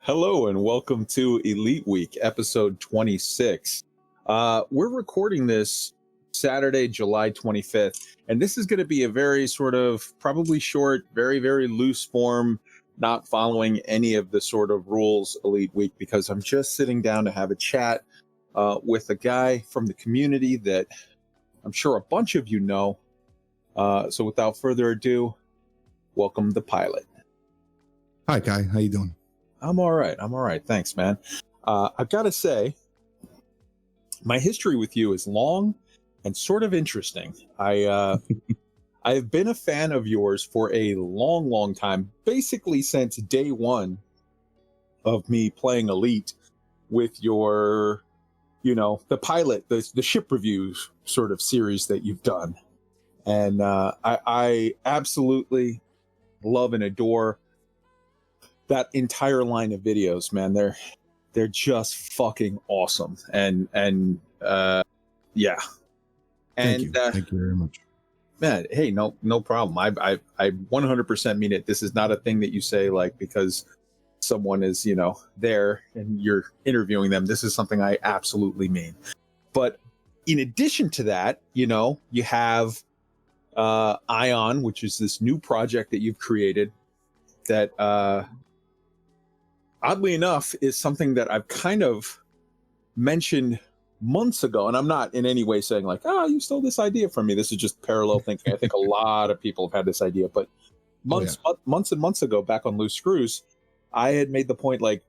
Hello and welcome to Elite Week, episode 26. We're recording this Saturday, July 25th, and this is going to be a very sort of probably short, very, very loose form, not following any of the sort of rules Elite Week, because I'm just sitting down to have a chat with a guy from the community that I'm sure a bunch of you know. So without further ado, welcome the pilot. Hi, Kai. How you doing? I'm all right. Thanks, man. I've got to say, my history with you is long and sort of interesting. I've been a fan of yours for a long, long time, basically since day one of me playing Elite with your, the pilot, the ship reviews sort of series that you've done. And I absolutely love and adore that entire line of videos, man. They're just fucking awesome. And yeah. And thank you very much, man. Hey, no problem. I 100% mean it. This is not a thing that you say like because someone is there and you're interviewing them. This is something I absolutely mean. But in addition to that, you have Ion, which is this new project that you've created that oddly enough is something that I've kind of mentioned months ago, and I'm not in any way saying like, you stole this idea from me. This is just parallel thinking. I think a lot of people have had this idea, but months and months ago, back on Loose Screws, I had made the point like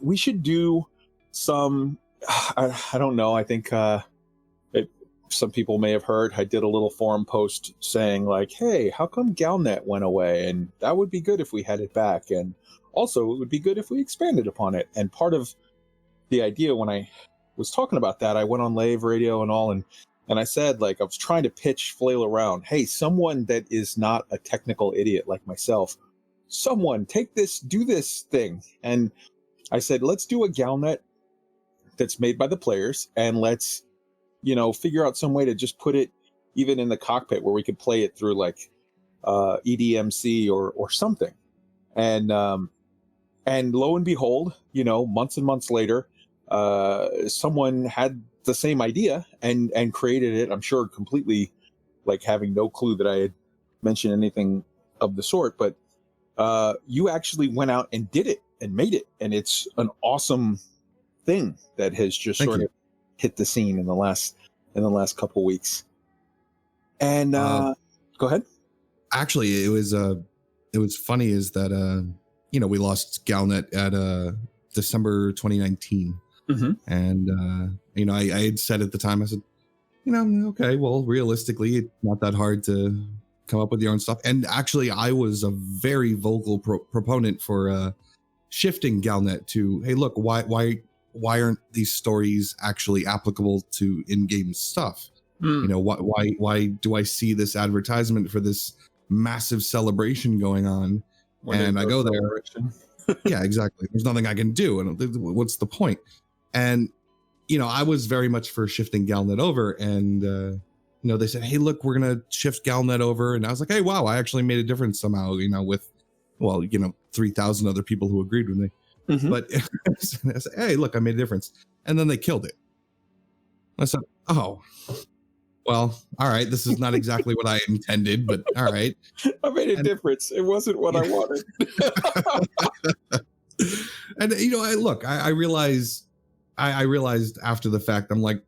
we should do some I don't know, I think some people may have heard I did a little forum post saying like, hey, how come Galnet went away? And that would be good if we had it back. And also, it would be good if we expanded upon it. And part of the idea when I was talking about that, I went on Lave Radio and all, and I said, like, I was trying to flail around, hey, someone that is not a technical idiot like myself, someone take this, do this thing. And I said, let's do a Galnet that's made by the players, and let's, figure out some way to just put it even in the cockpit where we could play it through like EDMC or something. And lo and behold, months and months later, someone had the same idea and created it. I'm sure completely like having no clue that I had mentioned anything of the sort, but you actually went out and did it and made it. And it's an awesome thing that has just sort of hit the scene in the last couple weeks. And go ahead. Actually, it was funny is that we lost Galnet at December 2019. Mm-hmm. And I had said at the time, I said, okay, well, realistically, it's not that hard to come up with your own stuff. And actually, I was a very vocal proponent for shifting Galnet to, hey, look, why aren't these stories actually applicable to in-game stuff? Why do I see this advertisement for this massive celebration going on? And I go there. Yeah, exactly. There's nothing I can do. And what's the point? And, I was very much for shifting Galnet over. And, they said, hey, look, we're going to shift Galnet over. And I was like, hey, wow, I actually made a difference somehow, with, 3,000 other people who agreed with me. Mm-hmm. But I said, hey, look, I made a difference. And then they killed it. I said, oh, well, all right. This is not exactly what I intended, but all right. I made a difference. It wasn't what I wanted. And, I realized after the fact, I'm like,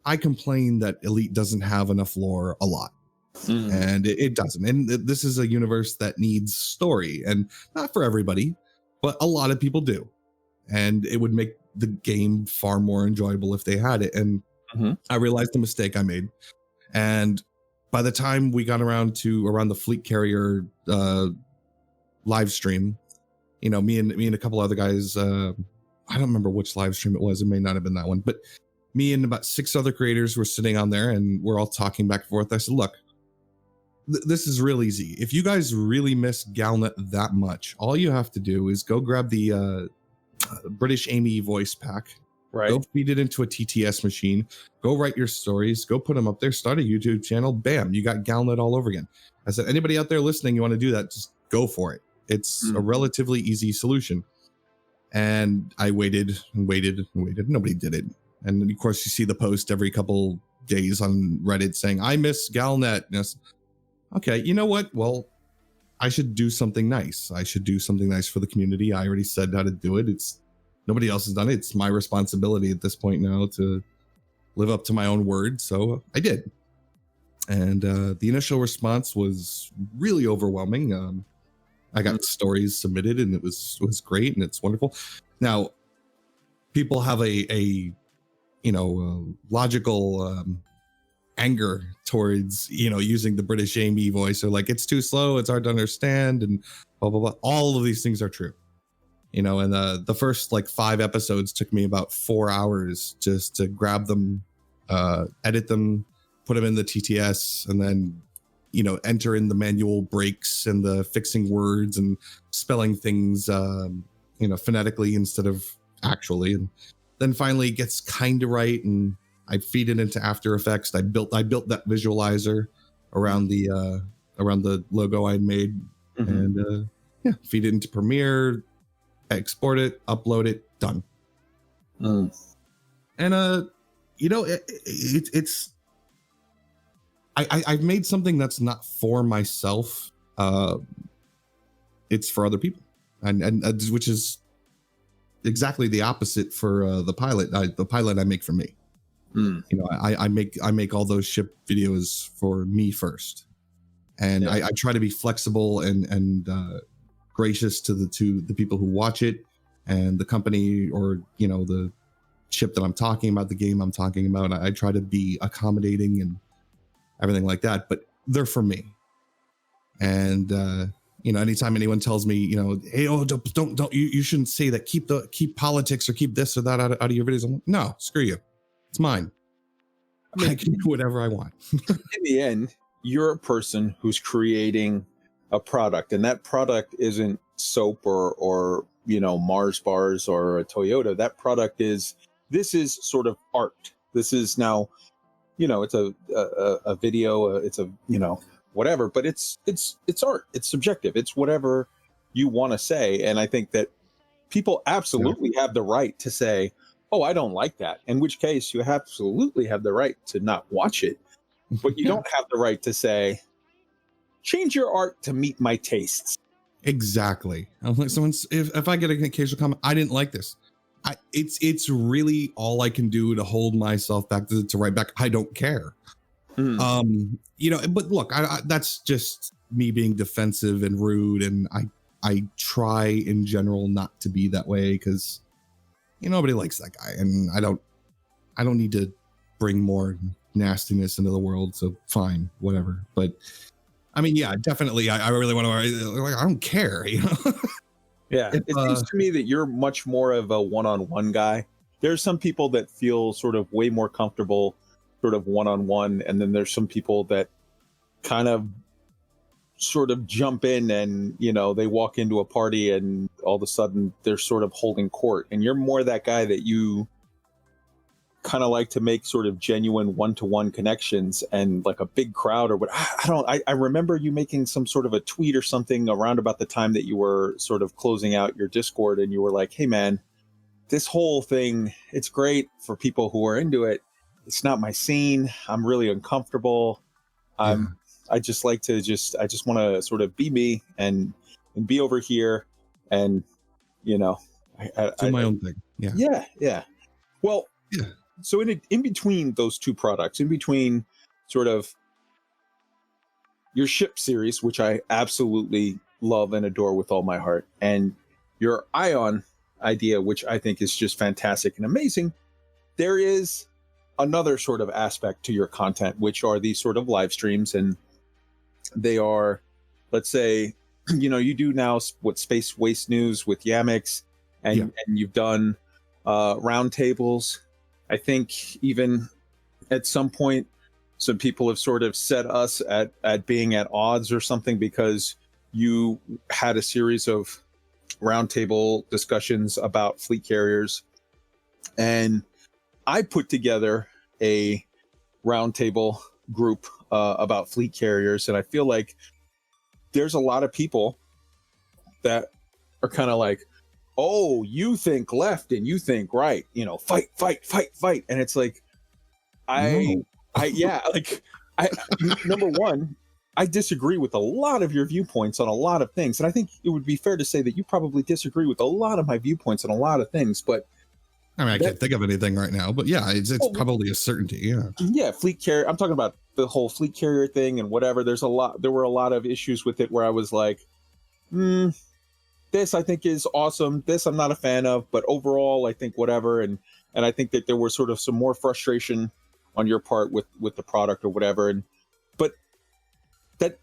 I complain that Elite doesn't have enough lore a lot. And it doesn't. And this is a universe that needs story, and not for everybody, but a lot of people do. And it would make the game far more enjoyable if they had it. And I realized the mistake I made. And by the time we got around the fleet carrier live stream, me and a couple other guys, I don't remember which live stream it was. It may not have been that one, but me and about 6 other creators were sitting on there and we're all talking back and forth. I said, look, this is real easy. If you guys really miss Galnet that much, all you have to do is go grab the British Amy voice pack, right? Go feed it into a TTS machine, go write your stories, go put them up there, start a YouTube channel, bam, you got Galnet all over again. I said, anybody out there listening, you want to do that, just go for it. It's a relatively easy solution. And I waited and waited and waited. Nobody did it. And then, of course, you see the post every couple days on Reddit saying, I miss Galnet. And it's, okay, you know what? Well, I should do something nice. I should do something nice for the community. I already said how to do it. It's nobody else has done it. It's my responsibility at this point now to live up to my own word. So I did. And the initial response was really overwhelming. I got stories submitted, and it was great, and it's wonderful. Now, people have a logical anger towards using the British Amy voice. They're like, it's too slow, it's hard to understand, and blah blah blah. All of these things are true. And the first like 5 episodes took me about 4 hours just to grab them, edit them, put them in the TTS, and then enter in the manual breaks and the fixing words and spelling things phonetically instead of actually, and then finally it gets kind of right, and I feed it into After Effects. I built that visualizer around the logo I'd made, and feed it into Premiere, export it, upload it, done. And it's I've made something that's not for myself. It's for other people, and which is exactly the opposite for the pilot. The pilot I make for me. I make all those ship videos for me first, and I try to be flexible and gracious to the people who watch it, and the company, or the ship that I'm talking about, the game I'm talking about. I try to be accommodating and everything like that, but they're for me. And anytime anyone tells me, hey, don't you shouldn't say that, keep politics or keep this or that out of your videos, I'm like, no, screw you, it's mine. I can do whatever I want. In the end, you're a person who's creating a product, and that product isn't soap or Mars bars or a Toyota. That product is sort of art. This is now, it's a video, it's a whatever, but it's art. It's subjective. It's whatever you want to say. And I think that people absolutely have the right to say, oh, I don't like that, in which case you absolutely have the right to not watch it, but you don't have the right to say, change your art to meet my tastes. Exactly. I'm like, if I get an occasional comment, I didn't like this, it's really all I can do to hold myself back to write back, I don't care. But look, I that's just me being defensive and rude, and I try in general not to be that way, because nobody likes that guy, and I don't need to bring more nastiness into the world, so fine, whatever. But I mean, yeah, definitely I really want to, like, I don't care, Yeah, it seems to me that you're much more of a one-on-one guy. There's some people that feel sort of way more comfortable sort of one-on-one, and then there's some people that kind of sort of jump in and they walk into a party and all of a sudden they're sort of holding court, and you're more that guy that you kind of like to make sort of genuine one-to-one connections, and like a big crowd or what. I remember you making some sort of a tweet or something around about the time that you were sort of closing out your Discord, and you were like, hey man, this whole thing, it's great for people who are into it. It's not my scene. I'm really uncomfortable. I just like to I just want to sort of be me and be over here, and do my own thing. Yeah. Well, yeah. So in between those two products, in between sort of your ship series, which I absolutely love and adore with all my heart, and your Ion idea, which I think is just fantastic and amazing, there is another sort of aspect to your content, which are these sort of live streams. And they are, let's say, you do now what Space Waste News with Yamix, and you've done roundtables. I think even at some point, some people have sort of set us at being at odds or something, because you had a series of roundtable discussions about fleet carriers, and I put together a roundtable group about fleet carriers, and I feel like there's a lot of people that are kind of like, oh, you think left and you think right, fight, fight, fight, fight. And it's like, I, No. yeah, like, number one, I disagree with a lot of your viewpoints on a lot of things. And I think it would be fair to say that you probably disagree with a lot of my viewpoints on a lot of things. But I mean, I can't think of anything right now, but yeah, it's probably a certainty. Yeah. Yeah. Fleet carrier. I'm talking about the whole fleet carrier thing and whatever. There were a lot of issues with it where I was like, this I think is awesome. This I'm not a fan of, but overall I think whatever. And I think that there was sort of some more frustration on your part with the product or whatever. But that,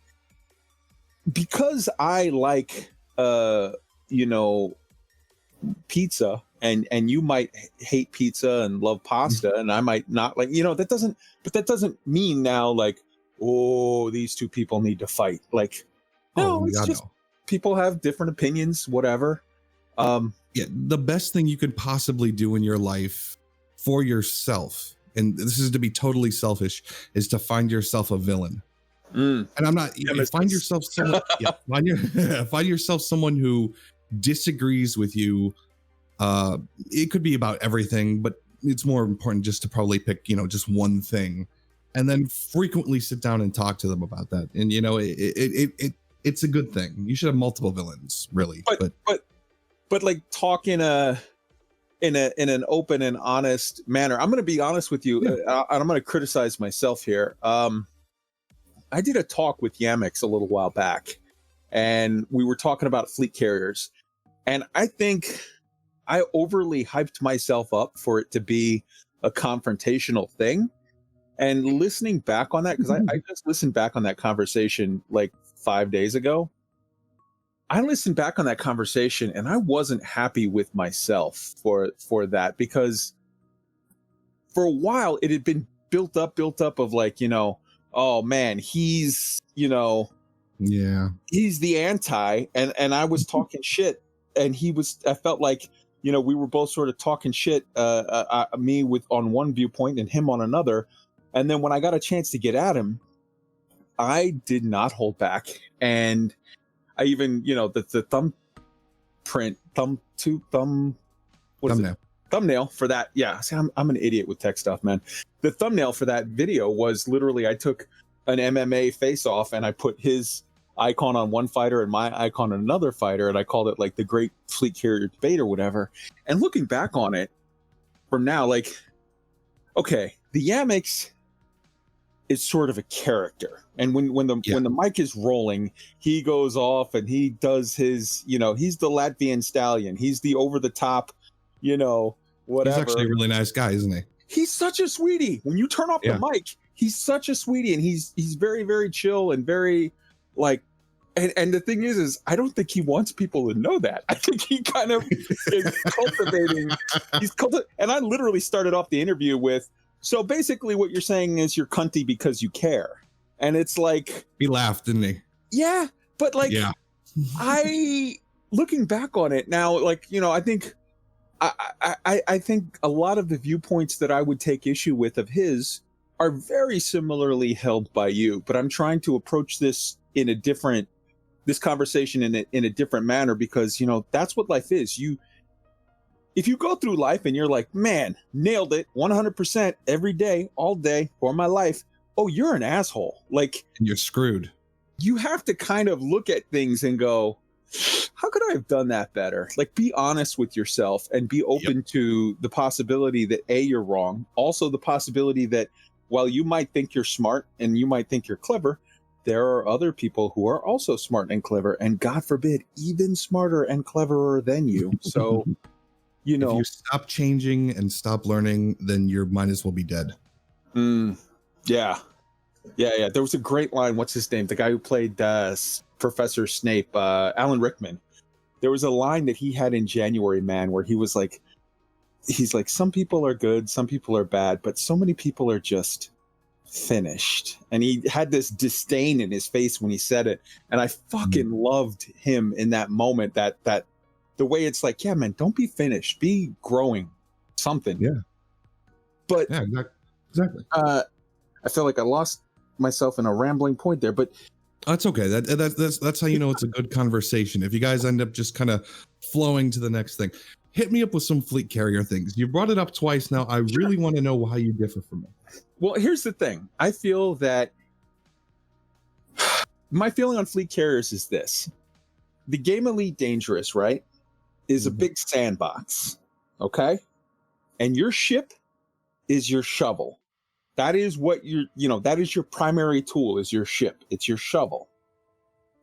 because I like pizza, and you might hate pizza and love pasta, and I might not like, that doesn't mean now like, oh, these two people need to fight. Like, no, it's just people have different opinions, whatever. Yeah, the best thing you could possibly do in your life for yourself, and this is to be totally selfish, is to find yourself a villain. And I'm not, find yourself someone, find yourself someone who disagrees with you. It could be about everything, but it's more important just to probably pick, just one thing, and then frequently sit down and talk to them about that. And it's a good thing. You should have multiple villains, really. But like, talk in an open and honest manner. I'm going to be honest with you, and I'm going to criticize myself here. I did a talk with Yamex a little while back, and we were talking about fleet carriers, and I think I overly hyped myself up for it to be a confrontational thing. And listening back on that, because I just listened back on that conversation like 5 days ago. I listened back on that conversation and I wasn't happy with myself for that, because for a while it had been built up of like, oh man, he's he's the anti, and I was talking shit, and I felt like, we were both sort of talking shit, me on one viewpoint and him on another. And then when I got a chance to get at him, I did not hold back. And I even, the thumbnail for that. Yeah. See, I'm an idiot with tech stuff, man. The thumbnail for that video was literally, I took an MMA face off and I put his icon on one fighter and my icon on another fighter, and I called it like the Great Fleet Carrier Debate or whatever. And looking back on it from now, like, okay, the Yamex is sort of a character, and when the mic is rolling, he goes off and he does his, he's the Latvian stallion, he's the over the top, whatever. He's actually a really nice guy, isn't he? He's such a sweetie. When you turn off the mic, he's such a sweetie, and he's very, very chill and very like, and the thing is I don't think he wants people to know that. I think he kind of is cultivating. And I literally started off the interview with, so basically what you're saying is you're cunty because you care. And it's like, he laughed, didn't he? Yeah, but like, I looking back on it now, like, I think I think a lot of the viewpoints that I would take issue with of his are very similarly held by you, but I'm trying to approach this conversation in a different manner, because that's what life is. If you go through life and you're like, man, nailed it 100% every day, all day for my life, oh, you're an asshole. Like, and you're screwed. You have to kind of look at things and go, how could I have done that better? Like, be honest with yourself and be open to the possibility that you're wrong. Also the possibility that while you might think you're smart and you might think you're clever, there are other people who are also smart and clever, and God forbid, even smarter and cleverer than you. So, if you stop changing and stop learning, then you might as well be dead. Yeah. There was a great line. What's his name? The guy who played Professor Snape, Alan Rickman. There was a line that he had in January Man where he's like, some people are good, some people are bad, but so many people are just finished. And he had this disdain in his face when he said it, and I fucking loved him in that moment. That the way it's like, yeah, man, don't be finished, be growing something. But exactly. I feel like I lost myself in a rambling point there, but That's okay. That's how you know it's a good conversation. If you guys end up just kind of flowing to the next thing, hit me up with some fleet carrier things. You brought it up twice now. I really want to know how you differ from me. Well, here's the thing. I feel that my feeling on fleet carriers is this: the game Elite Dangerous, right, is a big sandbox, okay, and your ship is your shovel. That is what that is your primary tool, is your ship. It's your shovel.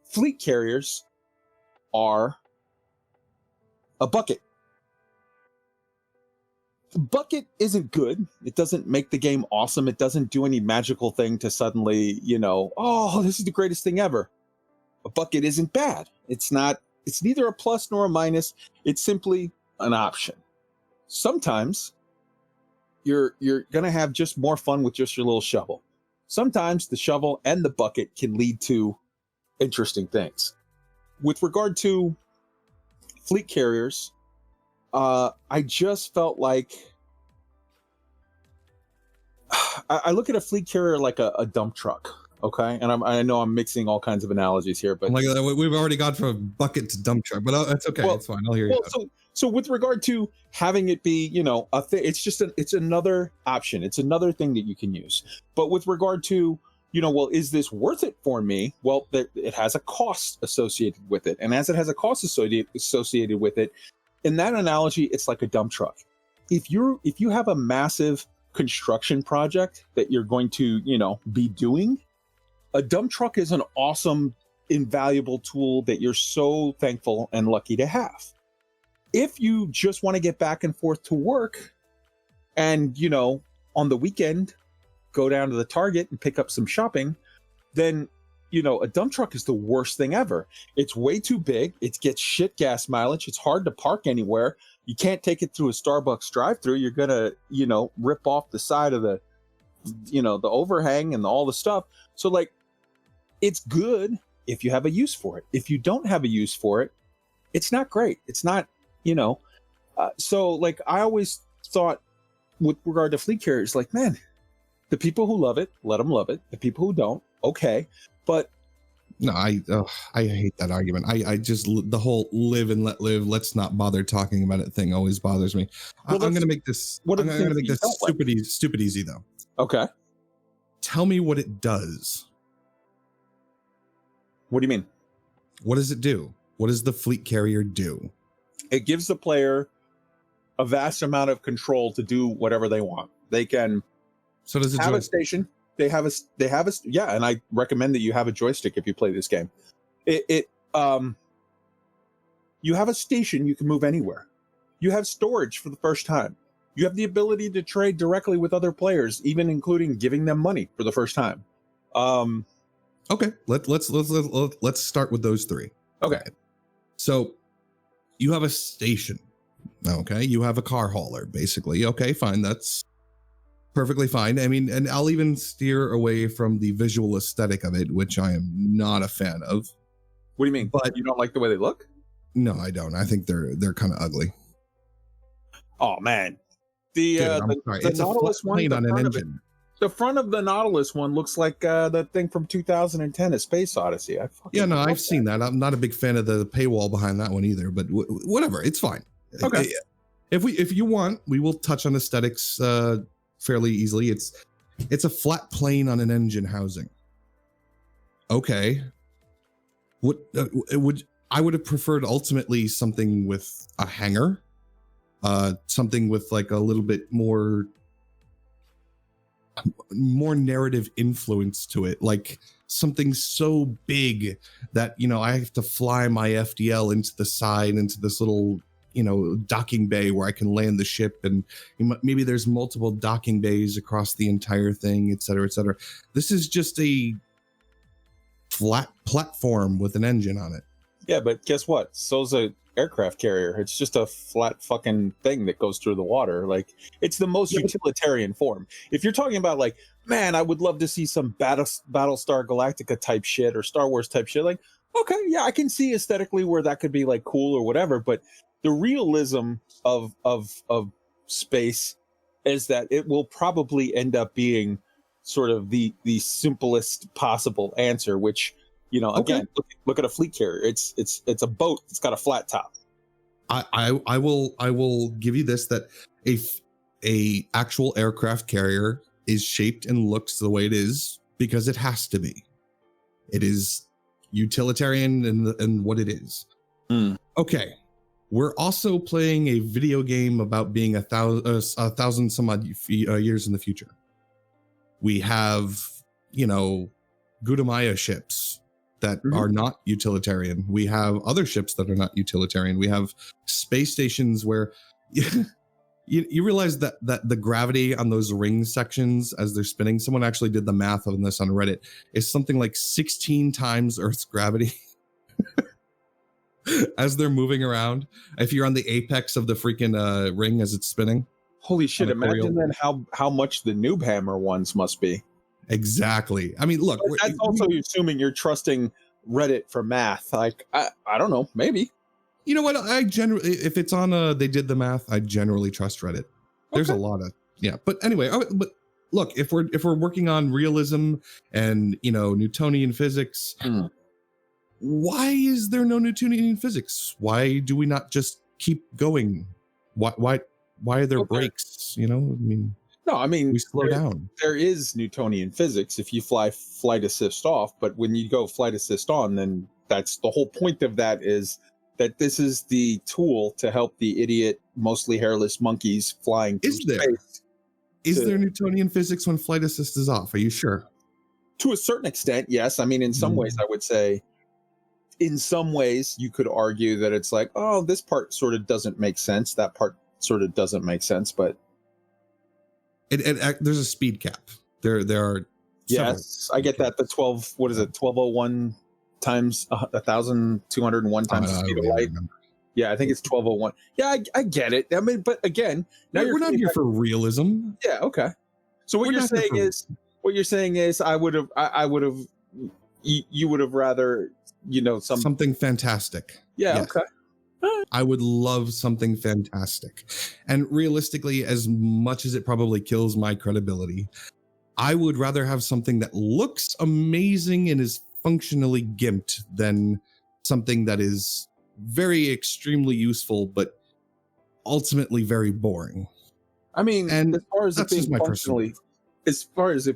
Fleet carriers are a bucket. The bucket isn't good. It doesn't make the game awesome. It doesn't do any magical thing to suddenly, oh, this is the greatest thing ever. A bucket isn't bad. It's neither a plus nor a minus. It's simply an option. Sometimes you're going to have just more fun with just your little shovel. Sometimes the shovel and the bucket can lead to interesting things. With regard to fleet carriers, I just felt like I look at a fleet carrier like a dump truck. Okay, and I know I'm mixing all kinds of analogies here, but like we've already gone from bucket to dump truck, but that's okay. It's fine. I'll hear you. So with regard to having it be, it's another option. It's another thing that you can use. But with regard to, is this worth it for me? Well, it has a cost associated with it, and as it has a cost associated with it, in that analogy, it's like a dump truck. If you have a massive construction project that you're going to, be doing, a dump truck is an awesome, invaluable tool that you're so thankful and lucky to have. If you just want to get back and forth to work and, on the weekend, go down to the Target and pick up some shopping, then, a dump truck is the worst thing ever. It's way too big. It gets shit gas mileage. It's hard to park anywhere. You can't take it through a Starbucks drive-through. You're going to, rip off the side of the, the overhang and all the stuff. So it's good if you have a use for it. If you don't have a use for it, it's not great. It's not, so I always thought with regard to fleet carriers, man, the people who love it, let them love it. The people who don't, okay. But no, I hate that argument. I just, the whole live and let live, let's not bother talking about it thing always bothers me. Well, I'm going to make this, stupid easy though. Okay. Tell me what it does. What do you mean? What does it do? What does the fleet carrier do? It gives the player a vast amount of control to do whatever they want. They can have a station. They have a yeah, and I recommend that you have a joystick if you play this game. You have a station, you can move anywhere. You have storage for the first time. You have the ability to trade directly with other players, even including giving them money for the first time. Okay, let's start with those three. Okay. So you have a station. Okay, you have a car hauler, basically. Okay, fine. That's perfectly fine. I mean, and I'll even steer away from the visual aesthetic of it, which I am not a fan of. What do you mean? But you don't like the way they look? No, I don't. I think they're kind of ugly. Oh man, the Nautilus one on an engine. The front of the Nautilus one looks like that thing from 2010, A Space Odyssey. I've seen that. I'm not a big fan of the paywall behind that one either, but whatever, it's fine. Okay. If you want, we will touch on aesthetics fairly easily. It's a flat plane on an engine housing. Okay. I would have preferred ultimately something with a hangar, something with like a little bit more narrative influence to it, like something so big that I have to fly my FDL into the side, into this little docking bay where I can land the ship, and maybe there's multiple docking bays across the entire thing, etc., etc. This is just a flat platform with an engine on it. Yeah, but guess what? So's a aircraft carrier. It's just a flat fucking thing that goes through the water. It's the most utilitarian form. If you're talking about man, I would love to see some Battlestar Galactica type shit or Star Wars type shit, okay, yeah, I can see aesthetically where that could be cool or whatever, but the realism of space is that it will probably end up being sort of the simplest possible answer, which Again, look at a fleet carrier. It's a boat. It's got a flat top. I will give you this, that a actual aircraft carrier is shaped and looks the way it is because it has to be. It is utilitarian in what it is. Okay. We're also playing a video game about being a thousand some odd years in the future. We have, Gudamaya ships that are not utilitarian. We have other ships that are not utilitarian. We have space stations where you realize that the gravity on those ring sections as they're spinning, someone actually did the math on this on Reddit, is something like 16 times Earth's gravity as they're moving around. If you're on the apex of the freaking ring as it's spinning. Holy shit, imagine then how much the noob hammer ones must be. Exactly. I mean, look, that's also assuming you're trusting Reddit for math. Like, I don't know, maybe. You know what? I generally, if it's on they did the math, I generally trust Reddit. There's a lot of, but anyway, but look, if we're working on realism and, Newtonian physics, why is there no Newtonian physics? Why do we not just keep going? Why are there breaks? I mean, we slow down. There is Newtonian physics if you flight assist off, but when you go flight assist on, then that's the whole point of that, is that this is the tool to help the idiot, mostly hairless monkeys flying through space. Is there Newtonian physics when flight assist is off? Are you sure? To a certain extent, yes. I mean, in some ways, I would say, in some ways, you could argue that it's like, oh, this part sort of doesn't make sense. That part sort of doesn't make sense, but there's a speed cap. There are. Yes, I get that. The 1201 times 1,201 times the speed of light. Yeah, I think it's 1201. Yeah, I get it. I mean, but again, now we're not here for realism. Yeah, okay. So what you're saying is you would have rather, something fantastic. Yeah, yes. Okay. I would love something fantastic. And realistically, as much as it probably kills my credibility, I would rather have something that looks amazing and is functionally gimped than something that is very extremely useful, but ultimately very boring. I mean, and as far as it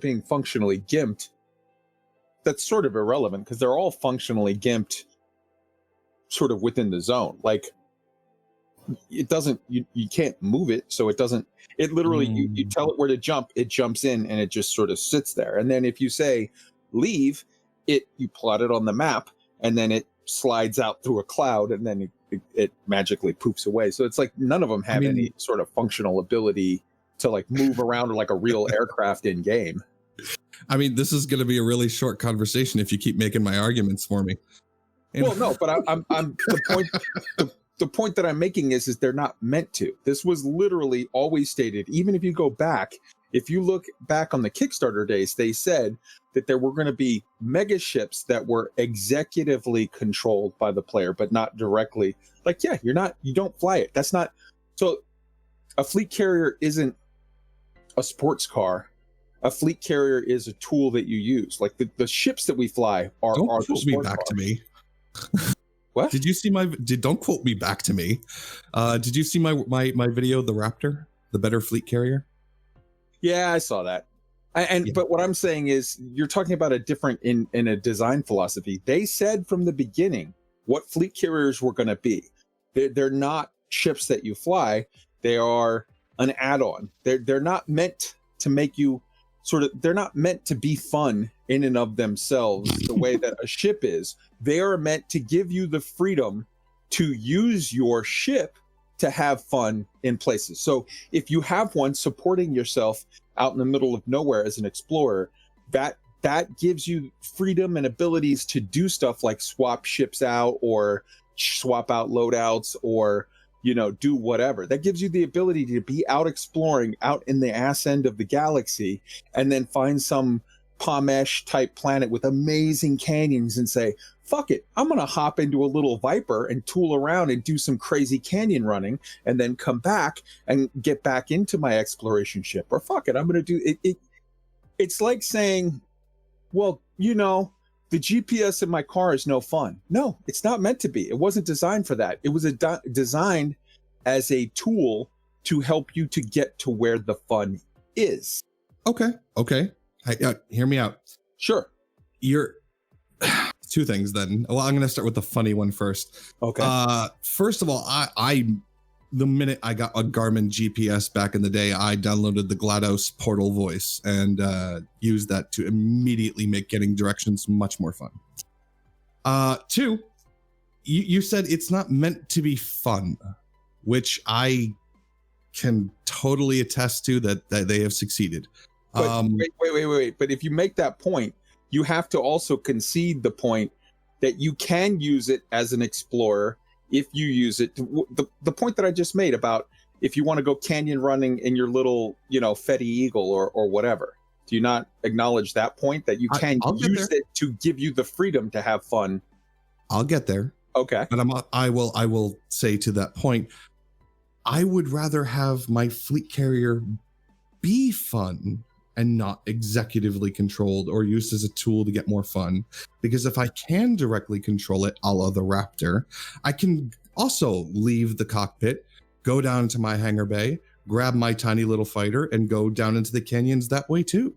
being functionally gimped, that's sort of irrelevant because they're all functionally gimped sort of within the zone. Like, it doesn't, you can't move it, so it doesn't, it literally, you tell it where to jump, it jumps in, and it just sort of sits there. And then if you say leave it, you plot it on the map, and then it slides out through a cloud, and then it magically poofs away. So it's like none of them have any sort of functional ability to like move around like a real aircraft in game. I mean, this is going to be a really short conversation if you keep making my arguments for me. Well, no, but I'm the point. The point that I'm making is they're not meant to. This was literally always stated. Even if you go back, if you look back on the Kickstarter days, they said that there were going to be mega ships that were executively controlled by the player, but not directly. Like, yeah, you don't fly it. That's not. So a fleet carrier isn't a sports car. A fleet carrier is a tool that you use. Like the ships that we fly are. Don't quote me back cars. To me. What? Did you see don't quote me back to me. Did you see my video, the Raptor, the better fleet carrier? Yeah, I saw that. But what I'm saying is you're talking about a different in a design philosophy. They said from the beginning what fleet carriers were going to be. They're not ships that you fly. They are an add-on. They're not meant to make you they're not meant to be fun in and of themselves the way that a ship is. They are meant to give you the freedom to use your ship to have fun in places. So if you have one supporting yourself out in the middle of nowhere as an explorer, that gives you freedom and abilities to do stuff like swap ships out or swap out loadouts or do whatever. That gives you the ability to be out exploring out in the ass end of the galaxy and then find some Pamesh type planet with amazing canyons and say, fuck it, I'm going to hop into a little Viper and tool around and do some crazy canyon running and then come back and get back into my exploration ship. Or fuck it, I'm going to do it. It's like saying, well, the GPS in my car is no fun. No, it's not meant to be. It wasn't designed for that. It was designed as a tool to help you to get to where the fun is. Okay. Hear me out. Sure. You're two things then. Well, I'm going to start with the funny one first. Okay. First of all, the minute I got a Garmin GPS back in the day, I downloaded the GLaDOS Portal Voice and used that to immediately make getting directions much more fun. Two, you said it's not meant to be fun, which I can totally attest to that they have succeeded. But wait. But if you make that point, you have to also concede the point that you can use it as an explorer if you use it. The point that I just made about if you want to go canyon running in your little, Fetty Eagle or whatever. Do you not acknowledge that point that you can use it to give you the freedom to have fun? I'll get there. Okay. But I will say to that point, I would rather have my fleet carrier be fun and not executively controlled or used as a tool to get more fun. Because if I can directly control it, a la the Raptor, I can also leave the cockpit, go down to my hangar bay, grab my tiny little fighter, and go down into the canyons that way too.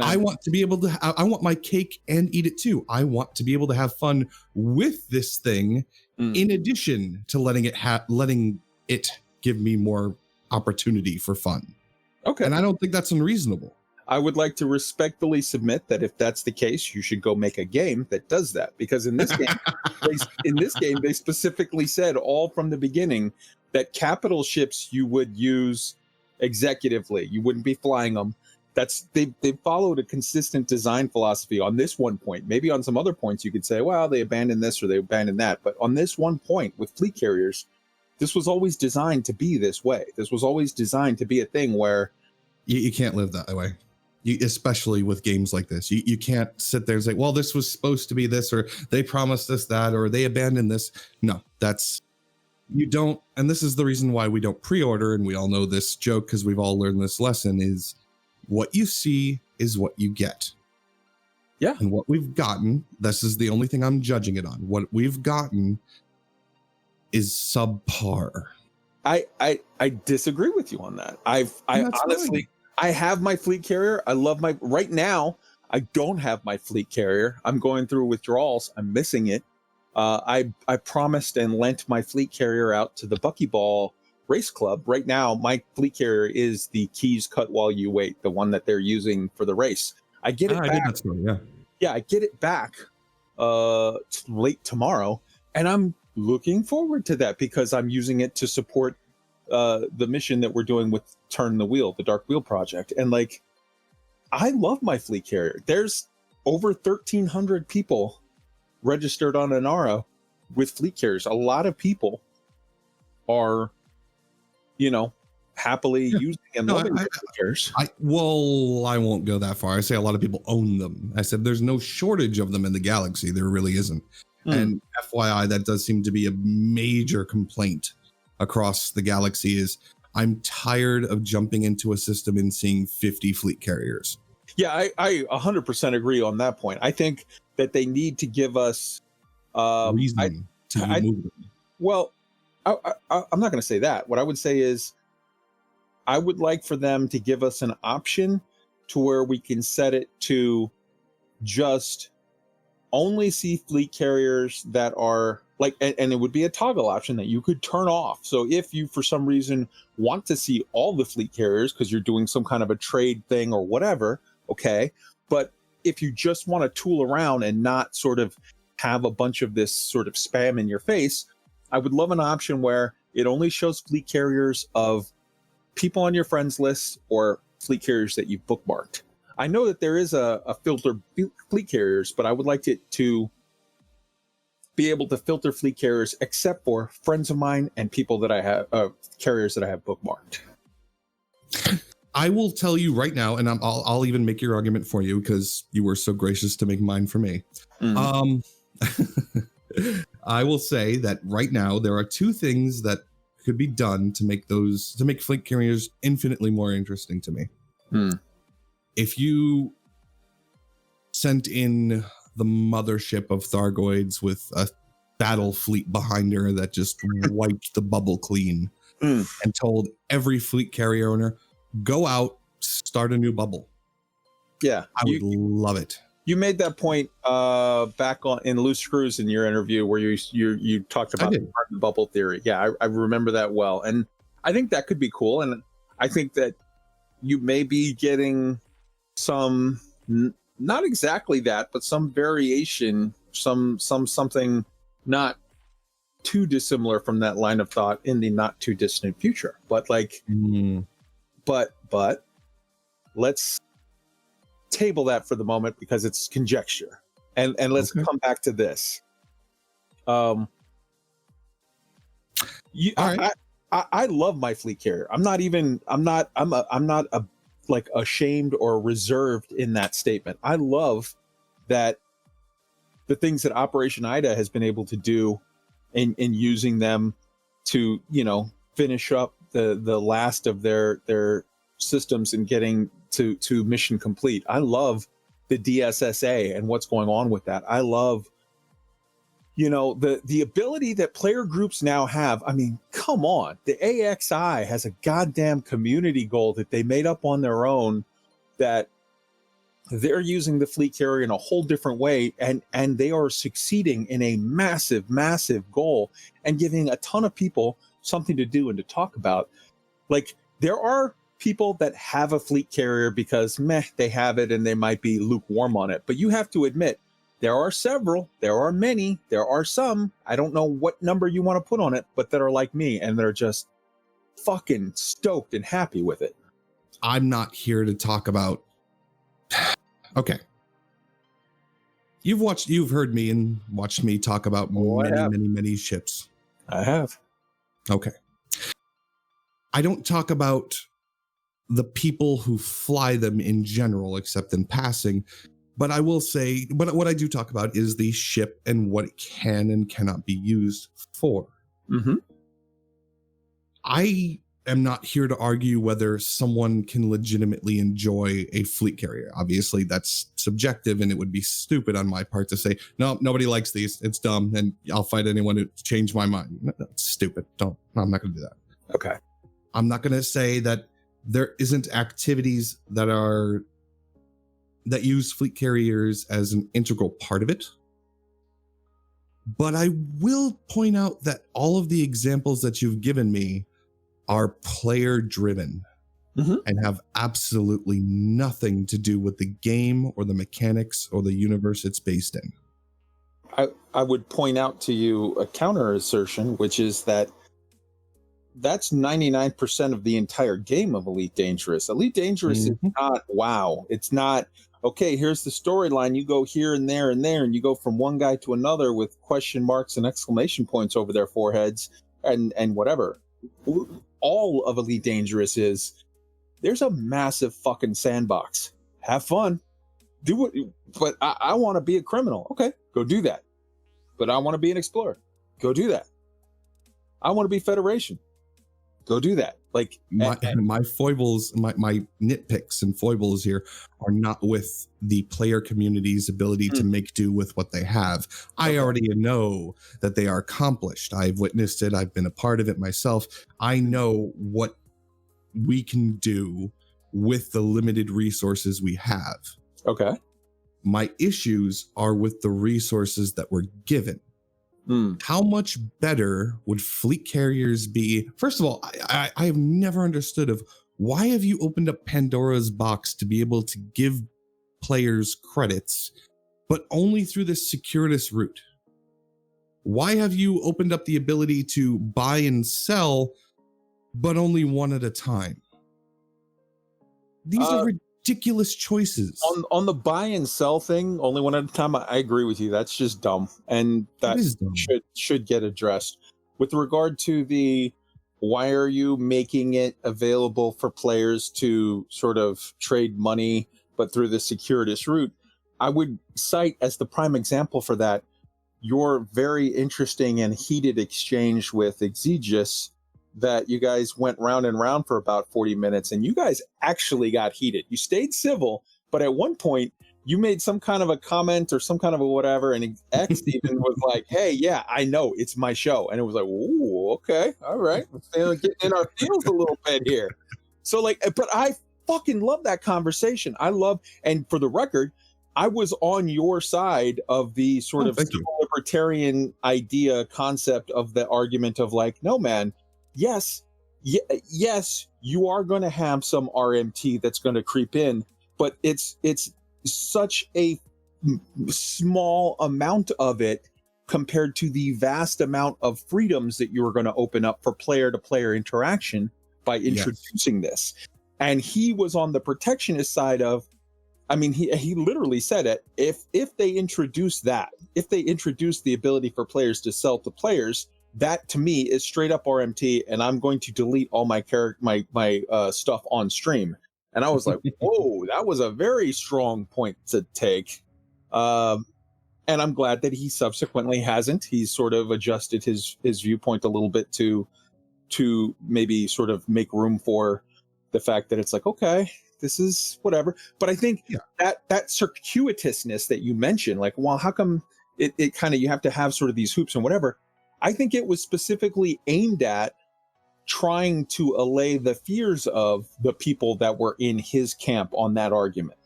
I want to be able to, I want my cake and eat it too. I want to be able to have fun with this thing in addition to letting it give me more opportunity for fun. Okay. And I don't think that's unreasonable. I would like to respectfully submit that if that's the case, you should go make a game that does that. Because in this game, they specifically said all from the beginning that capital ships you would use executively. You wouldn't be flying them. They followed a consistent design philosophy on this one point. Maybe on some other points you could say, well, they abandoned this or they abandoned that. But on this one point with fleet carriers, this was always designed to be this way. This was always designed to be a thing where you can't live that way. Especially with games like this, you can't sit there and say, well, this was supposed to be this, or they promised this, that, or they abandoned this. No, you don't. And this is the reason why we don't pre-order. And we all know this joke because we've all learned this lesson is what you see is what you get. Yeah. And what we've gotten, this is the only thing I'm judging it on. What we've gotten is subpar. I disagree with you on that. I honestly, fine. I have my fleet carrier. I love right now. I don't have my fleet carrier. I'm going through withdrawals. I'm missing it. I promised and lent my fleet carrier out to the Buckyball Race Club. Right now, my fleet carrier is the Keys Cut While You Wait, the one that they're using for the race. I get it back. I did that story, yeah. Yeah, I get it back late tomorrow, and I'm looking forward to that because I'm using it to support the mission that we're doing with Turn the Wheel, the Dark Wheel project. And I love my fleet carrier. There's over 1,300 people registered on Inara with fleet carriers. A lot of people are, happily using and loving fleet carriers. I won't go that far. I say a lot of people own them. I said there's no shortage of them in the galaxy. There really isn't. And FYI, that does seem to be a major complaint across the galaxy is I'm tired of jumping into a system and seeing 50 fleet carriers. Yeah, I 100% agree on that point. I think that they need to give us reason to remove them. Well, I'm not going to say that. What I would say is I would like for them to give us an option to where we can set it to just only see fleet carriers that are and it would be a toggle option that you could turn off. So if you, for some reason, want to see all the fleet carriers because you're doing some kind of a trade thing or whatever, okay. But if you just want to tool around and not sort of have a bunch of this sort of spam in your face, I would love an option where it only shows fleet carriers of people on your friends list or fleet carriers that you've bookmarked. I know that there is a filter fleet carriers, but I would like it to be able to filter fleet carriers except for friends of mine and people that I have, carriers that I have bookmarked. I will tell you right now, and I'll even make your argument for you because you were so gracious to make mine for me. I will say that right now there are two things that could be done to make fleet carriers infinitely more interesting to me. If you sent in the mothership of Thargoids with a battle fleet behind her that just wiped the bubble clean and told every fleet carrier owner, go out, start a new bubble. Yeah. I would love it. You made that point back in Loose Screws in your interview where you talked about the bubble theory. Yeah, I remember that well. And I think that could be cool. And I think that you may be getting some, not exactly that, but some variation, something not too dissimilar from that line of thought in the not too distant future. But like, but let's table that for the moment because it's conjecture, and let's come back to this. I love my fleet carrier. I'm not like ashamed or reserved in that statement. I love that the things that Operation Ida has been able to do in using them to, finish up the last of their systems and getting to mission complete. I love the DSSA and what's going on with that. I love, the ability that player groups now have. I mean, come on. The AXI has a goddamn community goal that they made up on their own, that they're using the fleet carrier in a whole different way, and they are succeeding in a massive goal and giving a ton of people something to do and to talk about. Like, there are people that have a fleet carrier because they have it and they might be lukewarm on it, but you have to admit there are several, there are many, there are some, I don't know what number you want to put on it, but that are like me and they're just fucking stoked and happy with it. I'm not here to talk about. Okay. You've heard me and watched me talk about many ships. I have. Okay. I don't talk about the people who fly them in general, except in passing. But I will say, but what I do talk about is the ship and what it can and cannot be used for. Mm-hmm. I am not here to argue whether someone can legitimately enjoy a fleet carrier. Obviously, that's subjective, and it would be stupid on my part to say, no, nobody likes these. It's dumb, and I'll fight anyone who change my mind. No, it's stupid. I'm not going to do that. Okay. I'm not going to say that there isn't activities that use fleet carriers as an integral part of it. But I will point out that all of the examples that you've given me are player driven and have absolutely nothing to do with the game or the mechanics or the universe it's based in. I would point out to you a counter assertion, which is that's 99% of the entire game of Elite Dangerous. Elite Dangerous is not WoW. It's not, okay, here's the storyline. You go here and there, and you go from one guy to another with question marks and exclamation points over their foreheads and whatever. All of Elite Dangerous is, there's a massive fucking sandbox. Have fun. Do it. But I want to be a criminal. Okay, go do that. But I want to be an explorer. Go do that. I want to be Federation. Go do that. Like my foibles, my nitpicks and foibles here are not with the player community's ability to make do with what they have. I already know that they are accomplished. I've witnessed it. I've been a part of it myself. I know what we can do with the limited resources we have. Okay. My issues are with the resources that were given. How much better would fleet carriers be? First of all, I have never understood of why have you opened up Pandora's box to be able to give players credits, but only through the circuitous route? Why have you opened up the ability to buy and sell, but only one at a time? These are ridiculous choices. On the buy and sell thing, only one at a time, I agree with you. That's just dumb, and that should get addressed. With regard to the why are you making it available for players to sort of trade money but through the circuitous route, I would cite as the prime example for that your very interesting and heated exchange with Exegius that you guys went round and round for about 40 minutes, and you guys actually got heated. You stayed civil, but at one point you made some kind of a comment or some kind of a whatever, and X even was like, "Hey, yeah, I know it's my show," and it was like, "Ooh, okay, all right, we're getting in our feels a little bit here." So like, but I fucking love that conversation. I love, and for the record, I was on your side of the sort of thank you. civil libertarian idea concept of the argument of like, no, man, yes, yes, you are going to have some RMT that's going to creep in, but it's such a small amount of it compared to the vast amount of freedoms that you are going to open up for player to player interaction by introducing this. And he was on the protectionist side of, I mean, he literally said it. If they introduce that, if they introduce the ability for players to sell to players, that to me is straight up RMT, and I'm going to delete all my stuff on stream. And I was like, whoa, that was a very strong point to take. And I'm glad that he subsequently hasn't. He's sort of adjusted his viewpoint a little bit to maybe sort of make room for the fact that it's like, okay, this is whatever. But I think that circuitousness that you mentioned, like, well, how come it kind of, you have to have sort of these hoops and whatever. I think it was specifically aimed at trying to allay the fears of the people that were in his camp on that argument.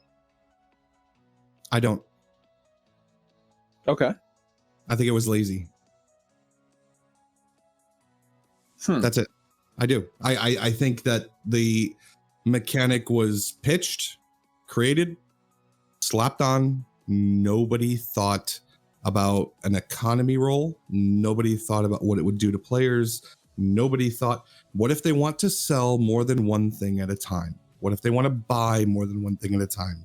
I don't. Okay. I think it was lazy. That's it. I do. I think that the mechanic was pitched, created, slapped on. Nobody thought about an economy role. Nobody thought about what it would do to players. Nobody thought, what if they want to sell more than one thing at a time? What if they want to buy more than one thing at a time?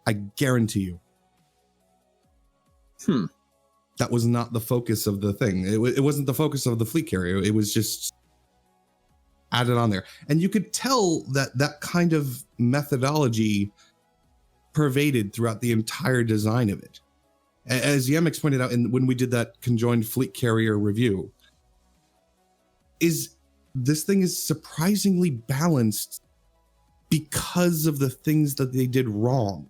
I guarantee you. That was not the focus of the thing. It wasn't the focus of the fleet carrier. It was just added on there. And you could tell that that kind of methodology pervaded throughout the entire design of it. As Yemix pointed out, when we did that conjoined fleet carrier review, this thing is surprisingly balanced because of the things that they did wrong.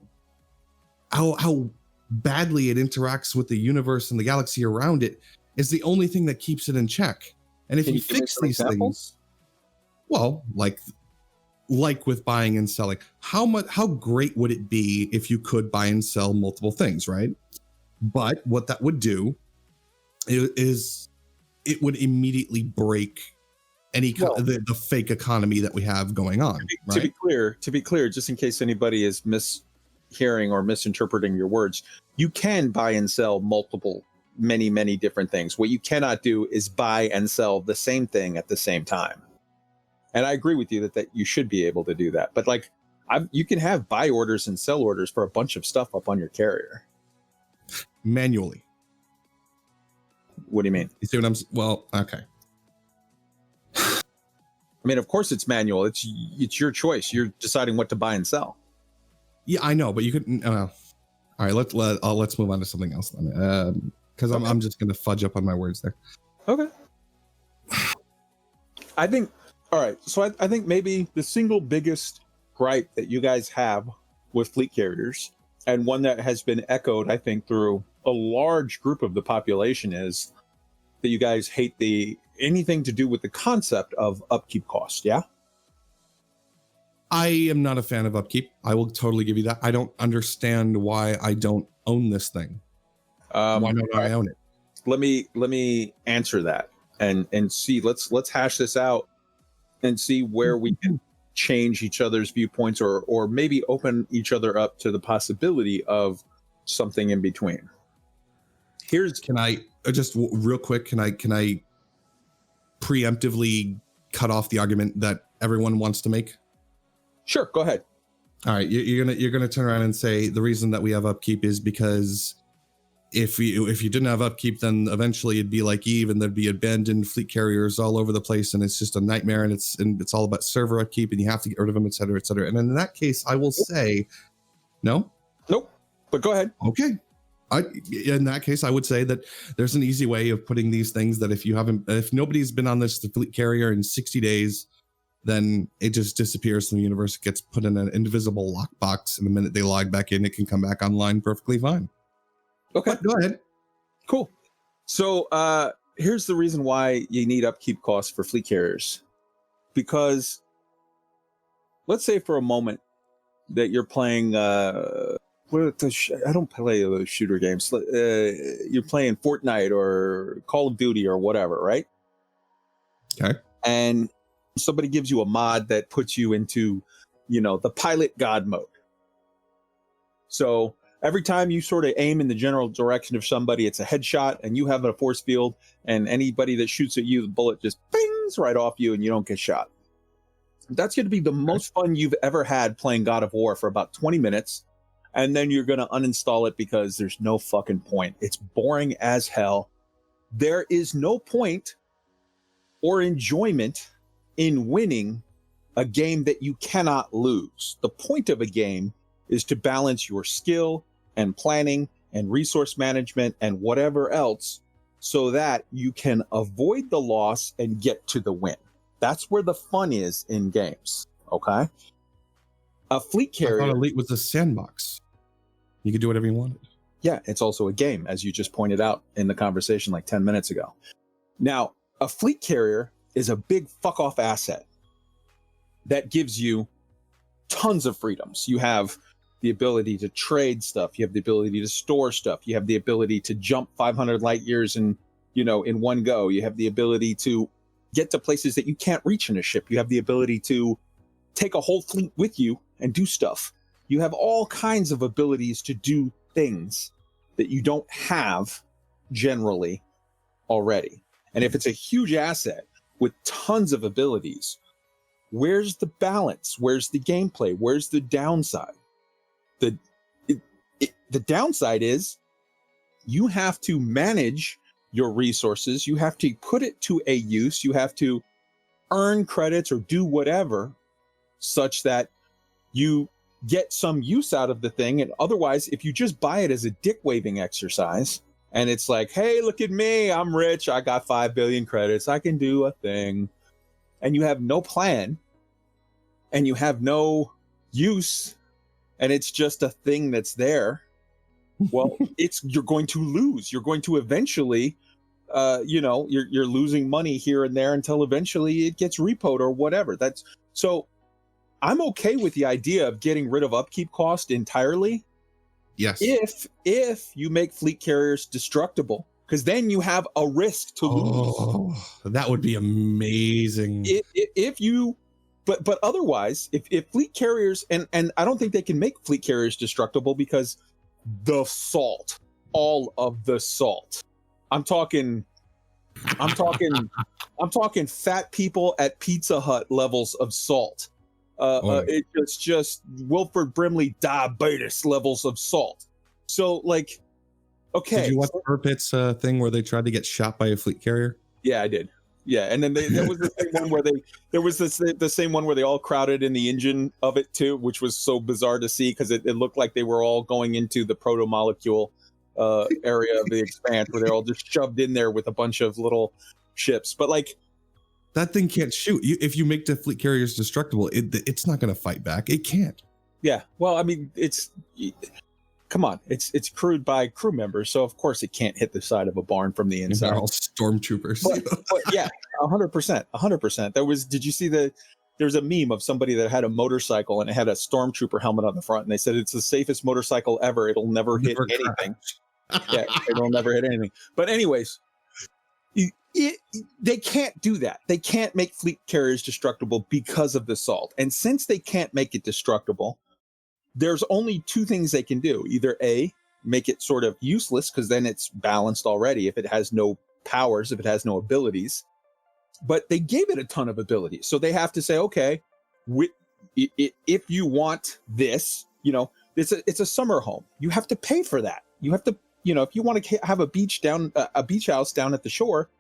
How badly it interacts with the universe and the galaxy around it is the only thing that keeps it in check. And if you fix these things, well, like with buying and selling, how great would it be if you could buy and sell multiple things, right? But what that would do is it would immediately break any the fake economy that we have going on. To be clear, just in case anybody is mishearing or misinterpreting your words, you can buy and sell many different things. What you cannot do is buy and sell the same thing at the same time. And I agree with you that you should be able to do that. But like, you can have buy orders and sell orders for a bunch of stuff up on your carrier manually. What do you mean? You see what I'm? Well, okay. I mean, of course it's manual. It's your choice. You're deciding what to buy and sell. Yeah, I know, but you could. All right, let's move on to something else then, because I'm just going to fudge up on my words there. Okay. I think. All right, so I think maybe the single biggest gripe that you guys have with fleet carriers, and one that has been echoed, I think, through a large group of the population, is that you guys hate anything to do with the concept of upkeep cost. Yeah. I am not a fan of upkeep. I will totally give you that. I don't understand why I don't own this thing. Why don't I own it? Let me answer that and see. Let's hash this out and see where we can change each other's viewpoints or maybe open each other up to the possibility of something in between. Can I just real quick, can I preemptively cut off the argument that everyone wants to make? Sure, go ahead. All right, you're gonna turn around and say the reason that we have upkeep is because if you didn't have upkeep, then eventually it'd be like Eve, and there'd be abandoned fleet carriers all over the place, and it's just a nightmare, and it's all about server upkeep, and you have to get rid of them, et cetera, et cetera. And in that case, I will say, no. Nope. But go ahead. Okay. In that case, I would say that there's an easy way of putting these things that if nobody's been on this fleet carrier in 60 days, then it just disappears from the universe. It gets put in an invisible lockbox, and the minute they log back in, it can come back online perfectly fine. Okay, But go ahead. cool. So here's the reason why you need upkeep costs for fleet carriers. Because let's say for a moment that you're playing, I don't play those shooter games. You're playing Fortnite or Call of Duty or whatever, right? Okay. And somebody gives you a mod that puts you into, the pilot god mode. So every time you sort of aim in the general direction of somebody, it's a headshot, and you have a force field, and anybody that shoots at you, the bullet just pings right off you and you don't get shot. That's going to be the most fun you've ever had playing God of War for about 20 minutes. And then you're going to uninstall it because there's no fucking point. It's boring as hell. There is no point or enjoyment in winning a game that you cannot lose. The point of a game is to balance your skill and planning and resource management and whatever else so that you can avoid the loss and get to the win. That's where the fun is in games. Okay. A fleet carrier. I thought Elite was a sandbox. You could do whatever you wanted. Yeah, it's also a game, as you just pointed out in the conversation like 10 minutes ago. Now, a fleet carrier is a big fuck off asset that gives you tons of freedoms. You have the ability to trade stuff. You have the ability to store stuff. You have the ability to jump 500 light years in one go. You have the ability to get to places that you can't reach in a ship. You have the ability to take a whole fleet with you and do stuff. You have all kinds of abilities to do things that you don't have generally already. And if it's a huge asset with tons of abilities, where's the balance? Where's the gameplay? Where's the downside? The downside is you have to manage your resources. You have to put it to a use. You have to earn credits or do whatever such that you get some use out of the thing. And otherwise, if you just buy it as a dick waving exercise and it's like, hey, look at me, I'm rich, I got 5 billion credits, I can do a thing, and you have no plan and you have no use and it's just a thing that's there, well, you're going to lose. You're going to eventually, you're losing money here and there until eventually it gets repoed or whatever. So I'm okay with the idea of getting rid of upkeep cost entirely. Yes. If you make fleet carriers destructible, because then you have a risk to lose. That would be amazing. But otherwise, if fleet carriers, and I don't think they can make fleet carriers destructible because the salt, all of the salt. I'm talking fat people at Pizza Hut levels of salt. It's just Wilford Brimley diabetes levels of salt. So, like, okay. Did you watch Burpitt's thing where they tried to get shot by a fleet carrier? Yeah, I did. Yeah, and then there was the same one where the same one where they all crowded in the engine of it too, which was so bizarre to see because it looked like they were all going into the proto-molecule area of the expanse where they're all just shoved in there with a bunch of little ships. But like, that thing can't shoot. If you make the fleet carriers destructible, it's not going to fight back. It can't. Yeah. Well, I mean, come on. It's crewed by crew members, so of course it can't hit the side of a barn from the inside. They're all stormtroopers. But yeah, 100%. Did you see there's a meme of somebody that had a motorcycle and it had a stormtrooper helmet on the front, and they said it's the safest motorcycle ever. It'll never hit anything. Yeah, it'll never hit anything. But anyways, they can't do that. They can't make fleet carriers destructible because of the salt. And since they can't make it destructible, there's only two things they can do. Either A, make it sort of useless because then it's balanced already if it has no powers, if it has no abilities. But they gave it a ton of abilities. So they have to say, okay, if you want this, it's a summer home. You have to pay for that. You have to, if you want to have a beach house down at the shore,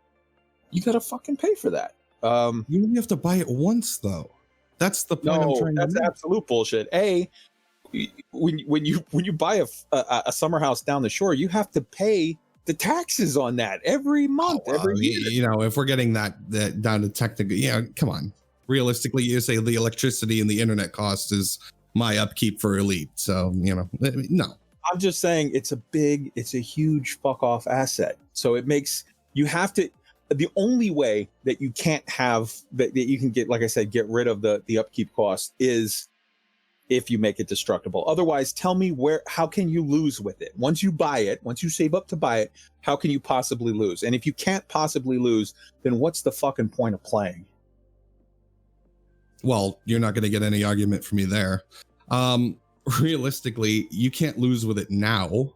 you got to fucking pay for that. You only have to buy it once, though. That's the point I'm trying to make. That's absolute bullshit. When you buy a summer house down the shore, you have to pay the taxes on that every month, every year. If we're getting that down to technical, come on, realistically, you say the electricity and the internet cost is my upkeep for Elite. So, no. I'm just saying it's a huge fuck off asset. So it makes, you have to, the only way that you can't have, that you can get, like I said, get rid of the upkeep cost is if you make it destructible. Otherwise, tell me how can you lose with it? Once you buy it, once you save up to buy it, how can you possibly lose? And if you can't possibly lose, then what's the fucking point of playing? Well, you're not going to get any argument from me there. Realistically, you can't lose with it now.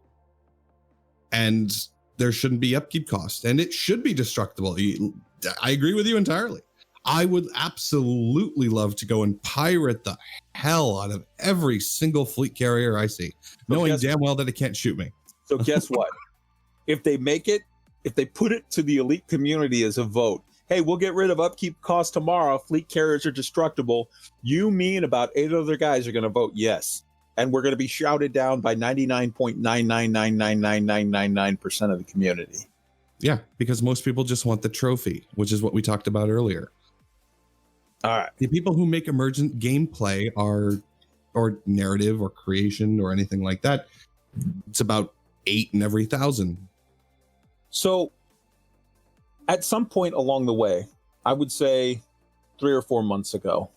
And there shouldn't be upkeep cost. And it should be destructible. I agree with you entirely. I would absolutely love to go and pirate the hell out of every single fleet carrier I see, knowing damn well that it can't shoot me. So guess what? If they put it to the Elite community as a vote, hey, we'll get rid of upkeep costs tomorrow, fleet carriers are destructible, you, me, and about 8 other guys are going to vote yes. And we're going to be shouted down by 99.9999999% of the community. Yeah, because most people just want the trophy, which is what we talked about earlier. All right. The people who make emergent gameplay or narrative or creation or anything like that, it's about 8 in every 1,000. So at some point along the way, I would say 3 or 4 months ago,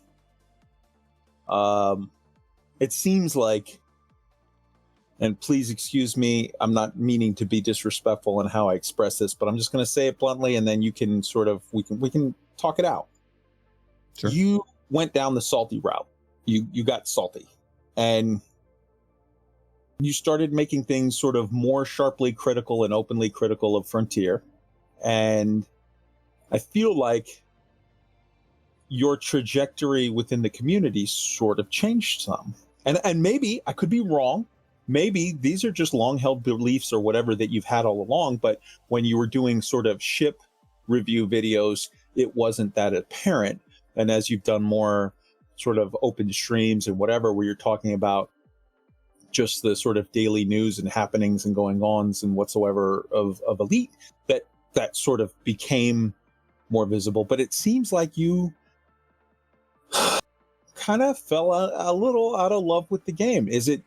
it seems like, and please excuse me, I'm not meaning to be disrespectful in how I express this, but I'm just going to say it bluntly, and then you can we can talk it out. Sure. You went down the salty route. You got salty, and you started making things sort of more sharply critical and openly critical of Frontier. And I feel like your trajectory within the community sort of changed some. And maybe I could be wrong. Maybe these are just long-held beliefs or whatever that you've had all along. But when you were doing sort of ship review videos, it wasn't that apparent. And as you've done more sort of open streams and whatever, where you're talking about just the sort of daily news and happenings and going-ons and whatsoever of Elite, that sort of became more visible. But it seems like you kind of fell a little out of love with the game. Did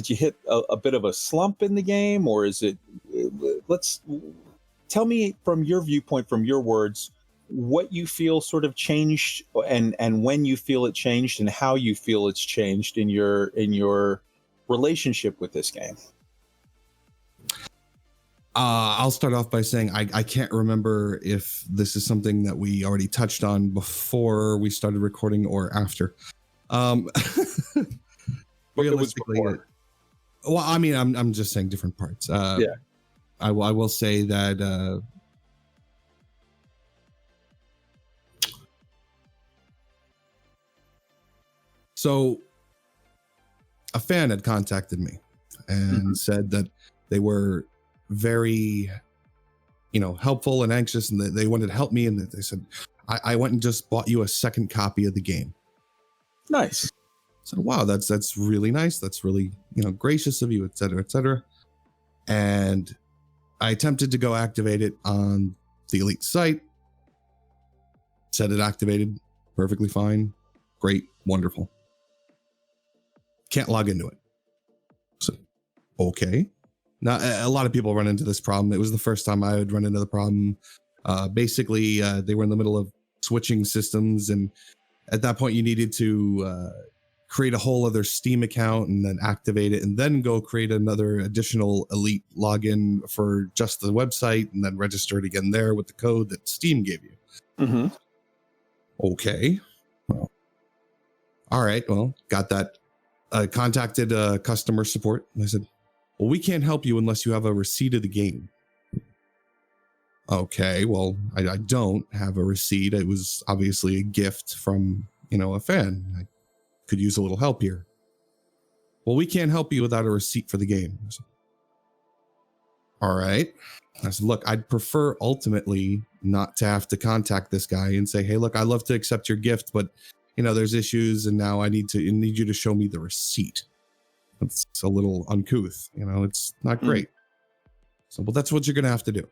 you hit a bit of a slump in the game, or is it, tell me from your viewpoint, from your words, what you feel sort of changed, and when you feel it changed, and how you feel it's changed in your relationship with this game. I'll start off by saying I can't remember if this is something that we already touched on before we started recording or after. Realistically, well, I mean, I'm just saying different parts. Yeah, I will say that. So a fan had contacted me and said that they were very, helpful and anxious, and they wanted to help me. And they said, I went and just bought you a second copy of the game. Nice. So, wow, that's really nice. That's really, gracious of you, et cetera, et cetera. And I attempted to go activate it on the Elite site. Said it activated perfectly fine. Great. Wonderful. Can't log into it. So, okay. Now, a lot of people run into this problem. It was the first time I would run into the problem. Basically, they were in the middle of switching systems, and at that point, you needed to create a whole other Steam account and then activate it, and then go create another additional Elite login for just the website, and then register it again there with the code that Steam gave you. Mm-hmm. Okay. Well, all right. Well, got that. I contacted customer support, and I said, well, we can't help you unless you have a receipt of the game. Okay, well, I don't have a receipt. It was obviously a gift from, a fan. I could use a little help here. Well, we can't help you without a receipt for the game. I said, all right. I said, look, I'd prefer ultimately not to have to contact this guy and say, hey, look, I'd love to accept your gift, but, there's issues, and now I need you to show me the receipt. It's a little uncouth, it's not great. So, well, that's what you're going to have to do.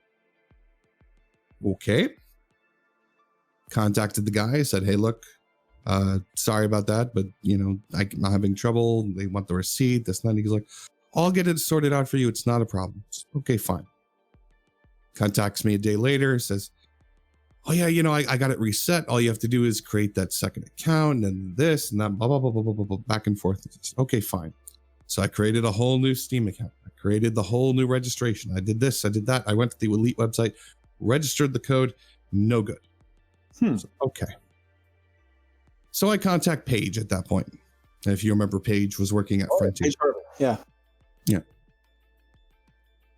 Okay. contacted the guy, said, hey, look, sorry about that, but I'm having trouble. They want the receipt, this and that. He's like, I'll get it sorted out for you. It's not a problem. Okay, fine. Contacts me a day later, says, oh yeah, I got it reset. All you have to do is create that second account and this and that, blah, blah, blah, blah, blah, blah, blah, back and forth. Okay, fine. So I created a whole new Steam account. I created the whole new registration. I did this, I did that. I went to the Elite website, registered the code, no good. So, okay. So I contact Paige at that point. If you remember, Paige was working at Frontier. Yeah.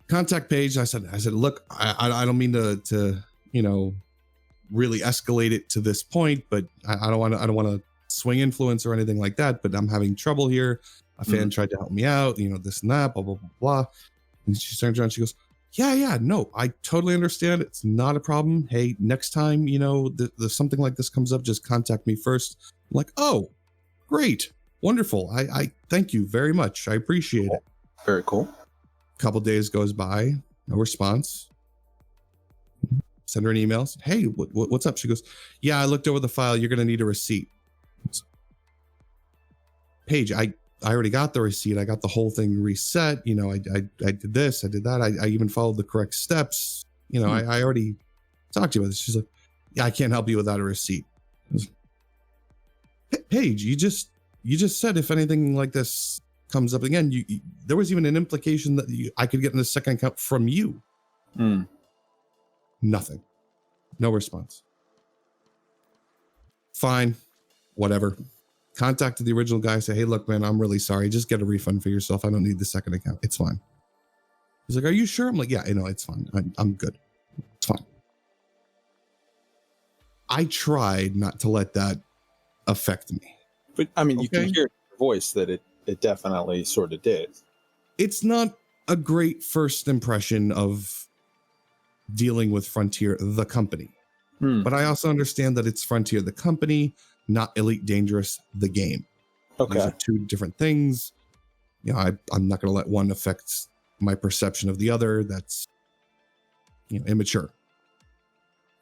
Contact Paige. I said, look, I don't mean to really escalate it to this point, but I don't want to swing influence or anything like that. But I'm having trouble here. A fan tried to help me out, this and that, blah blah blah blah. And she turns around, she goes, yeah, no, I totally understand. It's not a problem. Hey, next time there's something like this comes up, just contact me first. I'm like, oh, great, wonderful. I thank you very much. I appreciate it. Very cool. A couple days goes by, no response. Send her an email. Hey, what's up? She goes, yeah, I looked over the file. You're going to need a receipt. Paige, I already got the receipt. I got the whole thing reset. I did this, I did that. I even followed the correct steps. I already talked to you about this. She's like, yeah, I can't help you without a receipt. Paige, you just said if anything like this comes up again, there was even an implication that I could get in the second account from you. Nothing. No response. Fine. Whatever. Contacted the original guy, say, hey, look, man, I'm really sorry. Just get a refund for yourself. I don't need the second account. It's fine. He's like, are you sure? I'm like, yeah, it's fine. I'm good. It's fine. I tried not to let that affect me. But I mean, you can hear in your voice that it definitely sort of did. It's not a great first impression of dealing with Frontier, the company. But I also understand that it's Frontier, the company, not Elite Dangerous, the game. Okay. These are two different things. I'm not going to let one affect my perception of the other. That's immature.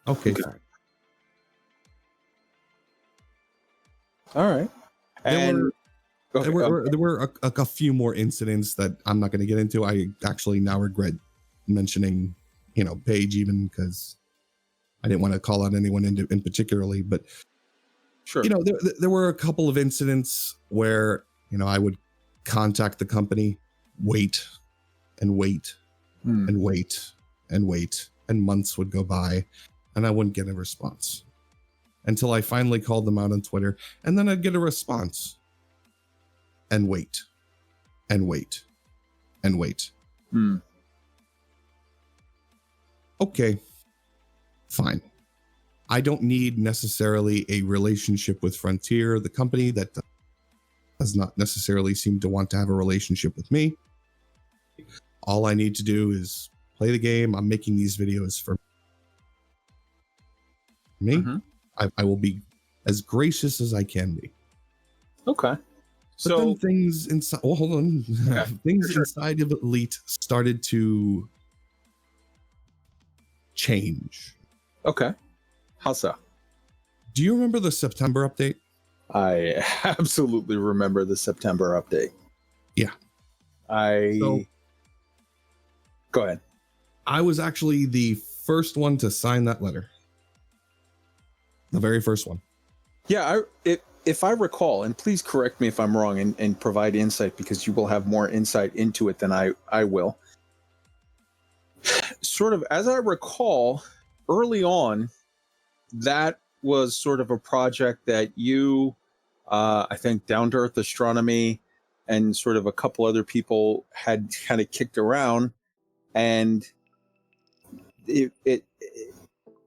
Okay. Fine. All right. And there were a few more incidents that I'm not going to get into. I actually now regret mentioning, Paige, even because I didn't want to call out anyone in particularly, but sure. There were a couple of incidents where, I would contact the company, wait and wait and wait and wait, and months would go by and I wouldn't get a response until I finally called them out on Twitter, and then I'd get a response and wait and wait and wait. Okay, fine. I don't need necessarily a relationship with Frontier, the company that does not necessarily seem to want to have a relationship with me. All I need to do is play the game. I'm making these videos for me. I will be as gracious as I can be. Okay. But then things inside, hold on. Okay. Things inside of Elite started to change. Okay. How so? Do you remember the September update? I absolutely remember the September update. Yeah. Go ahead. I was actually the first one to sign that letter. The very first one. Yeah, if I recall, and please correct me if I'm wrong and provide insight, because you will have more insight into it than I will. Sort of, as I recall, early on, that was sort of a project that you, I think, Down to Earth Astronomy and sort of a couple other people had kind of kicked around, and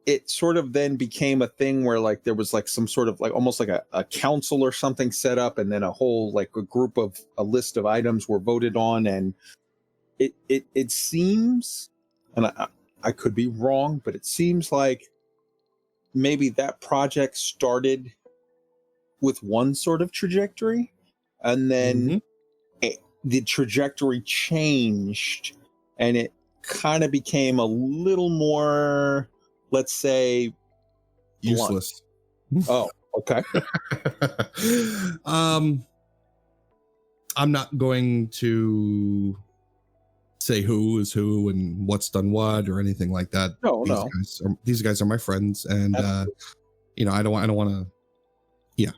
it sort of then became a thing where like there was like some sort of like almost like a council or something set up, and then a whole like a list of items were voted on, and it seems, and I could be wrong, but it seems like maybe that project started with one sort of trajectory, and then the trajectory changed, and it kind of became a little more, let's say, Useless. Oh, okay. I'm not going to say who is who and what's done what or anything like that. No. These guys are my friends, and I don't want to. Yeah.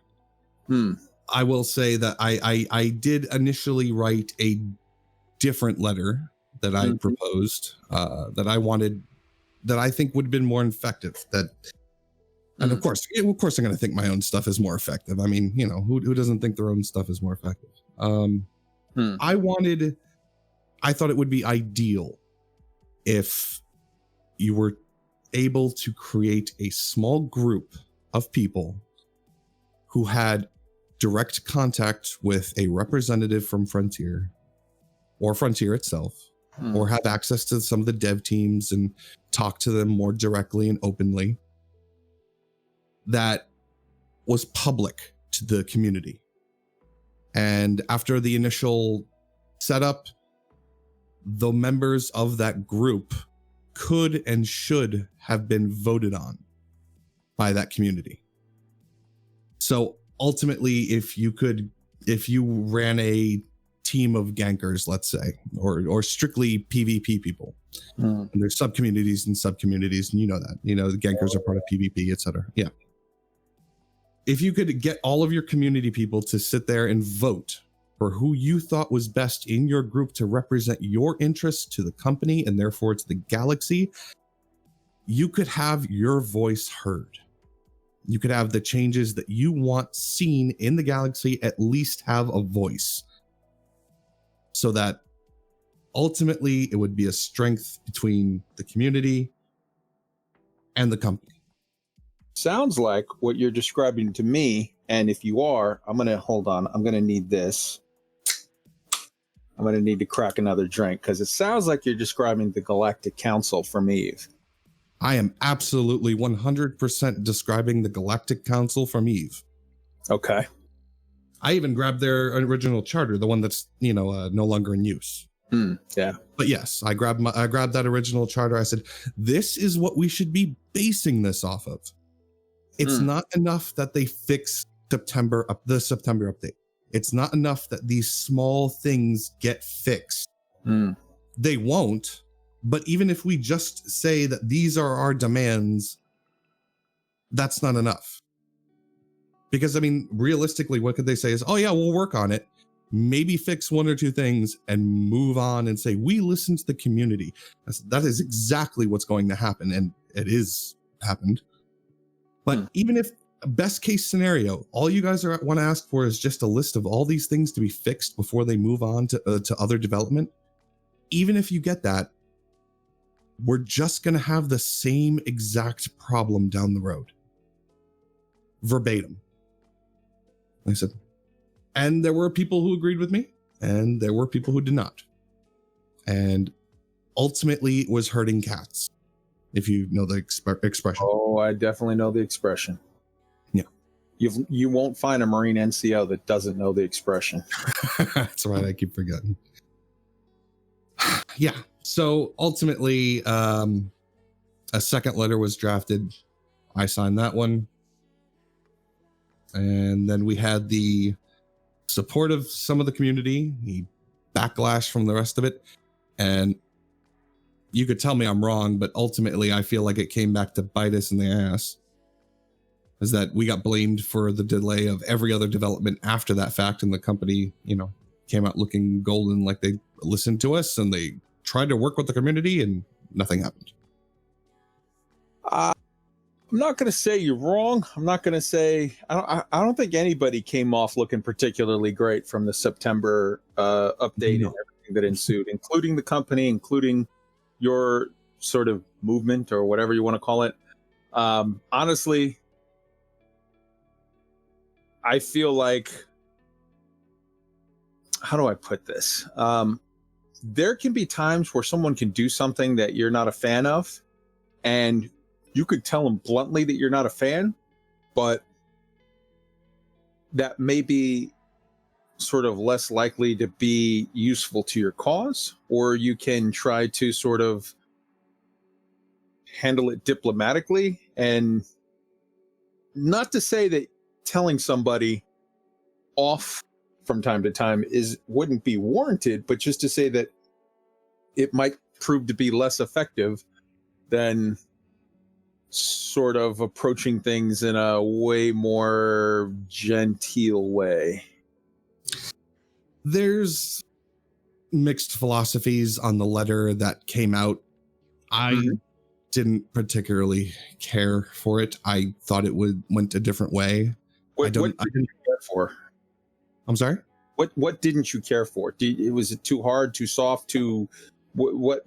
I will say that I did initially write a different letter that I proposed that I wanted, that I think would have been more effective. And of course I'm going to think my own stuff is more effective. I mean, who doesn't think their own stuff is more effective? I thought it would be ideal if you were able to create a small group of people who had direct contact with a representative from Frontier or Frontier itself, or have access to some of the dev teams and talk to them more directly and openly, that was public to the community. And after the initial setup, the members of that group could and should have been voted on by that community. So ultimately, if you ran a team of gankers, let's say, or strictly PvP people, and there's subcommunities and subcommunities, and that, the gankers are part of PvP, etc. Yeah. If you could get all of your community people to sit there and vote for who you thought was best in your group to represent your interests to the company and therefore to the galaxy, you could have your voice heard. You could have the changes that you want seen in the galaxy at least have a voice, so that ultimately it would be a strength between the community and the company. Sounds like what you're describing to me, and if you are, I'm going to need this. I'm going to need to crack another drink, because it sounds like you're describing the Galactic Council from Eve. I am absolutely 100% describing the Galactic Council from Eve. Okay. I even grabbed their original charter, the one that's, no longer in use. Yeah. But yes, I grabbed that original charter. I said, this is what we should be basing this off of. It's not enough that they fix the September update. It's not enough that these small things get fixed. They won't. But even if we just say that these are our demands, that's not enough. Because, I mean, realistically, what could they say is, oh yeah, we'll work on it. Maybe fix one or two things and move on and say, we listen to the community. That is exactly what's going to happen. And it is happened. But even if best case scenario, all you guys want to ask for is just a list of all these things to be fixed before they move on to other development. Even if you get that, we're just going to have the same exact problem down the road. Verbatim. I said, and there were people who agreed with me, and there were people who did not. And ultimately, it was herding cats, if you know the expression. Oh, I definitely know the expression. Yeah. You won't find a Marine NCO that doesn't know the expression. That's right, I keep forgetting. Yeah. So ultimately, a second letter was drafted. I signed that one. And then we had the support of some of the community, the backlash from the rest of it. And you could tell me I'm wrong, but ultimately I feel like it came back to bite us in the ass. Is that we got blamed for the delay of every other development after that fact. And the company, came out looking golden, like they listened to us and they tried to work with the community and nothing happened. I'm not going to say you're wrong. I'm not going to say I don't think anybody came off looking particularly great from the September update and everything that ensued, including the company, including your sort of movement or whatever you want to call it. Honestly, I feel like, how do I put this? There can be times where someone can do something that you're not a fan of, and you could tell them bluntly that you're not a fan, but that may be sort of less likely to be useful to your cause, or you can try to sort of handle it diplomatically and not to say that telling somebody off from time to time wouldn't be warranted, but just to say that it might prove to be less effective than sort of approaching things in a way more genteel way. There's mixed philosophies on the letter that came out. I didn't particularly care for it. I thought it went a different way. What didn't you care for? I'm sorry? What didn't you care for? Was it too hard, too soft, too what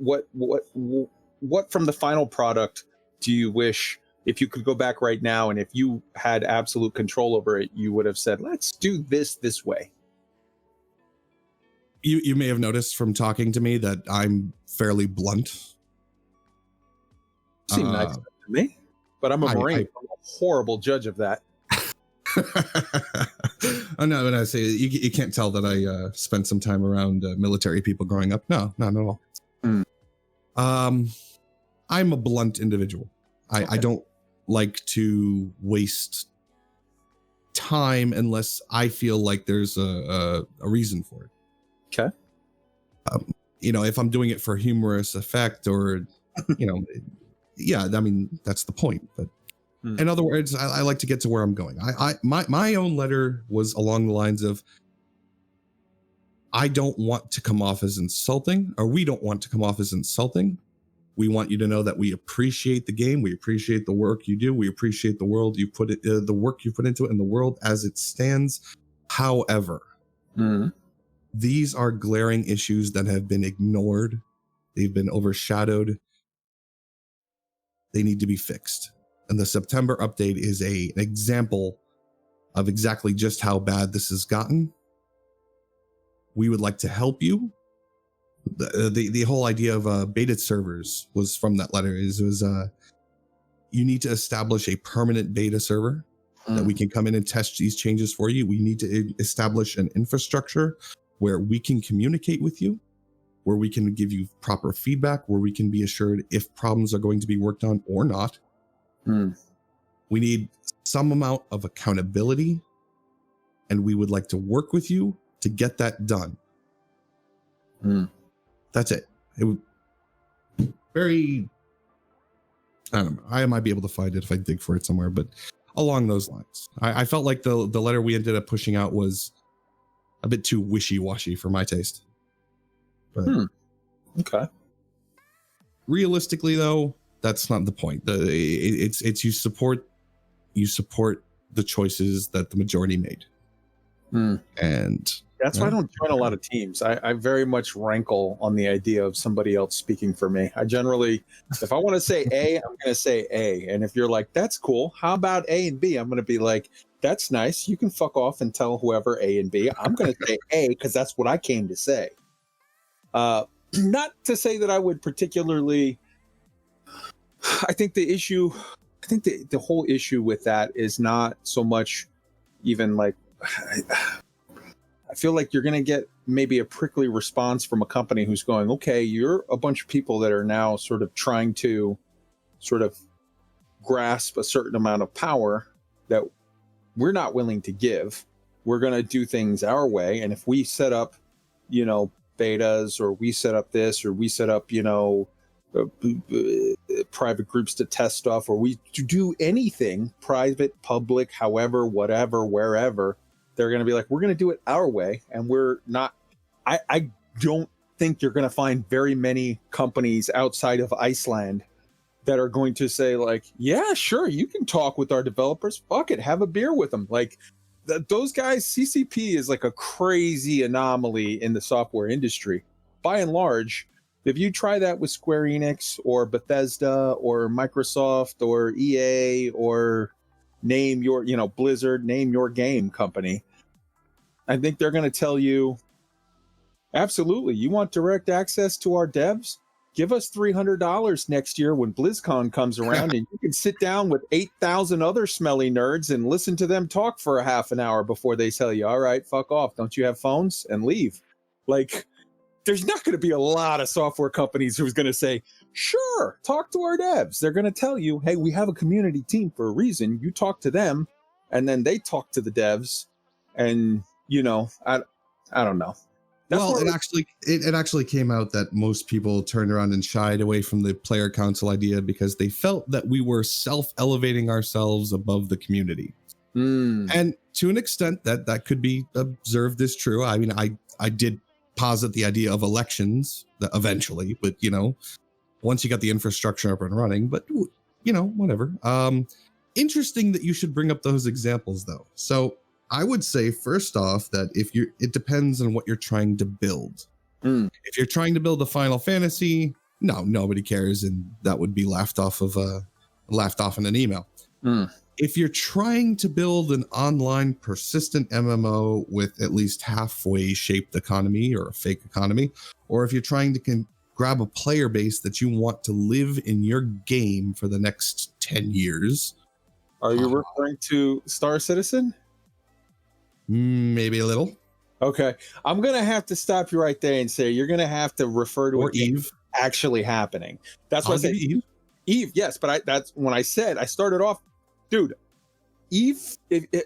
from the final product do you wish, if you could go back right now and if you had absolute control over it, you would have said, let's do this way? You may have noticed from talking to me that I'm fairly blunt. Seem nice to me, but I'm a Marine. I'm a horrible judge of that. Oh, no, when I say you can't tell that I spent some time around military people growing up. No, not at all. I'm a blunt individual. I don't like to waste time unless I feel like there's a reason for it. Okay. If I'm doing it for humorous effect or, yeah, I mean, that's the point. But in other words, I like to get to where I'm going. My own letter was along the lines of, I don't want to come off as insulting, or we don't want to come off as insulting. We want you to know that we appreciate the game. We appreciate the work you do. We appreciate the world you put it, the work you put into it, and the world as it stands. However, these are glaring issues that have been ignored. They've been overshadowed. They need to be fixed. And the September update is an example of exactly just how bad this has gotten. We would like to help you. The whole idea of beta servers was from that letter. You need to establish a permanent beta server that we can come in and test these changes for you. We need to establish an infrastructure where we can communicate with you, where we can give you proper feedback, where we can be assured if problems are going to be worked on or not. We need some amount of accountability, and we would like to work with you to get that done. That's it. It would very, I don't know. I might be able to find it if I dig for it somewhere, but along those lines. I felt like the letter we ended up pushing out was a bit too wishy-washy for my taste. But okay. Realistically, though, that's not the point. It's you support the choices that the majority made. And that's why I don't join a lot of teams. I very much rankle on the idea of somebody else speaking for me. I generally, if I want to say A, I'm going to say A. And if you're like, that's cool, how about A and B? I'm going to be like, that's nice. You can fuck off and tell whoever A and B. I'm going to say A because that's what I came to say. Not to say that I would particularly. I think the whole issue with that is not so much even like. I feel like you're going to get maybe a prickly response from a company who's going, okay, you're a bunch of people that are now sort of trying to sort of grasp a certain amount of power that we're not willing to give. We're going to do things our way. And if we set up, betas, or we set up this, or we set up, private groups to test stuff, or we to do anything private, public, however, whatever, wherever, they're going to be like, we're going to do it our way. And we're not, I don't think you're going to find very many companies outside of Iceland that are going to say like, yeah, sure, you can talk with our developers. Fuck it, have a beer with them. Like those guys, CCP is like a crazy anomaly in the software industry. By and large, if you try that with Square Enix or Bethesda or Microsoft or EA or name your, Blizzard, name your game company, I think they're going to tell you, absolutely, you want direct access to our devs? Give us $300 next year when BlizzCon comes around and you can sit down with 8,000 other smelly nerds and listen to them talk for a half an hour before they tell you, all right, fuck off. Don't you have phones? And leave. Like, there's not going to be a lot of software companies who's going to say, Sure, talk to our devs. They're going to tell you, hey, we have a community team for a reason. You talk to them, and then they talk to the devs, and I don't know. Well, it actually came out that most people turned around and shied away from the player council idea because they felt that we were self-elevating ourselves above the community. And to an extent that could be observed as true. I mean, I did posit the idea of elections eventually, but once you got the infrastructure up and running, but whatever. Interesting that you should bring up those examples though. So I would say first off that it depends on what you're trying to build. If you're trying to build a Final Fantasy, no, nobody cares, and that would be laughed off in an email. If you're trying to build an online persistent MMO with at least halfway shaped economy or a fake economy, or if you're trying to grab a player base that you want to live in your game for the next 10 years. Are you referring to Star Citizen? Maybe a little. Okay. I'm going to have to stop you right there and say you're going to have to refer to or Eve actually happening. That's what I said. Eve, yes, but that's when I said I started off, dude. Eve,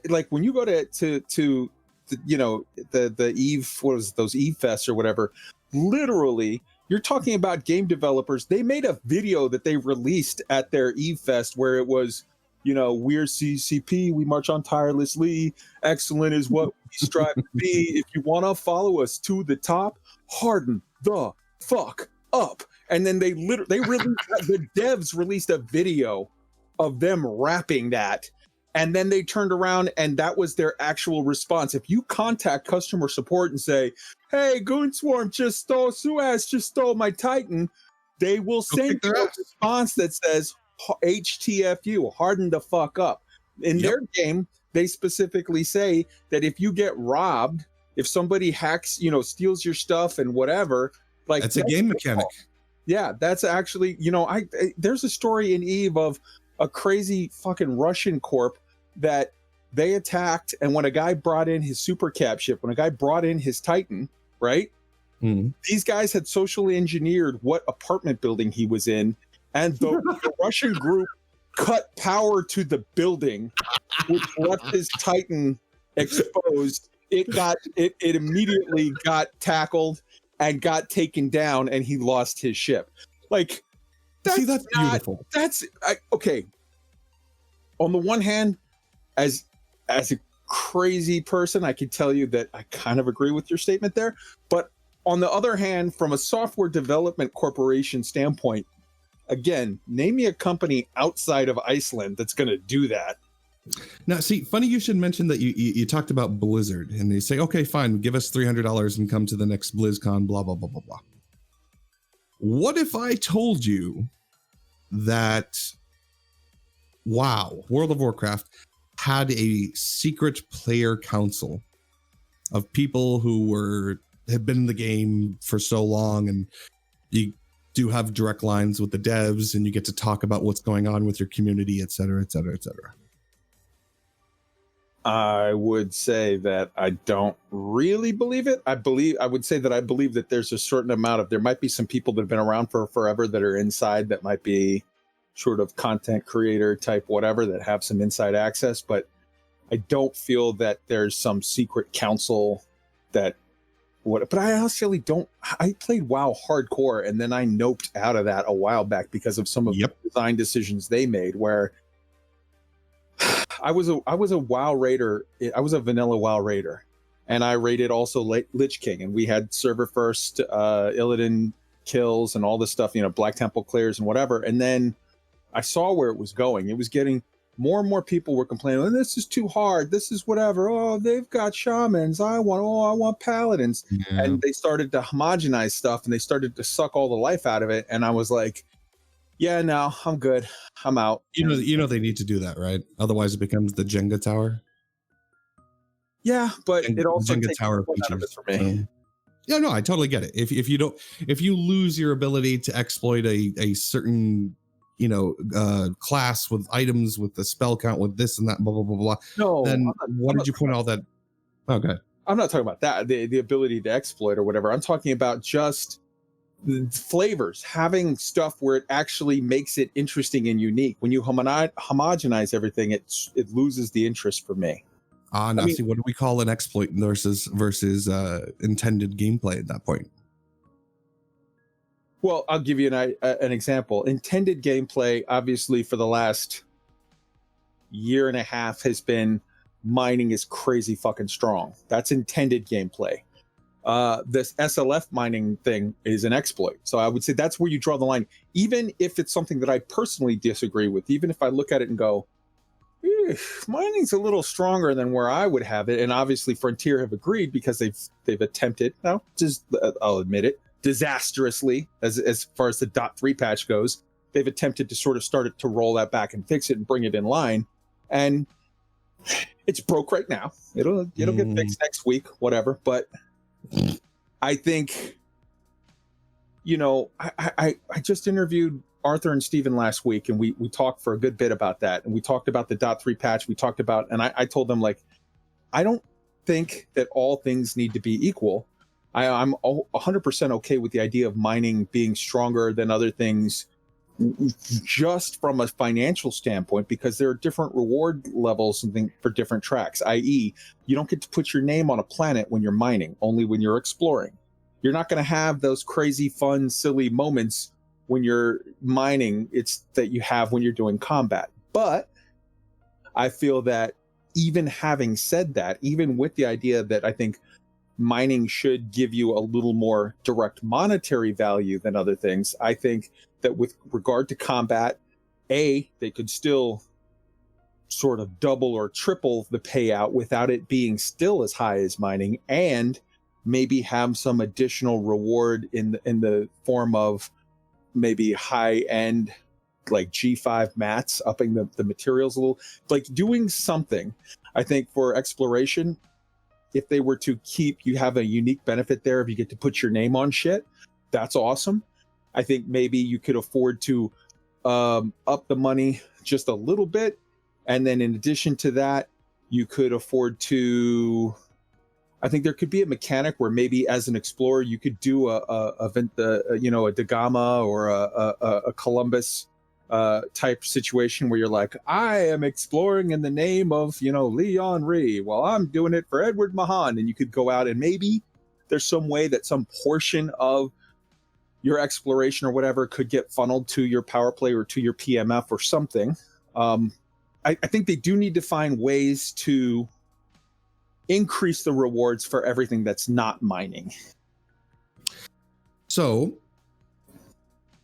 like when you go to the Eve, what was those Eve Fests or whatever, literally you're talking about game developers. They made a video that they released at their Eve Fest where it was, we're CCP, we march on tirelessly. Excellent is what we strive to be. If you want to follow us to the top, harden the fuck up. And then they released, the devs released a video of them rapping that. And then they turned around and that was their actual response. If you contact customer support and say, hey, Goonswarm Suaz just stole my Titan, they will send you a response that says, HTFU, harden the fuck up. In their game, they specifically say that if you get robbed, if somebody hacks, steals your stuff and whatever, like that's a game mechanic. Yeah, that's actually, there's a story in Eve of a crazy fucking Russian corp that they attacked, and when a guy brought in his super cap ship, when a guy brought in his Titan, right? These guys had socially engineered what apartment building he was in, and the Russian group cut power to the building, which left his Titan exposed. It immediately got tackled and got taken down, and he lost his ship. Like, that's beautiful. Okay. On the one hand, as a crazy person, I can tell you that I kind of agree with your statement there. But on the other hand, from a software development corporation standpoint, again, name me a company outside of Iceland that's going to do that. Now, see, funny you should mention that you talked about Blizzard, and they say, okay, fine, give us $300 and come to the next BlizzCon, blah, blah, blah, blah, blah. What if I told you that, World of Warcraft had a secret player council of people who have been in the game for so long, and you do have direct lines with the devs, and you get to talk about what's going on with your community, et cetera, et cetera, et cetera. I would say that I don't really believe it. I would say that I believe that there's a certain amount of, there might be some people that have been around for forever that are inside that might be sort of content creator type, whatever, that have some inside access. But I don't feel that there's some secret council but I actually don't, I played WoW hardcore and then I noped out of that a while back because of some of the design decisions they made where I was a WoW raider. I was a vanilla WoW raider, and I raided also Lich King, and we had server first Illidan kills and all this stuff, Black Temple clears and whatever. And then I saw where it was going. It was getting more and more people were complaining, oh, this is too hard. This is whatever. Oh, they've got shamans. I want paladins. Yeah. And they started to homogenize stuff and they started to suck all the life out of it. And I was like, yeah, no, I'm good. I'm out. You know they need to do that, right? Otherwise it becomes the Jenga tower. Yeah, but it also Jenga takes tower features for me. Yeah, no, I totally get it. If you lose your ability to exploit a certain class with items with the spell count with this and that, blah blah blah blah. No, then why did you point all that? Okay, I'm not talking about that. The ability to exploit or whatever. I'm talking about just flavors, having stuff where it actually makes it interesting and unique. When you homogenize everything, it loses the interest for me. Now see, what do we call an exploit versus intended gameplay at that point? Well, I'll give you an example. Intended gameplay, obviously, for the last year and a half has been mining is crazy fucking strong. That's intended gameplay. This SLF mining thing is an exploit. So I would say that's where you draw the line. Even if it's something that I personally disagree with, even if I look at it and go, mining's a little stronger than where I would have it. And obviously Frontier have agreed because they've attempted, no, just I'll admit it, disastrously as far as the .3 patch goes. They've attempted to sort of start it to roll that back and fix it and bring it in line. And it's broke right now. It'll get fixed next week, whatever. But I think, I just interviewed Arthur and Steven last week, and we talked for a good bit about that. And we talked about the .3 patch. We talked about, and I told them, like, I don't think that all things need to be equal. I'm 100% okay with the idea of mining being stronger than other things just from a financial standpoint, because there are different reward levels and things for different tracks, i.e. you don't get to put your name on a planet when you're mining, only when you're exploring. You're not going to have those crazy, fun, silly moments when you're mining. It's that you have when you're doing combat. But I feel that even having said that, even with the idea that I think mining should give you a little more direct monetary value than other things, I think that with regard to combat, they could still sort of double or triple the payout without it being still as high as mining, and maybe have some additional reward in the form of maybe high end like G5 mats, upping the materials a little, like doing something. I think for exploration, if they were to keep, you have a unique benefit there if you get to put your name on shit. That's awesome. I think maybe you could afford to up the money just a little bit. And then in addition to that, you could afford to, I think there could be a mechanic where maybe as an explorer, you could do a Da Gama or a Columbus type situation where you're like, I am exploring in the name of, Leon Ree. Well, I'm doing it for Edward Mahan. And you could go out and maybe there's some way that some portion of your exploration or whatever could get funneled to your power play or to your PMF or something. I think they do need to find ways to increase the rewards for everything that's not mining. So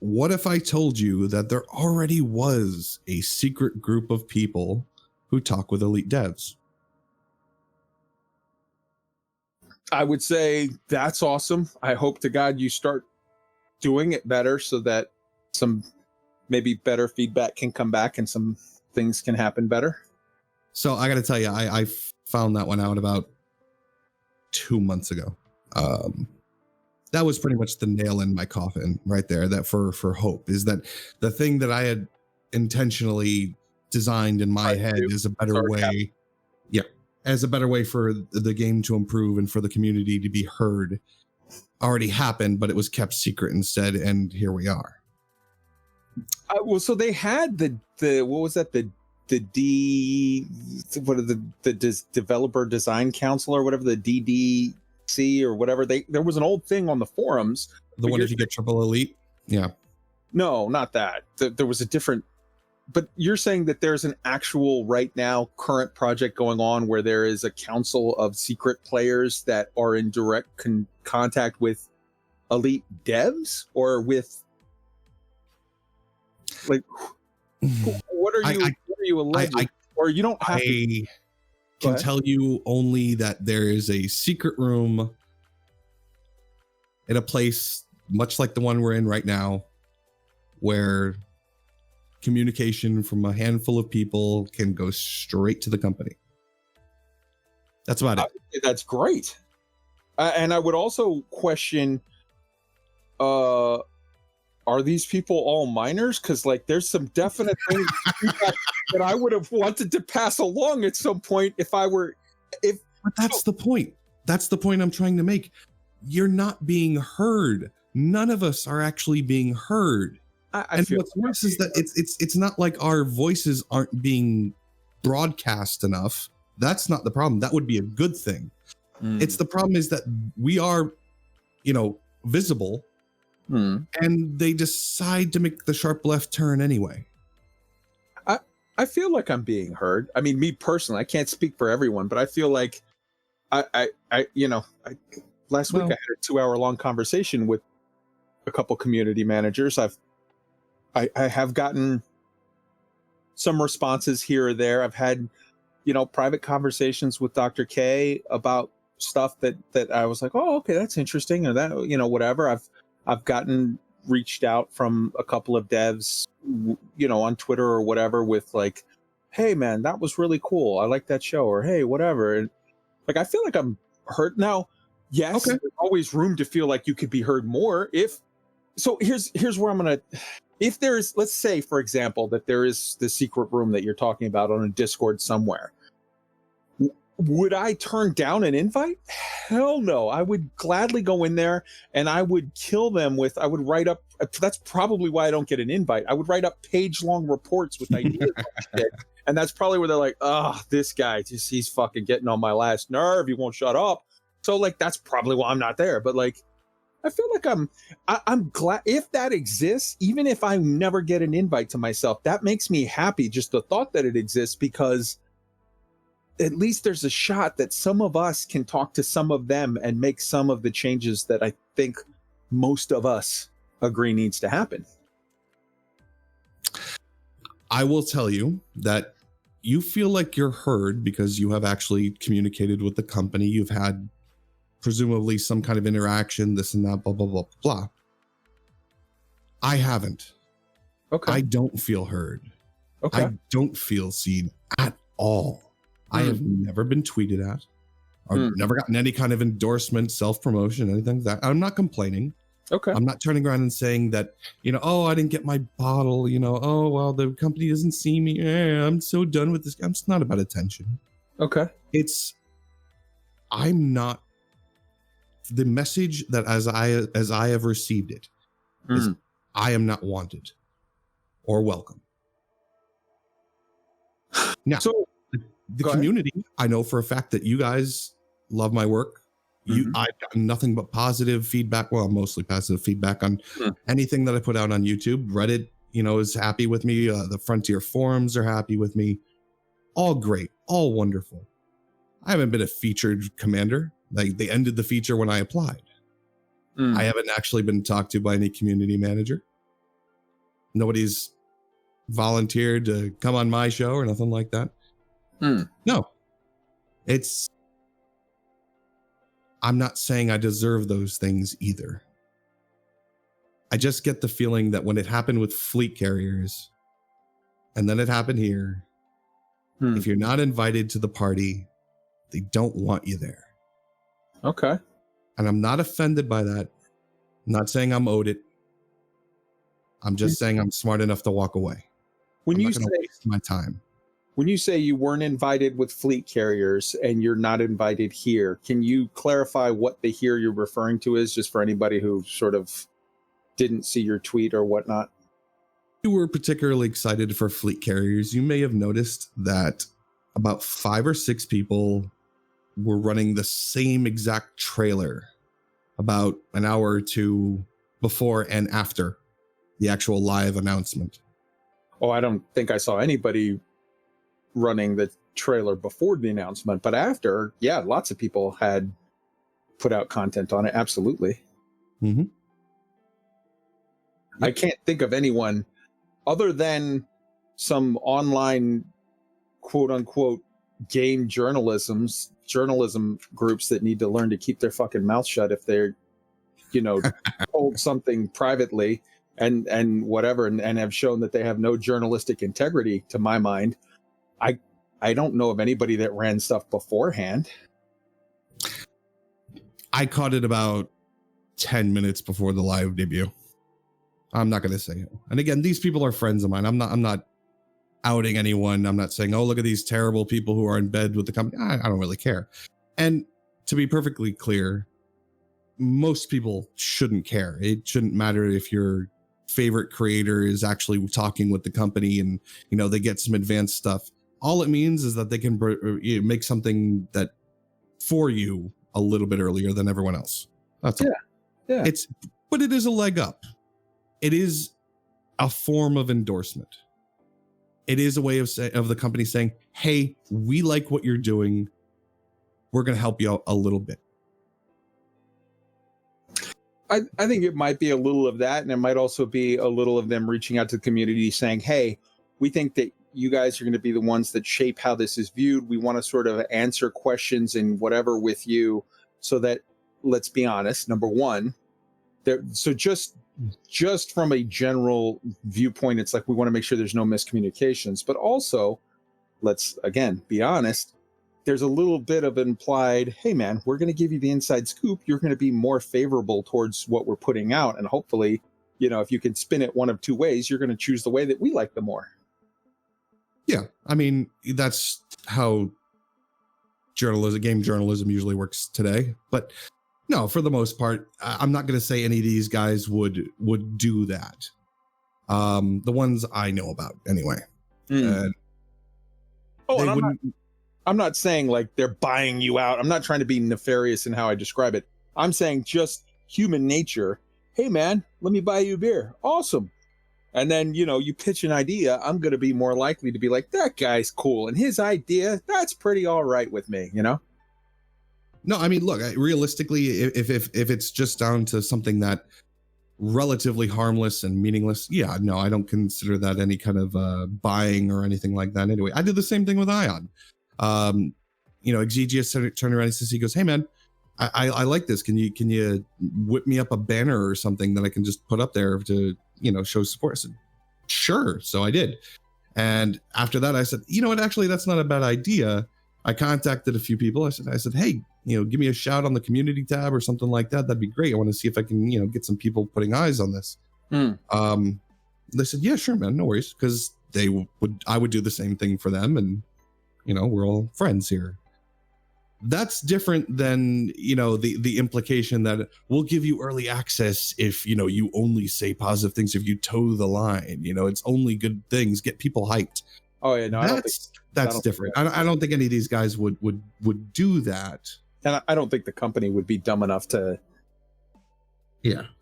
what if I told you that there already was a secret group of people who talk with elite devs? I would say that's awesome. I hope to God you start doing it better so that some maybe better feedback can come back and some things can happen better. So I got to tell you, I found that one out about 2 months ago. That was pretty much the nail in my coffin right there. That for hope is that the thing that I had intentionally designed in my head is a better way. Yeah. As a better way for the game to improve and for the community to be heard already happened, but it was kept secret instead. And here we are. Well, so they had the what was that? The developer design council or whatever, the DDC or whatever. There was an old thing on the forums. The one if you get triple elite. Yeah. No, not that. There was a different, but you're saying that there's an actual right now current project going on where there is a council of secret players that are in direct contact with elite devs, or with like, what are you alleging? Or you don't have to. Can tell you only that there is a secret room in a place much like the one we're in right now, where communication from a handful of people can go straight to the company. That's about it. That's great. And I would also question, are these people all minors? Because like there's some definite things that I would have wanted to pass along at some point if But that's the point. That's the point I'm trying to make. You're not being heard none of us are actually being heard. I And feel what's worse is that it's not like our voices aren't being broadcast enough. That's not the problem. That would be a good thing. It's the problem is that we are, visible, and they decide to make the sharp left turn anyway. I feel like I'm being heard. I mean, me personally, I can't speak for everyone, but I feel like last week I had a 2-hour long conversation with a couple community managers. I have gotten some responses here or there. I've had, private conversations with Dr. K about stuff that I was like, oh, okay, that's interesting, or that, whatever. I've gotten reached out from a couple of devs, on Twitter or whatever, with like, hey man, that was really cool, I like that show, or hey, whatever. And like, I feel like I'm heard now. Yes, there's always room to feel like you could be heard more. Here's where I'm gonna, if there is, let's say for example that there is the secret room that you're talking about on a Discord somewhere, would I turn down an invite? Hell no. I would gladly go in there and I would kill them with, I would write up, that's probably why I don't get an invite. I would write up page-long reports with ideas. And that's probably where they're like, oh, this guy, he's fucking getting on my last nerve. He won't shut up. So like, that's probably why I'm not there. But like, I feel like I'm glad if that exists, even if I never get an invite to myself, that makes me happy. Just the thought that it exists, because at least there's a shot that some of us can talk to some of them and make some of the changes that I think most of us agree needs to happen. I will tell you that you feel like you're heard because you have actually communicated with the company. You've had presumably some kind of interaction, this and that, blah, blah, blah, blah. I haven't. Okay. I don't feel heard. Okay. I don't feel seen at all. I have never been tweeted at, or never gotten any kind of endorsement, self-promotion, anything like that. I'm not complaining. Okay. I'm not turning around and saying that, oh, I didn't get my bottle, oh, well, the company doesn't see me. I'm so done with this. It's not about attention. Okay. I'm not, the message that as I have received it is I am not wanted or welcome. Now, so the community, I know for a fact that you guys love my work. I've gotten nothing but positive feedback. Well, mostly positive feedback on anything that I put out on YouTube. Reddit, is happy with me. The Frontier forums are happy with me. All great, all wonderful. I haven't been a featured commander. Like, they ended the feature when I applied. I haven't actually been talked to by any community manager. Nobody's volunteered to come on my show or nothing like that. No, I'm not saying I deserve those things either. I just get the feeling that when it happened with fleet carriers, and then it happened here, if you're not invited to the party, they don't want you there. Okay. And I'm not offended by that. I'm not saying I'm owed it. I'm just saying I'm smart enough to walk away. When you say waste my time. When you say you weren't invited with fleet carriers and you're not invited here, can you clarify what the here you're referring to is, just for anybody who sort of didn't see your tweet or whatnot? You were particularly excited for fleet carriers. You may have noticed that about 5 or 6 people were running the same exact trailer about an hour or two before and after the actual live announcement. Oh, I don't think I saw anybody running the trailer before the announcement, but after, yeah, lots of people had put out content on it. Absolutely. I can't think of anyone other than some online quote unquote game journalism groups that need to learn to keep their fucking mouth shut if they're, told something privately and whatever, and have shown that they have no journalistic integrity, to my mind. I don't know of anybody that ran stuff beforehand. I caught it about 10 minutes before the live debut. I'm not going to say who. And again, these people are friends of mine. I'm not outing anyone. I'm not saying, oh, look at these terrible people who are in bed with the company. I don't really care. And to be perfectly clear, most people shouldn't care. It shouldn't matter if your favorite creator is actually talking with the company and, you know, they get some advanced stuff. All it means is that they can make something that for you a little bit earlier than everyone else. That's all. Yeah. But it is a leg up. It is a form of endorsement. It is a way of the company saying, hey, we like what you're doing. We're going to help you out a little bit. I think it might be a little of that, and it might also be a little of them reaching out to the community saying, hey, we think that you guys are going to be the ones that shape how this is viewed. We want to sort of answer questions and whatever with you so that, let's be honest, number one, so just from a general viewpoint, it's like we want to make sure there's no miscommunications, but also, let's, again, be honest, there's a little bit of implied, hey man, we're going to give you the inside scoop. You're going to be more favorable towards what we're putting out. And hopefully, you know, if you can spin it one of two ways, you're going to choose the way that we like the more. Yeah. I mean, that's how game journalism usually works today. But no, for the most part, I'm not going to say any of these guys would do that. The ones I know about anyway. I'm not saying like they're buying you out. I'm not trying to be nefarious in how I describe it. I'm saying just human nature. Hey man, let me buy you a beer. Awesome. And then, you know, you pitch an idea. I'm going to be more likely to be like, that guy's cool. And his idea, that's pretty all right with me, you know? No, I mean, look, realistically, if it's just down to something that relatively harmless and meaningless, yeah, no, I don't consider that any kind of buying or anything like that. Anyway, I did the same thing with Ion. You know, Exigeous turned around and says, he goes, hey man, I like this. Can you whip me up a banner or something that I can just put up there to, you know, show support? I said, sure. So I did. And after that, I said, you know what, actually, that's not a bad idea. I contacted a few people. I said, hey, you know, give me a shout on the community tab or something like that. That'd be great. I want to see if I can, you know, get some people putting eyes on this. They said, yeah, sure, man, no worries. Because I would do the same thing for them. And, you know, we're all friends here. That's different than, you know, the implication that we'll give you early access if, you know, you only say positive things, if you toe the line, you know, it's only good things, get people hyped. Oh yeah, no, that's different. I don't think any of these guys would do that. And I don't think the company would be dumb enough to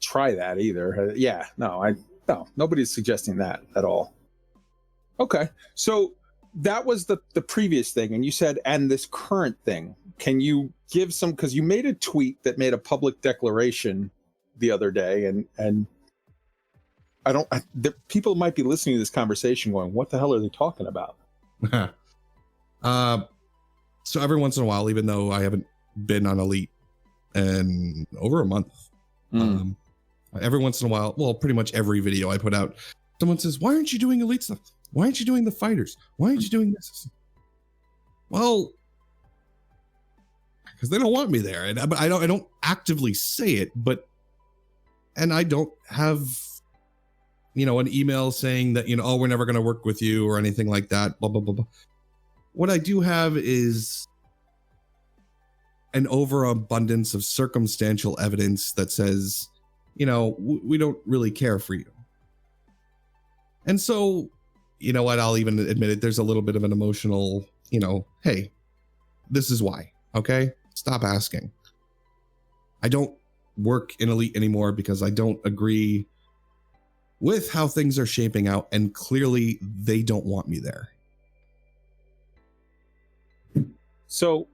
try that either. No, nobody's suggesting that at all. Okay. So that was the previous thing. And you said, and this current thing, can you give some, because you made a tweet that made a public declaration the other day, and people might be listening to this conversation going, what the hell are they talking about? So every once in a while, even though I haven't been on Elite in over a month, every once in a while, well, pretty much every video I put out, someone says, why aren't you doing Elite stuff? Why aren't you doing the fighters? Why aren't you doing this? Well, because they don't want me there. And I don't actively say it, and I don't have, you know, an email saying that, you know, oh, we're never going to work with you or anything like that, blah, blah, blah, blah. What I do have is an overabundance of circumstantial evidence that says, you know, we don't really care for you. And so, you know what, I'll even admit it, there's a little bit of an emotional, you know, hey, this is why, okay? Stop asking. I don't work in Elite anymore because I don't agree with how things are shaping out, and clearly they don't want me there. So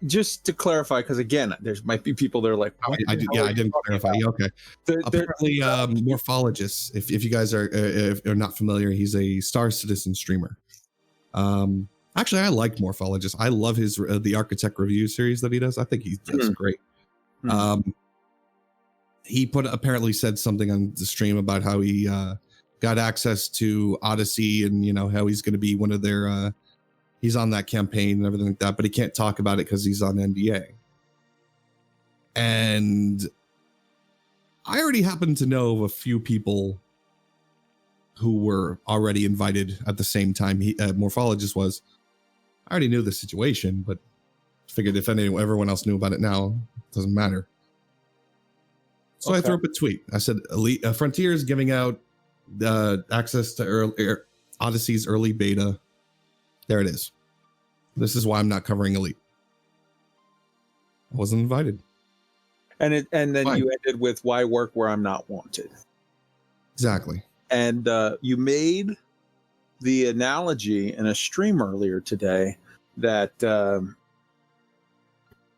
just to clarify, because again, there might be people that are like, I didn't clarify. Okay. Apparently, Morphologist, if you guys are not familiar, he's a Star Citizen streamer. Actually, I like Morphologist. I love his the Architect review series that he does. I think that's great. He apparently said something on the stream about how he got access to Odyssey, and you know how he's going to be one of their he's on that campaign and everything like that, but he can't talk about it because he's on NDA. And I already happen to know of a few people who were already invited at the same time Morphologist was. I already knew the situation, but figured if everyone else knew about it now, it doesn't matter. So I threw up a tweet. I said, Elite, Frontier is giving out access to Odyssey's early beta. There it is. This is why I'm not covering Elite. I wasn't invited. And then Fine. you ended with why work where I'm not wanted. Exactly. And you made the analogy in a stream earlier today that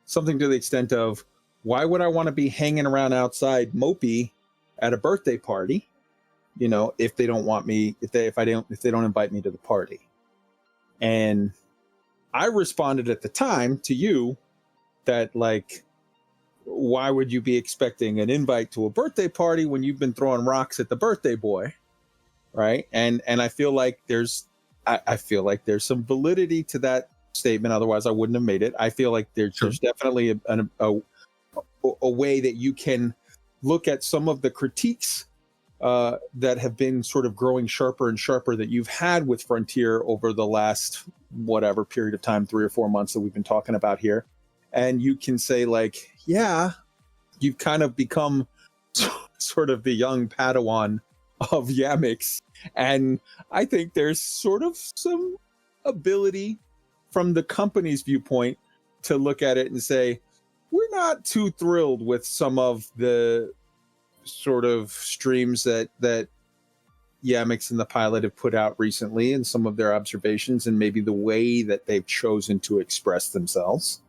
something to the extent of, why would I want to be hanging around outside mopey at a birthday party, if they don't want me, if they don't invite me to the party? And I responded at the time to you that, like, why would you be expecting an invite to a birthday party when you've been throwing rocks at the birthday boy, right? And I feel like there's some validity to that statement. Otherwise, I wouldn't have made it. I feel like there's definitely a way that you can look at some of the critiques that have been sort of growing sharper and sharper that you've had with Frontier over the last whatever period of time, 3 or 4 months that we've been talking about here. And you can say, like, yeah, you've kind of become sort of the young Padawan of Yamix. And I think there's sort of some ability from the company's viewpoint to look at it and say, we're not too thrilled with some of the sort of streams that Yamix and the pilot have put out recently, and some of their observations and maybe the way that they've chosen to express themselves.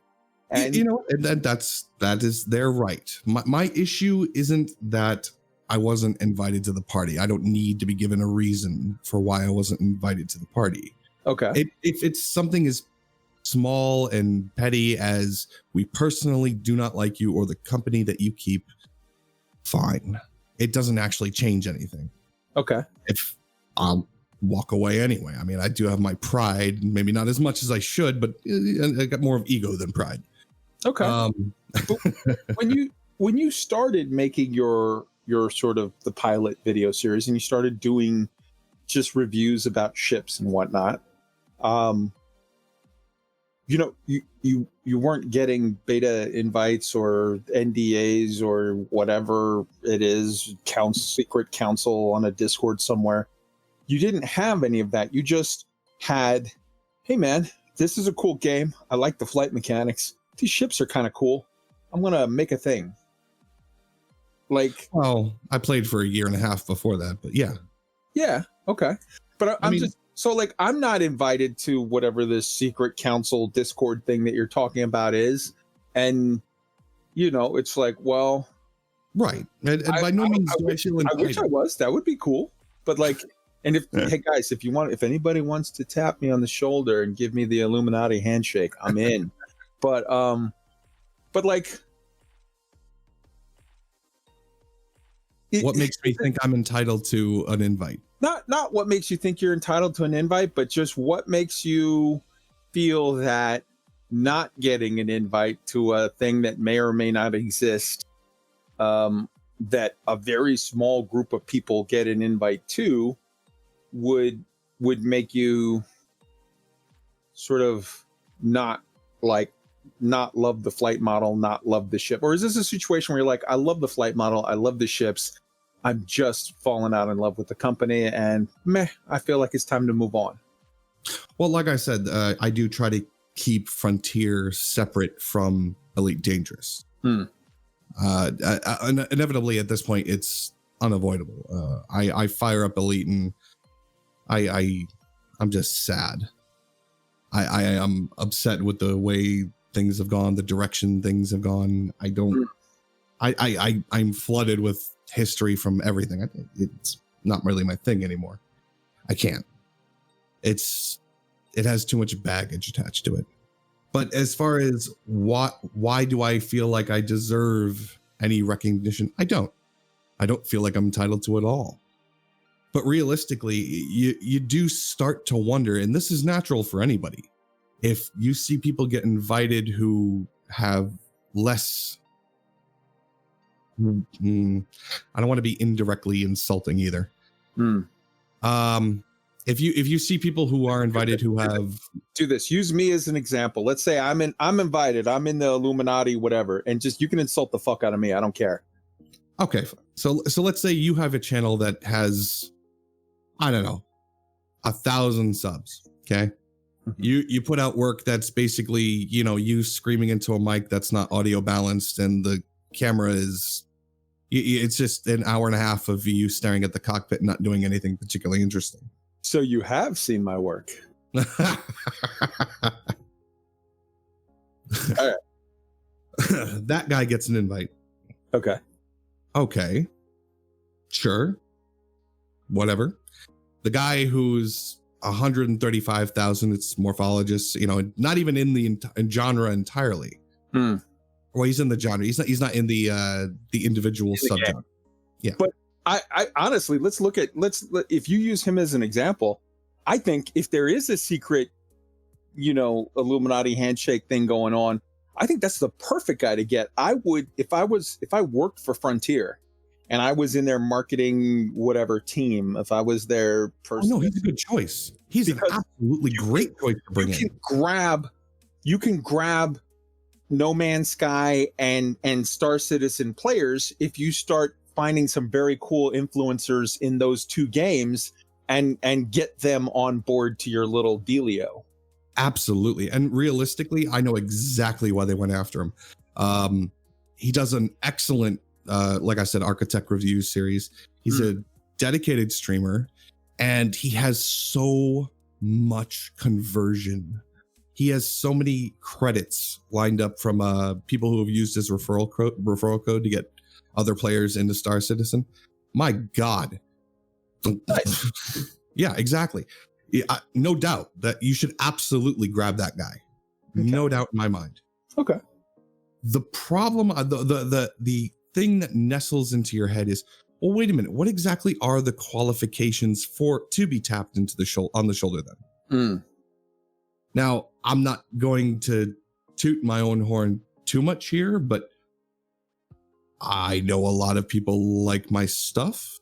And that is their right. My issue isn't that I wasn't invited to the party. I don't need to be given a reason for why I wasn't invited to the party. Okay. If it's something as small and petty as we personally do not like you or the company that you keep, fine. It doesn't actually change anything. Okay. If I'll walk away anyway. I mean, I do have my pride, maybe not as much as I should, but I got more of ego than pride. Okay. When you started making your sort of the pilot video series and you started doing just reviews about ships and whatnot, you weren't getting beta invites or NDAs or whatever it is, secret council on a Discord somewhere. You didn't have any of that. You just had, hey man, this is a cool game. I like the flight mechanics. These ships are kind of cool. I'm going to make a thing. Like, well, I played for a year and a half before that, but yeah. Yeah. Okay. But I'm just, so like, I'm not invited to whatever this secret council Discord thing that you're talking about is. And, it's like, well. Right. And by no means do I feel invited. I wish I was. That would be cool. But like, and hey guys, if anybody wants to tap me on the shoulder and give me the Illuminati handshake, I'm in. But like, what makes me think I'm entitled to an invite? Not what makes you think you're entitled to an invite, but just what makes you feel that not getting an invite to a thing that may or may not exist, that a very small group of people get an invite to, would make you sort of not love the flight model, not love the ship? Or is this a situation where you're like, I love the flight model, I love the ships, I'm just falling out in love with the company, and I feel like it's time to move on? Well, like I said, I do try to keep Frontier separate from Elite Dangerous. Inevitably, at this point, it's unavoidable. I fire up Elite and I'm just sad. I am upset with the way things have gone, the direction things have gone. I'm flooded with history from everything. It's not really my thing anymore. I can't. It has too much baggage attached to it. But as far as why do I feel like I deserve any recognition? I don't feel like I'm entitled to it all. But realistically, you do start to wonder, and this is natural for anybody. If you see people get invited who have less, I don't want to be indirectly insulting either. If you see people who are invited who have, do this. Use me as an example. Let's say I'm invited. I'm in the Illuminati, whatever, and just, you can insult the fuck out of me. I don't care. Okay, so let's say you have a channel that has, I don't know, 1,000 subs. Okay, you put out work that's basically, you screaming into a mic that's not audio balanced, and the camera is, it's just an hour and a half of you staring at the cockpit, not doing anything particularly interesting. So you have seen my work. All right. That guy gets an invite. Okay. Sure. Whatever. The guy who's 135,000, it's morphologist, not even in the genre entirely. Well, he's in the genre. He's not in the individual subgenre. Yeah. But I honestly, if you use him as an example, I think if there is a secret, Illuminati handshake thing going on, I think that's the perfect guy to get. I would, if I worked for Frontier and I was in their marketing, whatever team, if I was their person. Oh, no, he's a good choice. He's an absolutely great choice to bring in. You can grab No Man's Sky and Star Citizen players if you start finding some very cool influencers in those two games and get them on board to your little dealio. Absolutely. And realistically, I know exactly why they went after him. He does an excellent, like I said, Architect Review series. He's a dedicated streamer, and he has so much conversion. He has so many credits lined up from people who have used his referral code to get other players into Star Citizen. My God. Nice. Yeah, exactly. No doubt that you should absolutely grab that guy. Okay. No doubt in my mind. Okay. The problem, the thing that nestles into your head is, well, wait a minute. What exactly are the qualifications to be tapped into on the shoulder then? Now, I'm not going to toot my own horn too much here, but I know a lot of people like my stuff.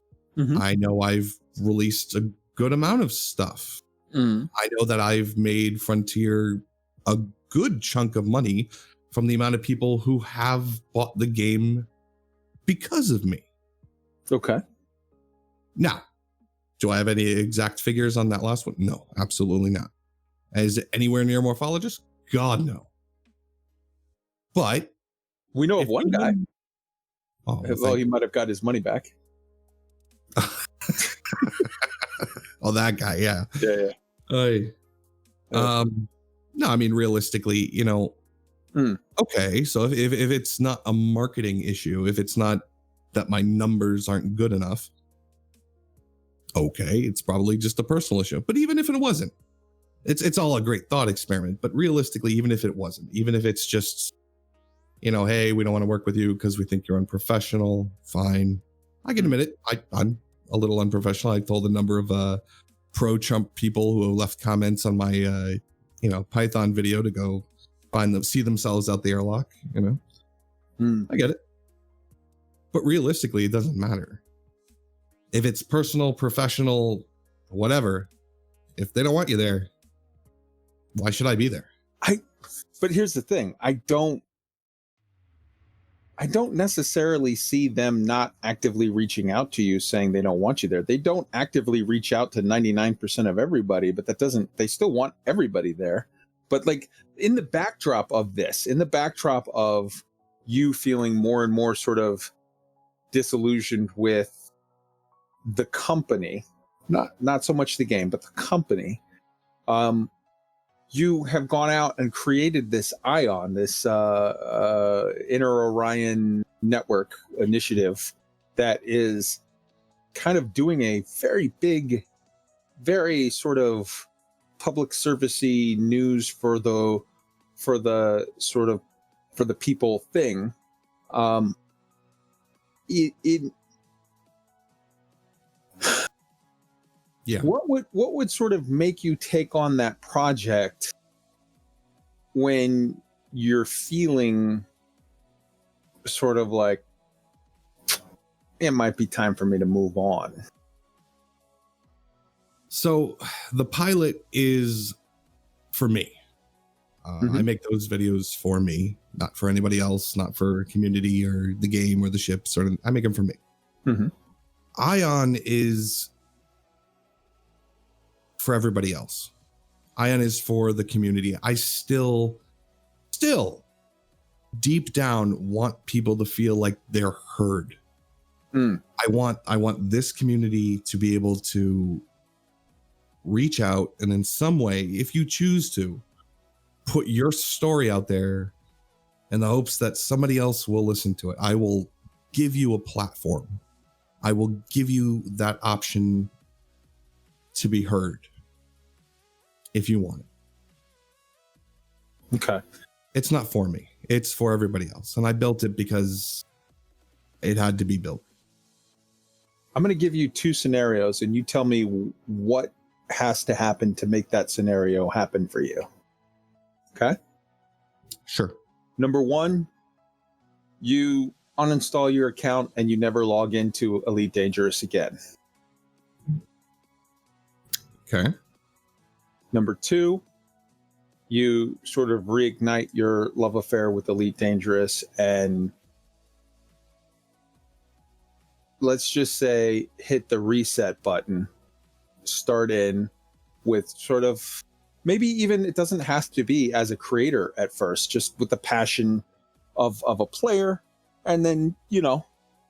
I know I've released a good amount of stuff. I know that I've made Frontier a good chunk of money from the amount of people who have bought the game because of me. Okay. Now, do I have any exact figures on that last one? No, absolutely not. Is it anywhere near Morphologist? God, no. But we know of one guy. Well, he might have got his money back. Oh, that guy, yeah. Yeah. No, I mean, realistically, okay, so if it's not a marketing issue, if it's not that my numbers aren't good enough, okay, it's probably just a personal issue. But even if it wasn't, it's all a great thought experiment. But realistically, even if it wasn't, even if it's just, hey, we don't want to work with you because we think you're unprofessional, fine. I can admit it. I'm a little unprofessional. I told a number of pro-Trump people who have left comments on my Python video to go see themselves out the airlock. I get it. But realistically, it doesn't matter. If it's personal, professional, whatever, if they don't want you there, why should I be there? But here's the thing. I don't necessarily see them not actively reaching out to you saying they don't want you there. They don't actively reach out to 99% of everybody, but they still want everybody there. But like in the backdrop of this, in the backdrop of you feeling more and more sort of disillusioned with the company, not so much the game, but the company, you have gone out and created this ION, this Inner Orion Network initiative that is kind of doing a very big, very sort of public servicey news for the people thing. Yeah. What would sort of make you take on that project when you're feeling sort of like it might be time for me to move on? So the pilot is for me. I make those videos for me, not for anybody else, not for community or the game or the ships, or I make them for me. Ion is for everybody else. Ion is for the community. I still deep down want people to feel like they're heard. I want this community to be able to reach out and in some way, if you choose to, put your story out there in the hopes that somebody else will listen to it. I will give you a platform. I will give you that option to be heard if you want it. Okay. It's not for me. It's for everybody else. And I built it because it had to be built. I'm going to give you two scenarios and you tell me what has to happen to make that scenario happen for you. Okay? Sure. Number one, you uninstall your account and you never log into Elite Dangerous again. Okay. Number two, you sort of reignite your love affair with Elite Dangerous and let's just say hit the reset button, start in with sort of maybe even it doesn't have to be as a creator at first, just with the passion of a player, and then, you know,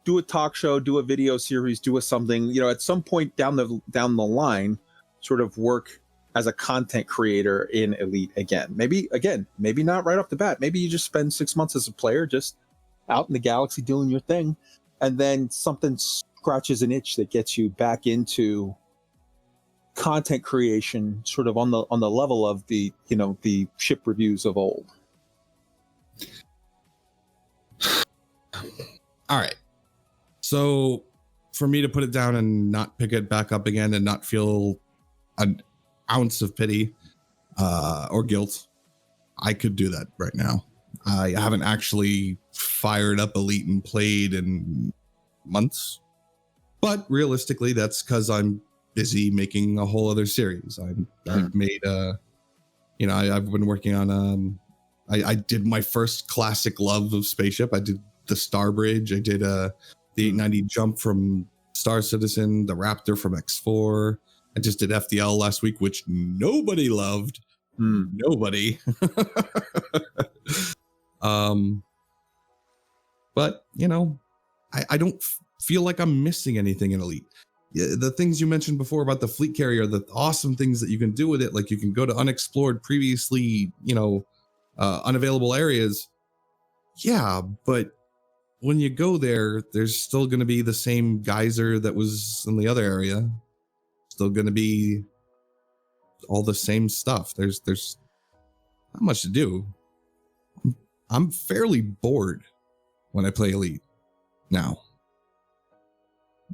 do a talk show, do a video series, do a something, you know, at some point down the line, sort of work as a content creator in Elite again. Maybe not right off the bat. Maybe you just spend 6 months as a player, just out in the galaxy doing your thing, and then something scratches an itch that gets you back into content creation, sort of on the level of the, you know, the ship reviews of old. All right. So for me to put it down and not pick it back up again and not feel an ounce of pity or guilt, I could do that right now. I haven't actually fired up Elite and played in months, but realistically, that's because I'm busy making a whole other series. I've made you know, I've been working on I did my first classic love of spaceship. I did the Star Bridge. I did the 890 jump from Star Citizen, the Raptor from X4. I just did FDL last week, which nobody loved. Nobody. But you know, I don't feel like I'm missing anything in Elite. The things you mentioned before about the fleet carrier, the awesome things that you can do with it, like you can go to unexplored, previously, you know, unavailable areas. Yeah, but when you go there, there's still going to be the same geyser that was in the other area. Still going to be all the same stuff. There's not much to do. I'm fairly bored when I play Elite now.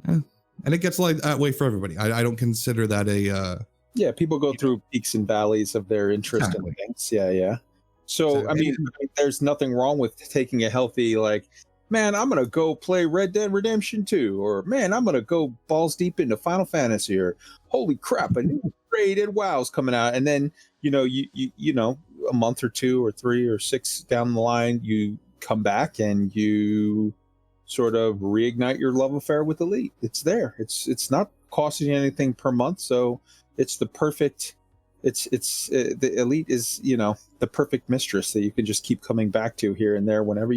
And it gets like that way for everybody. I don't consider that a yeah, people go through peaks and valleys of their interest in things. Yeah. So I mean, there's nothing wrong with taking a healthy, like, man, I'm gonna go play Red Dead Redemption 2, or man, I'm gonna go balls deep into Final Fantasy, or holy crap, a new rated WoW's coming out, and then you know a month or 2 or 3 or 6 down the line, you come back and you sort of reignite your love affair with Elite. It's there. It's not costing you anything per month, so it's the perfect. The Elite is, you know, the perfect mistress that you can just keep coming back to here and there whenever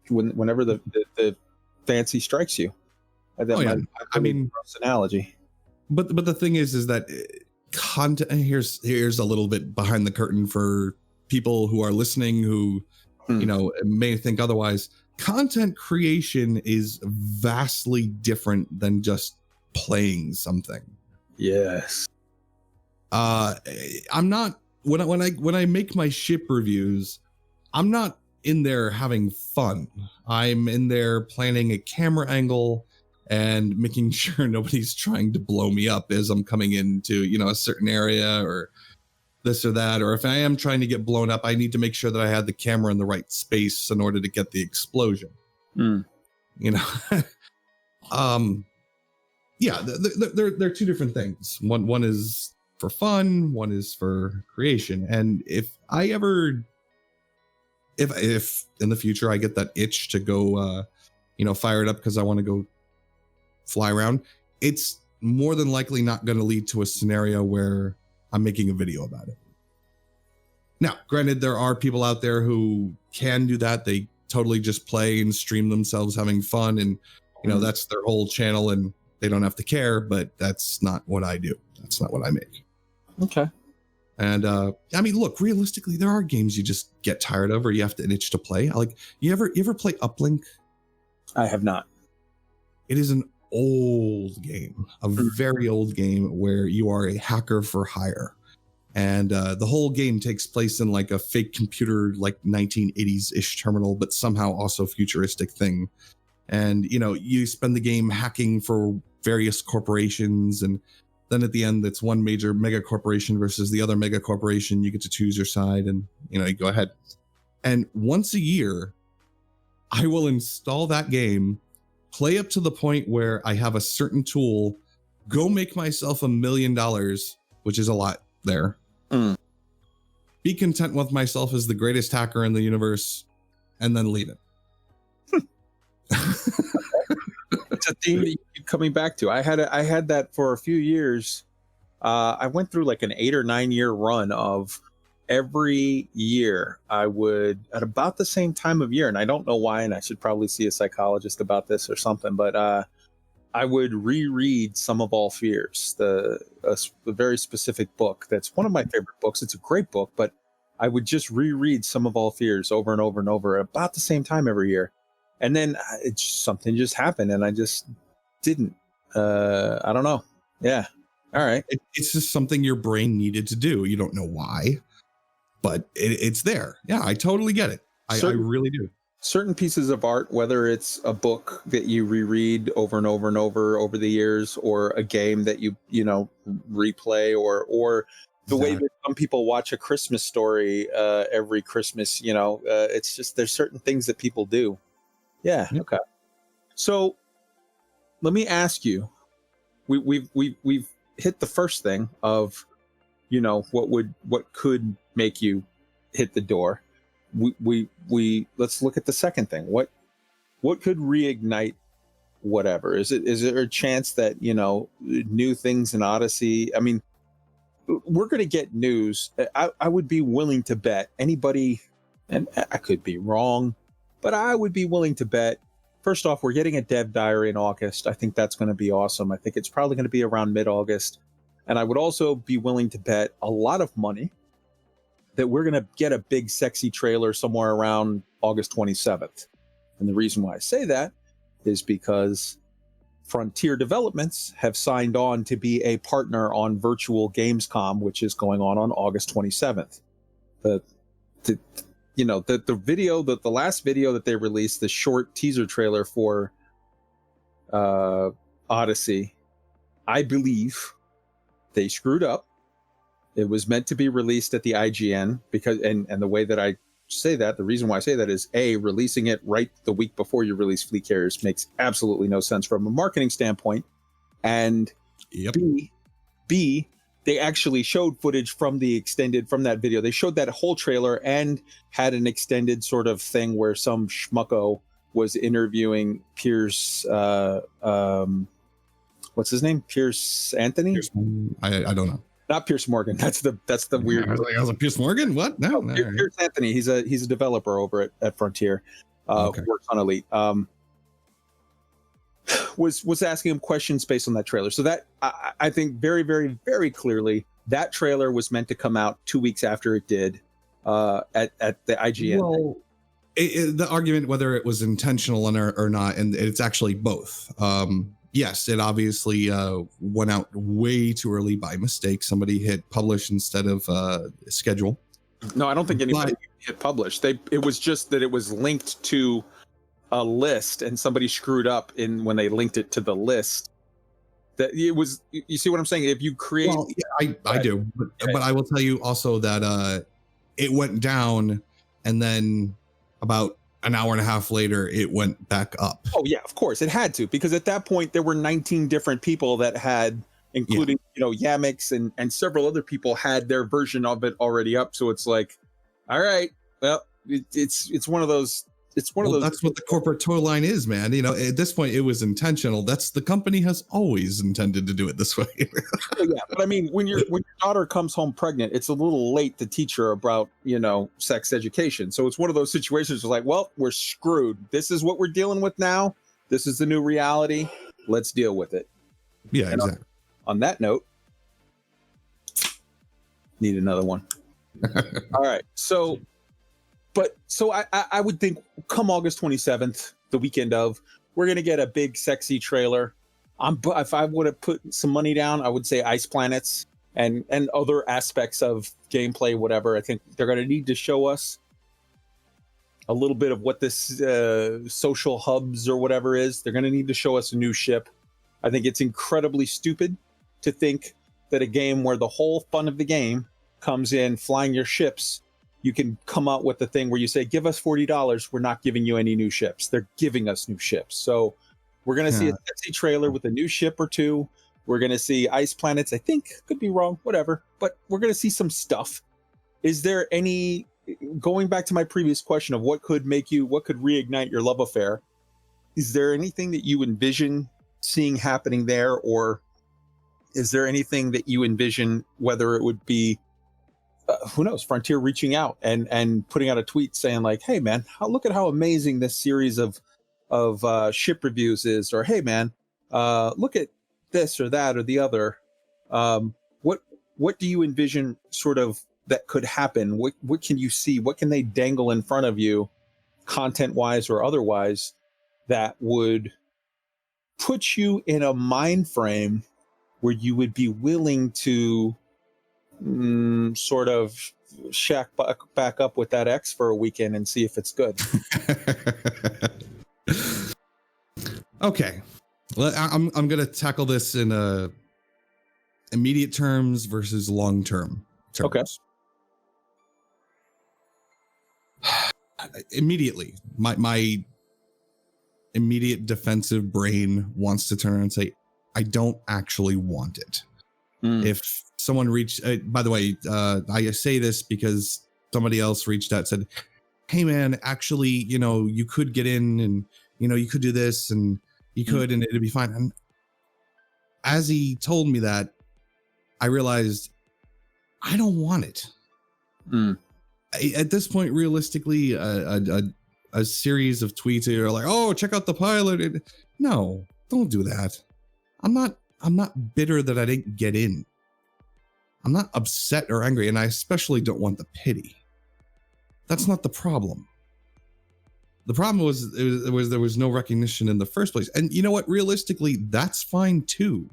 whenever the fancy strikes you. I mean, gross analogy. But the thing is that content. Here's a little bit behind the curtain for people who are listening who you know may think otherwise. Content creation is vastly different than just playing something. Yes. I'm not when I make my ship reviews, I'm not in there having fun. I'm in there planning a camera angle and making sure nobody's trying to blow me up as I'm coming into, you know, a certain area or this or that. Or if I am trying to get blown up, I need to make sure that I had the camera in the right space in order to get the explosion. You know, yeah, they're two different things. One is for fun, one is for creation. And if in the future I get that itch to go, fire it up because I want to go fly around, it's more than likely not going to lead to a scenario where I'm making a video about it. Now, granted, there are people out there who can do that. They totally just play and stream themselves having fun, and that's their whole channel, and they don't have to care. But that's not what I do. That's not what I make. Okay. And I mean, look, realistically, there are games you just get tired of, or you have to itch to play. Like, you ever play Uplink? I have not. It is an old game, a very old game where you are a hacker for hire. And the whole game takes place in like a fake computer, like 1980s-ish terminal, but somehow also futuristic thing. And, you spend the game hacking for various corporations. And then at the end, it's one major mega corporation versus the other mega corporation. You get to choose your side and, you go ahead. And once a year, I will install that game, play up to the point where I have a certain tool, go make myself $1 million, which is a lot there. Be content with myself as the greatest hacker in the universe, and then leave it. It's a theme that you keep coming back to. I had that for a few years. I went through like an 8 or 9 year run of every year I would, at about the same time of year, and I don't know why, and I should probably see a psychologist about this or something, but I would reread Some of All Fears, the very specific book. That's one of my favorite books. It's a great book, but I would just reread Some of All Fears over and over and over at about the same time every year. And then something just happened, and I just didn't. I don't know. Yeah. All right. It's just something your brain needed to do. You don't know why, but it's there. Yeah, I totally get it. I really do. Certain pieces of art, whether it's a book that you reread over and over and over the years, or a game that you replay, or the way that some people watch A Christmas Story every Christmas, it's just, there's certain things that people do. Yeah. Yep. Okay. So let me ask you, we've hit the first thing of, what could make you hit the door. We let's look at the second thing. What could reignite whatever? Is there a chance that, new things in Odyssey? I mean, we're going to get news. I would be willing to bet anybody, and I could be wrong, but I would be willing to bet, first off, we're getting a dev diary in August. I think that's going to be awesome. I think it's probably going to be around mid-August. And I would also be willing to bet a lot of money that we're going to get a big, sexy trailer somewhere around August 27th. And the reason why I say that is because Frontier Developments have signed on to be a partner on Virtual Gamescom, which is going on August 27th. The video, the last video that they released, the short teaser trailer for Odyssey, I believe they screwed up. It was meant to be released at the IGN because, and the way that I say that, the reason why I say that is A, releasing it right the week before you release Fleet Carriers makes absolutely no sense from a marketing standpoint. And yep. B, they actually showed footage from that video. They showed that whole trailer and had an extended sort of thing where some schmucko was interviewing Pierce, what's his name? Pierce Anthony? I don't know. Not Pierce Morgan. That's the weird. I was like, Pierce Morgan? What? No. Pierce Anthony. He's a developer over at Frontier. Okay. Works on Elite. Was asking him questions based on that trailer. So that I think very, very, very clearly that trailer was meant to come out 2 weeks after it did at the IGN. Well, the argument whether it was intentional or not, and it's actually both. Yes, it obviously went out way too early by mistake. Somebody hit publish instead of schedule. No, I don't think anybody hit publish. It was just that it was linked to a list, and somebody screwed up when they linked it to the list. That it was. You see what I'm saying? If you create, well, yeah, I do, but I will tell you also that it went down, and then about an hour and a half later, it went back up. Oh yeah, of course it had to, because at that point there were 19 different people that had including Yamix and several other people had their version of it already up. So it's like, all right, well, it's one of those. It's one of those. That's what the corporate toy line is, man. At this point, it was intentional. That's the company has always intended to do it this way. Yeah, but I mean, when your daughter comes home pregnant, it's a little late to teach her about sex education. So it's one of those situations where like, well, we're screwed. This is what we're dealing with now. This is the new reality. Let's deal with it. Yeah, and exactly. On that note, need another one. All right, so I would think come August 27th, the weekend of, we're going to get a big, sexy trailer. If I would have put some money down, I would say Ice Planets and other aspects of gameplay, whatever. I think they're going to need to show us a little bit of what this social hubs or whatever is. They're going to need to show us a new ship. I think it's incredibly stupid to think that a game where the whole fun of the game comes in flying your ships, you can come out with the thing where you say, give us $40. We're not giving you any new ships. They're giving us new ships. So we're going to see a sexy trailer with a new ship or two. We're going to see Ice Planets. I think, could be wrong, whatever. But we're going to see some stuff. Is there any, going back to my previous question of what could reignite your love affair, is there anything that you envision seeing happening there? Or is there anything that you envision, whether it would be who knows, Frontier reaching out and putting out a tweet saying like, hey man, look at how amazing this series of ship reviews is, or hey man, look at this or that or the other. What do you envision sort of that could happen? What can you see? What can they dangle in front of you, content wise or otherwise, that would put you in a mind frame where you would be willing to sort of shack back up with that X for a weekend and see if it's good? Okay, I'm gonna tackle this in immediate terms versus long-term terms. Okay. Immediately, my immediate defensive brain wants to turn and say, I don't actually want it. If someone reached, by the way, I say this because somebody else reached out and said, hey man, actually, you could get in and, you could do this and you could, and it'd be fine. And as he told me that, I realized I don't want it. At this point, realistically, a series of tweets that are like, oh, check out the pilot. No, don't do that. I'm not bitter that I didn't get in. I'm not upset or angry, and I especially don't want the pity. That's not the problem. The problem was there was no recognition in the first place. And you know what? Realistically, that's fine too.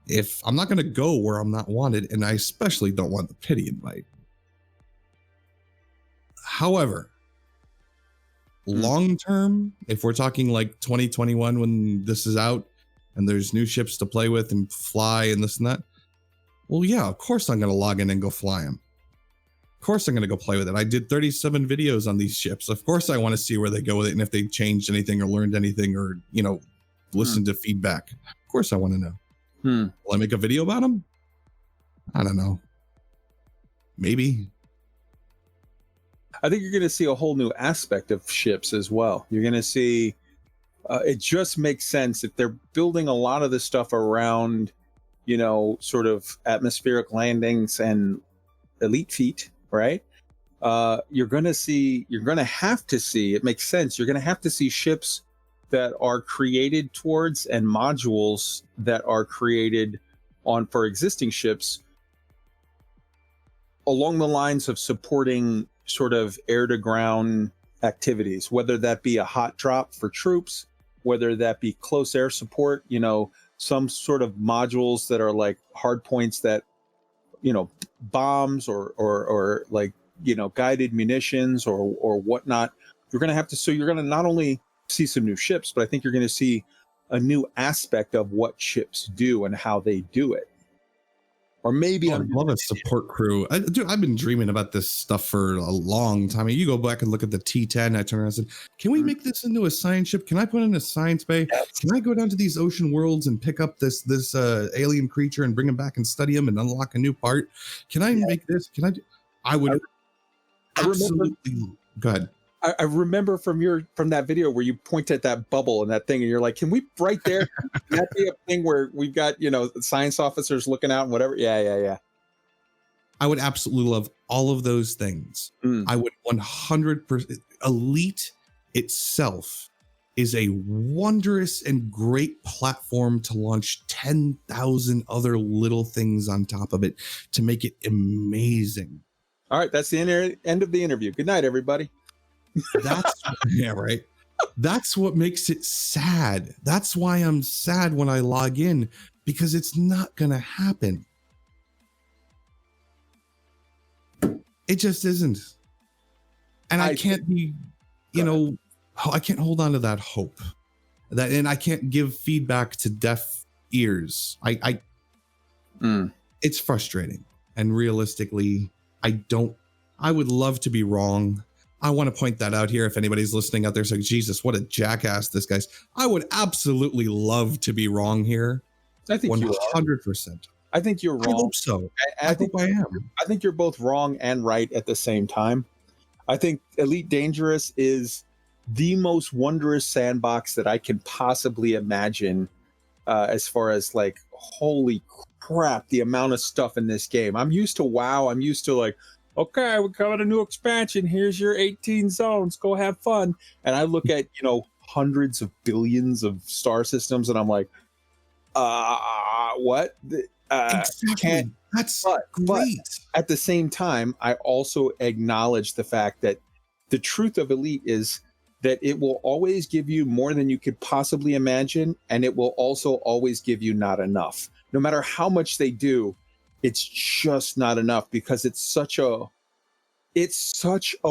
If I'm not going to go where I'm not wanted, and I especially don't want the pity invite. However, long term, if we're talking like 2021 when this is out and there's new ships to play with and fly and this and that, well, yeah, of course I'm going to log in and go fly them. Of course I'm going to go play with it. I did 37 videos on these ships. Of course I want to see where they go with it and if they changed anything or learned anything or, listen to feedback. Of course I want to know. Will I make a video about them? I don't know. Maybe. I think you're going to see a whole new aspect of ships as well. You're going to see, it just makes sense if they're building a lot of this stuff around, sort of atmospheric landings and elite feet, right? You're going to have to see, it makes sense. You're going to have to see ships that are created towards and modules that are created for existing ships along the lines of supporting sort of air to ground activities, whether that be a hot drop for troops, whether that be close air support, some sort of modules that are like hard points that, bombs or like, guided munitions or whatnot. You're going to not only see some new ships, but I think you're going to see a new aspect of what ships do and how they do it. Or maybe I love a support crew. Dude, I've been dreaming about this stuff for a long time. You go back and look at the T10. I turned around and said, can we make this into a science ship? Can I put in a science bay? Yes. Can I go down to these ocean worlds and pick up this alien creature and bring him back and study him and unlock a new part? Can I make this? Can I? I would absolutely. Go ahead. I remember from that video where you point at that bubble and that thing, and you're like, "Can we right there? Can that be a thing where we've got science officers looking out and whatever?" Yeah. I would absolutely love all of those things. I would 100%. Elite itself is a wondrous and great platform to launch 10,000 other little things on top of it to make it amazing. All right, that's the end of the interview. Good night, everybody. Yeah, right. That's what makes it sad. That's why I'm sad when I log in, because it's not gonna happen. It just isn't. And I can't be, I can't hold on to that hope. And I can't give feedback to deaf ears. It's frustrating. And realistically, I would love to be wrong. I want to point that out here. If anybody's listening out there saying, Jesus, what a jackass this guy's. I would absolutely love to be wrong here. I think 100%. I think you're wrong. I hope so. I think I am. I think you're both wrong and right at the same time. I think Elite Dangerous is the most wondrous sandbox that I can possibly imagine, as far as like, holy crap, the amount of stuff in this game. I'm used to WoW. I'm used to like, okay, we got a new expansion. Here's your 18 zones. Go have fun. And I look at, hundreds of billions of star systems, and I'm like, what? Exactly. That's great. But at the same time, I also acknowledge the fact that the truth of Elite is that it will always give you more than you could possibly imagine, and it will also always give you not enough. No matter how much they do, it's just not enough, because it's such a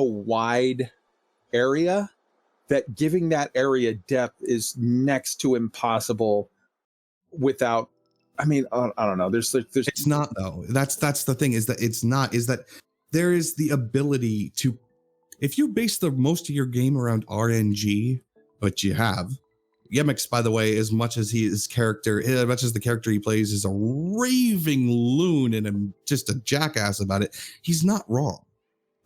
wide area that giving that area depth is next to impossible without, I don't know. There's it's not though. That's the thing, is that it's not, is that there is the ability to, if you base most of your game around RNG, but you have Yemix, by the way, as much as the character he plays is a raving loon and just a jackass about it, he's not wrong.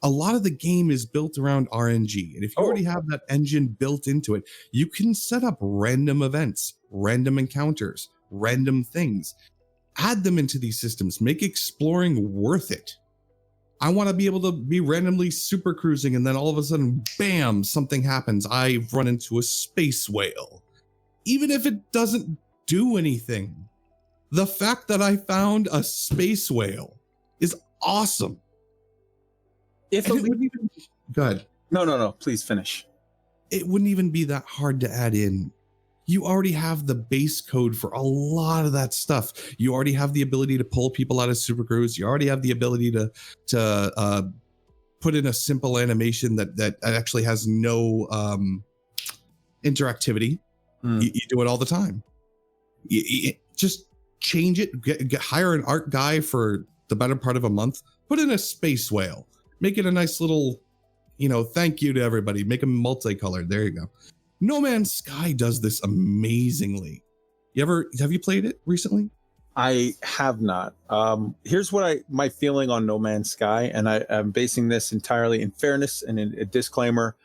A lot of the game is built around RNG. And if you already have that engine built into it, you can set up random events, random encounters, random things, add them into these systems, make exploring worth it. I want to be able to be randomly super cruising, and then all of a sudden, bam, something happens. I run into a space whale. Even if it doesn't do anything, the fact that I found a space whale is awesome. Go ahead. No, please finish. It wouldn't even be that hard to add in. You already have the base code for a lot of that stuff. You already have the ability to pull people out of super crews. You already have the ability to put in a simple animation that actually has no interactivity. You do it all the time. You just change it. Hire an art guy for the better part of a month. Put in a space whale. Make it a nice little, thank you to everybody. Make them multicolored. There you go. No Man's Sky does this amazingly. Have you played it recently? I have not. Here's what my feeling on No Man's Sky, and I'm basing this entirely in fairness and in a disclaimer.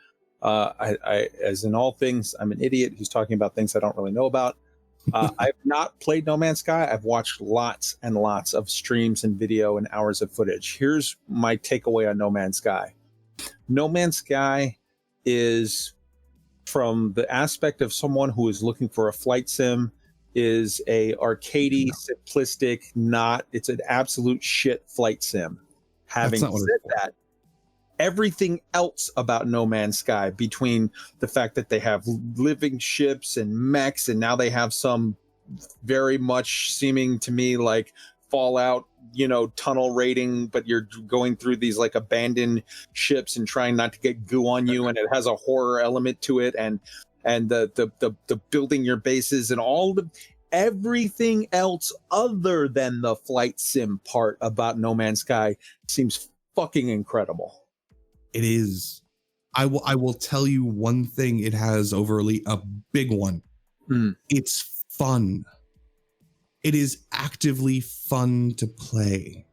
I, as in all things, I'm an idiot who's talking about things I don't really know about. I've not played No Man's Sky. I've watched lots and lots of streams and video and hours of footage. Here's my takeaway on No Man's Sky. No Man's Sky is, from the aspect of someone who is looking for a flight sim, is a arcadey, simplistic, it's an absolute shit flight sim. Having said that, everything else about No Man's Sky, between the fact that they have living ships and mechs, and now they have some very much seeming to me like Fallout, tunnel raiding, but you're going through these like abandoned ships and trying not to get goo on you, and it has a horror element to it, and the building your bases and everything else other than the flight sim part about No Man's Sky seems fucking incredible. It is. I will tell you one thing it has over Elite, a big one. It's fun. It is actively fun to play.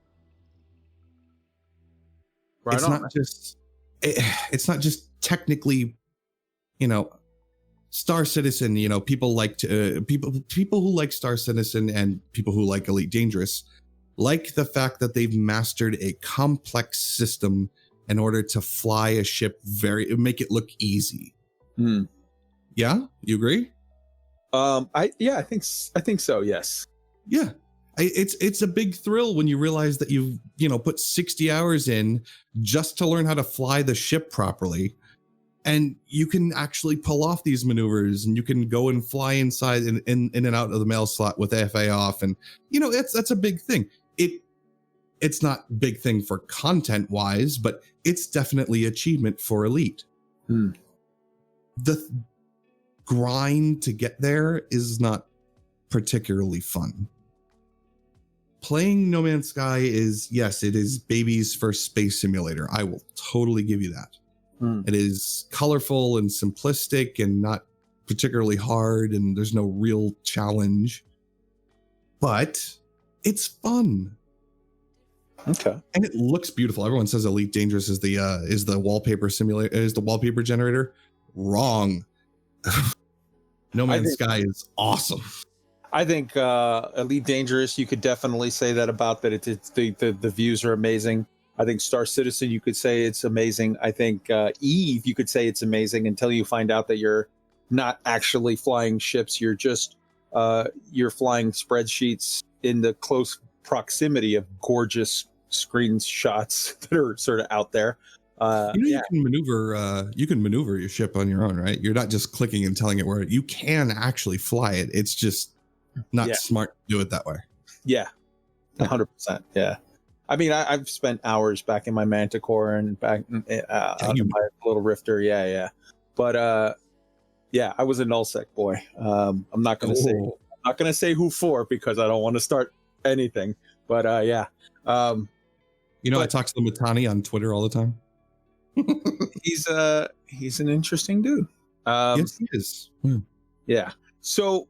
Right it's on. not just it's not just technically, Star Citizen. People like to people who like Star Citizen and people who like Elite Dangerous like the fact that they've mastered a complex system in order to fly a ship make it look easy. Yeah, you agree? I think so. Yes. Yeah. It's a big thrill when you realize that you've put 60 hours in just to learn how to fly the ship properly, and you can actually pull off these maneuvers, and you can go and fly inside in and out of the mail slot with FA off, and that's a big thing. It's not big thing for content wise, but it's definitely achievement for Elite. The grind to get there is not particularly fun. Playing No Man's Sky is, yes, it is baby's first space simulator. I will totally give you that. It is colorful and simplistic and not particularly hard, and there's no real challenge, but it's fun. Okay. And it looks beautiful. Everyone says Elite Dangerous is the wallpaper simulator, is the wallpaper generator. Wrong. No Man's Sky is awesome. I think Elite Dangerous, you could definitely say that about that. It's the views are amazing. I think Star Citizen, you could say it's amazing. I think Eve, you could say it's amazing until you find out that you're not actually flying ships. You're just you're flying spreadsheets in the close proximity of gorgeous screenshots that are sort of out there. You can maneuver your ship on your own, right? You're not just clicking and telling it where you can actually fly it. It's just not smart to do it that way. Yeah, 100%. Yeah. I mean, I've spent hours back in my Manticore and back out in my little Rifter. Yeah. But I was a nullsec boy. I'm not going to say who for, because I don't want to start anything. But I talk to the Matani on Twitter all the time. He's an interesting dude. Yes, he is. Yeah. So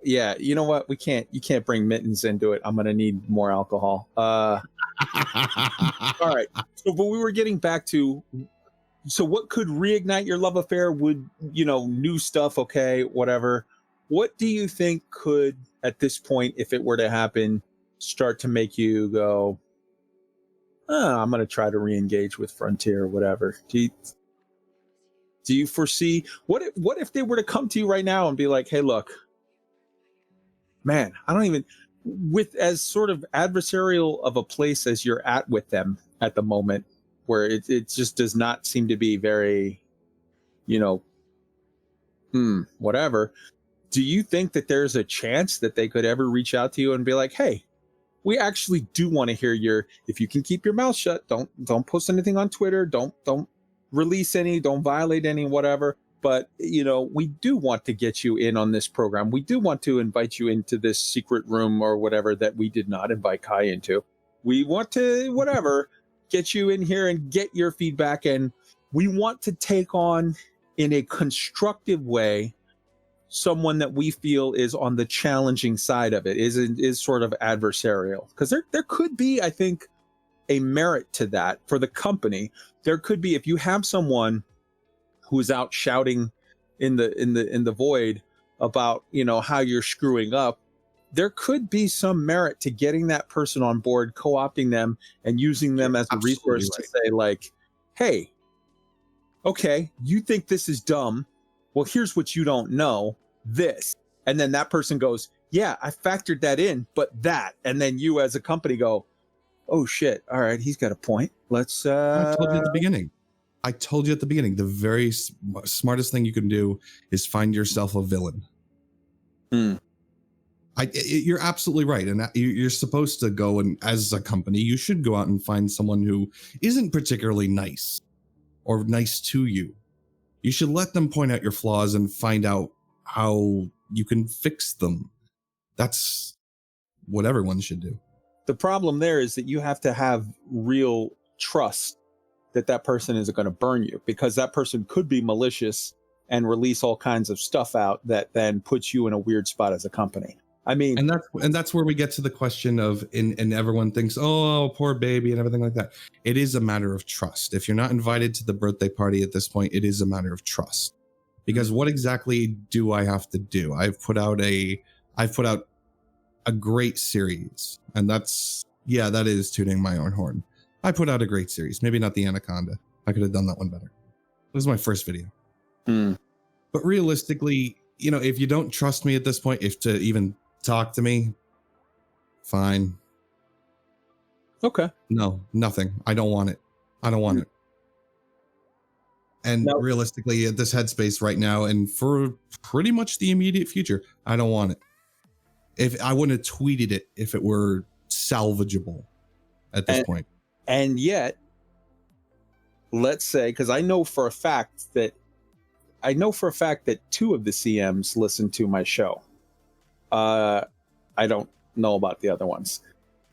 you know what? You can't bring Mittens into it. I'm gonna need more alcohol. All right. So, but we were getting back to, so what could reignite your love affair? Would, new stuff, okay, whatever. What do you think could, at this point, if it were to happen, start to make you go, I'm going to try to re-engage with Frontier or whatever? Do you foresee, what if they were to come to you right now and be like, hey, look, man, I don't even, with as sort of adversarial of a place as you're at with them at the moment, where it just does not seem to be very, whatever. Do you think that there's a chance that they could ever reach out to you and be like, hey, we actually do want to hear if you can keep your mouth shut, don't post anything on Twitter, don't release any, don't violate any, whatever. But, we do want to get you in on this program. We do want to invite you into this secret room or whatever that we did not invite Kai into. We want to, get you in here and get your feedback. And we want to take on, in a constructive way, someone that we feel is on the challenging side of it, is sort of adversarial. Because there could be, I think, a merit to that for the company. There could be, if you have someone who is out shouting in the void about, how you're screwing up, there could be some merit to getting that person on board, co-opting them and using them as a resource to say, like, hey, okay, you think this is dumb. Well, here's what you don't know, this. And then that person goes, yeah, I factored that in, but that. And then you as a company go, oh shit, all right, he's got a point. Let's I told you at the beginning, the very smartest thing you can do is find yourself a villain. You're absolutely right. And you're supposed to go, and as a company, you should go out and find someone who isn't particularly nice or nice to you. You should let them point out your flaws and find out how you can fix them. That's what everyone should do. The problem there is that you have to have real trust that that person isn't going to burn you, because that person could be malicious and release all kinds of stuff out that then puts you in a weird spot as a company. I mean, and that's where we get to the question of, and everyone thinks, oh, poor baby and everything like that. It is a matter of trust. If you're not invited to the birthday party at this point, it is a matter of trust. Because what exactly do I have to do? I've put out a great series, and that is tooting my own horn. I put out a great series, maybe not the Anaconda. I could have done that one better. It was my first video. But realistically, if you don't trust me at this point, if to even talk to me, fine. Okay. No, nothing. I don't want it. And realistically, at this headspace right now, and for pretty much the immediate future, I don't want it. If I wouldn't have tweeted it if it were salvageable at this point. And yet, let's say, because I know for a fact that 2 of the CMs listen to my show. I don't know about the other ones.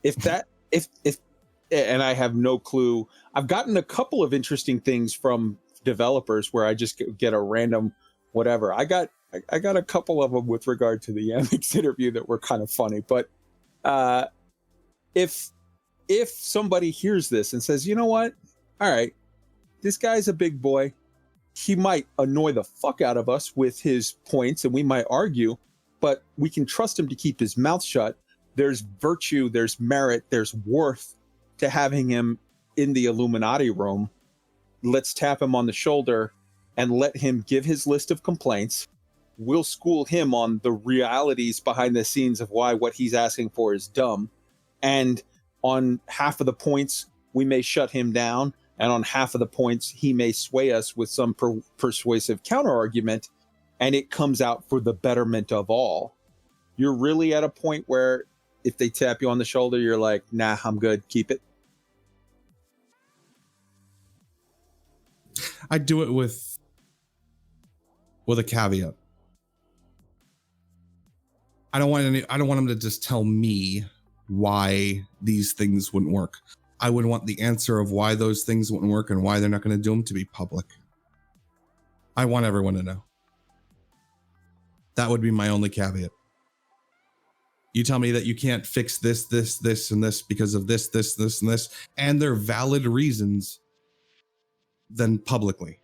And I have no clue. I've gotten a couple of interesting things from developers where I just get a random whatever. I got a couple of them with regard to the Yamix interview that were kind of funny. But if somebody hears this and says, you know what? All right, this guy's a big boy. He might annoy the fuck out of us with his points, and we might argue, but we can trust him to keep his mouth shut. There's virtue, there's merit, there's worth to having him in the Illuminati room. Let's tap him on the shoulder and let him give his list of complaints. We'll school him on the realities behind the scenes of why what he's asking for is dumb. And on half of the points, we may shut him down. And on half of the points, he may sway us with some persuasive counter argument, and it comes out for the betterment of all. You're really at a point where if they tap you on the shoulder, you're like, nah, I'm good. Keep it. I do it with a caveat. I don't want them to just tell me why these things wouldn't work. I would want the answer of why those things wouldn't work and why they're not going to do them to be public. I want everyone to know. That would be my only caveat. You tell me that you can't fix this, and this because of this, and this, and they're valid reasons, then publicly.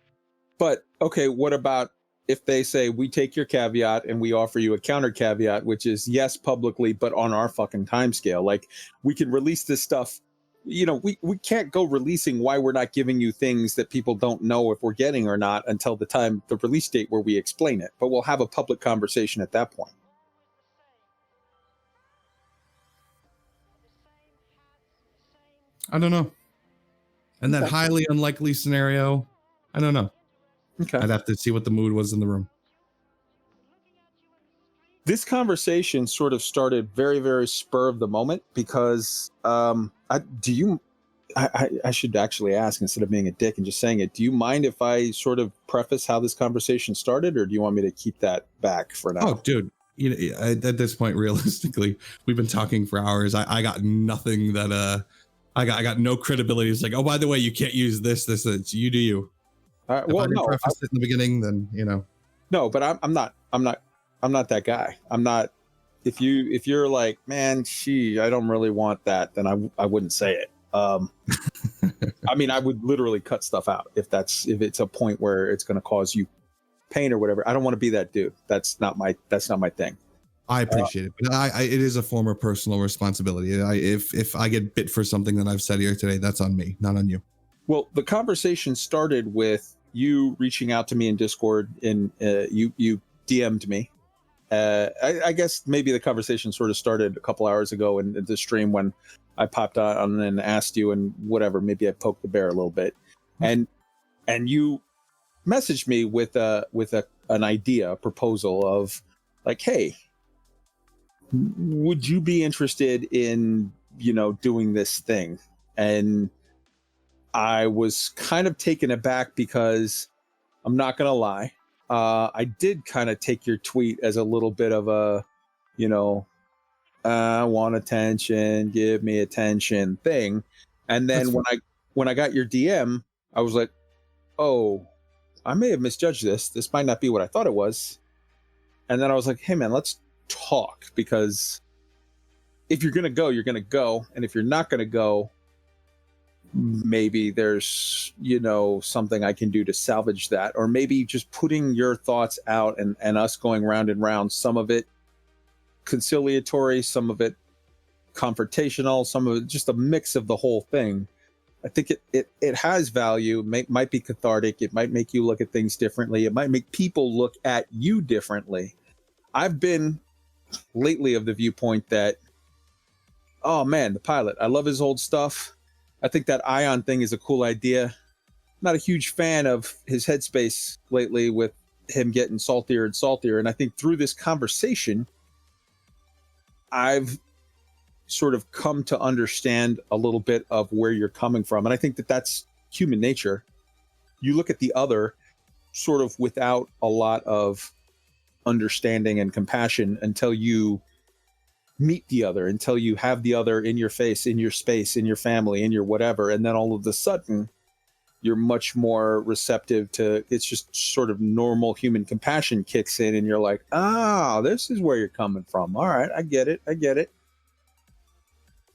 But, okay, what about if they say, we take your caveat and we offer you a counter caveat, which is yes, publicly, but on our fucking timescale. Like, we can release this stuff. We can't go releasing why we're not giving you things that people don't know if we're getting or not until the release date where we explain it. But we'll have a public conversation at that point. I don't know. And that highly unlikely scenario, I don't know. Okay. I'd have to see what the mood was in the room. This conversation sort of started very, very spur of the moment because I should actually ask instead of being a dick and just saying it. Do you mind if I sort of preface how this conversation started, or do you want me to keep that back for now? Oh, dude. At this point, realistically, we've been talking for hours. I got nothing that I got no credibility. It's like, oh, by the way, you can't use this. You do you. If I didn't preface it in the beginning, then No, but I'm not that guy. I'm not. If you're like, man, I don't really want that, then I wouldn't say it. I mean, I would literally cut stuff out if it's a point where it's going to cause you pain or whatever. I don't want to be that dude. That's not my thing. I appreciate it, but it is a form of personal responsibility. If I get bit for something that I've said here today, that's on me, not on you. Well, the conversation started with you reaching out to me in Discord, and you DM'd me. I guess maybe the conversation sort of started a couple hours ago in the stream when I popped on and asked you, and whatever, maybe I poked the bear a little bit, and you messaged me with an idea, a proposal of like, hey, would you be interested in doing this thing? And I was kind of taken aback because I'm not gonna lie, I did kind of take your tweet as a little bit of a, you know, I want attention, give me attention thing. And That's then when I got your DM, I was like, oh, I may have misjudged this. This might not be what I thought it was. And then I was like, hey man, let's talk, because if you're gonna go, you're gonna go. And if you're not gonna go, maybe there's, you know, something I can do to salvage that. Or maybe just putting your thoughts out and us going round and round, some of it conciliatory, some of it confrontational, some of it just a mix of the whole thing. I think it has value. Might be cathartic. It might make you look at things differently. It might make people look at you differently. I've been lately of the viewpoint that, oh man, the pilot, I love his old stuff. I think that Ion thing is a cool idea. Not a huge fan of his headspace lately, with him getting saltier and saltier. And I think through this conversation, I've sort of come to understand a little bit of where you're coming from. And I think that that's human nature. You look at the other sort of without a lot of understanding and compassion until you meet the other, until you have the other in your face, in your space, in your family, in your whatever. And then all of a sudden, you're much more receptive to, it's just sort of normal human compassion kicks in, and you're like, ah, this is where you're coming from. All right, I get it. I get it.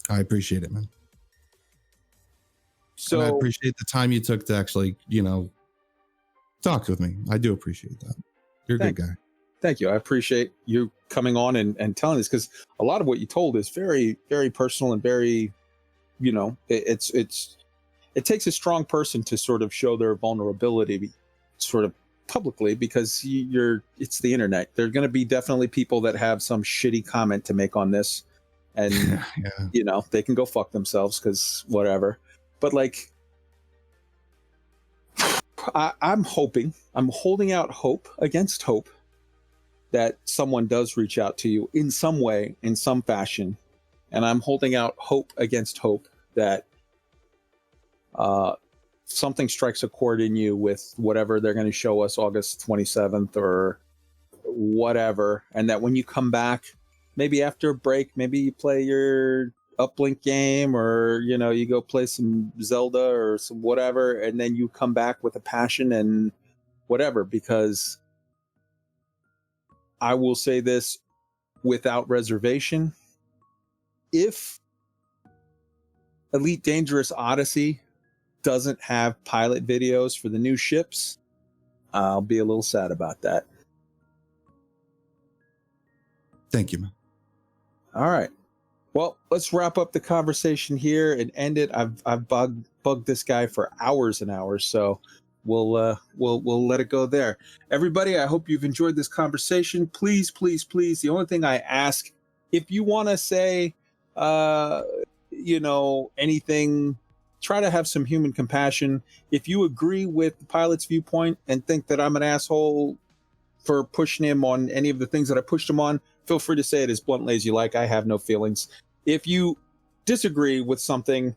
I appreciate it, man. So and I appreciate the time you took to actually, you know, talk with me. I do appreciate that. You're a good guy. Thank you. I appreciate you coming on and telling this, because a lot of what you told is very, very personal and very, you know, it takes a strong person to sort of show their vulnerability sort of publicly, because it's the internet. There are going to be definitely people that have some shitty comment to make on this, and yeah. you know, they can go fuck themselves, because whatever. But like, I'm holding out hope against hope that someone does reach out to you in some way, in some fashion. And I'm holding out hope against hope that something strikes a chord in you with whatever they're going to show us August 27th or whatever. And that when you come back, maybe after a break, maybe you play your uplink game, or, you know, you go play some Zelda or some whatever, and then you come back with a passion and whatever. Because I will say this without reservation: if Elite Dangerous Odyssey doesn't have pilot videos for the new ships, I'll be a little sad about that. Thank you, man. All right. Well, let's wrap up the conversation here and end it. I've bugged this guy for hours and hours, so we'll let it go there. Everybody, I hope you've enjoyed this conversation. Please, please, please. The only thing I ask, if you want to say, you know, anything, try to have some human compassion. If you agree with the pilot's viewpoint and think that I'm an asshole for pushing him on any of the things that I pushed him on, feel free to say it as bluntly as you like. I have no feelings. If you disagree with something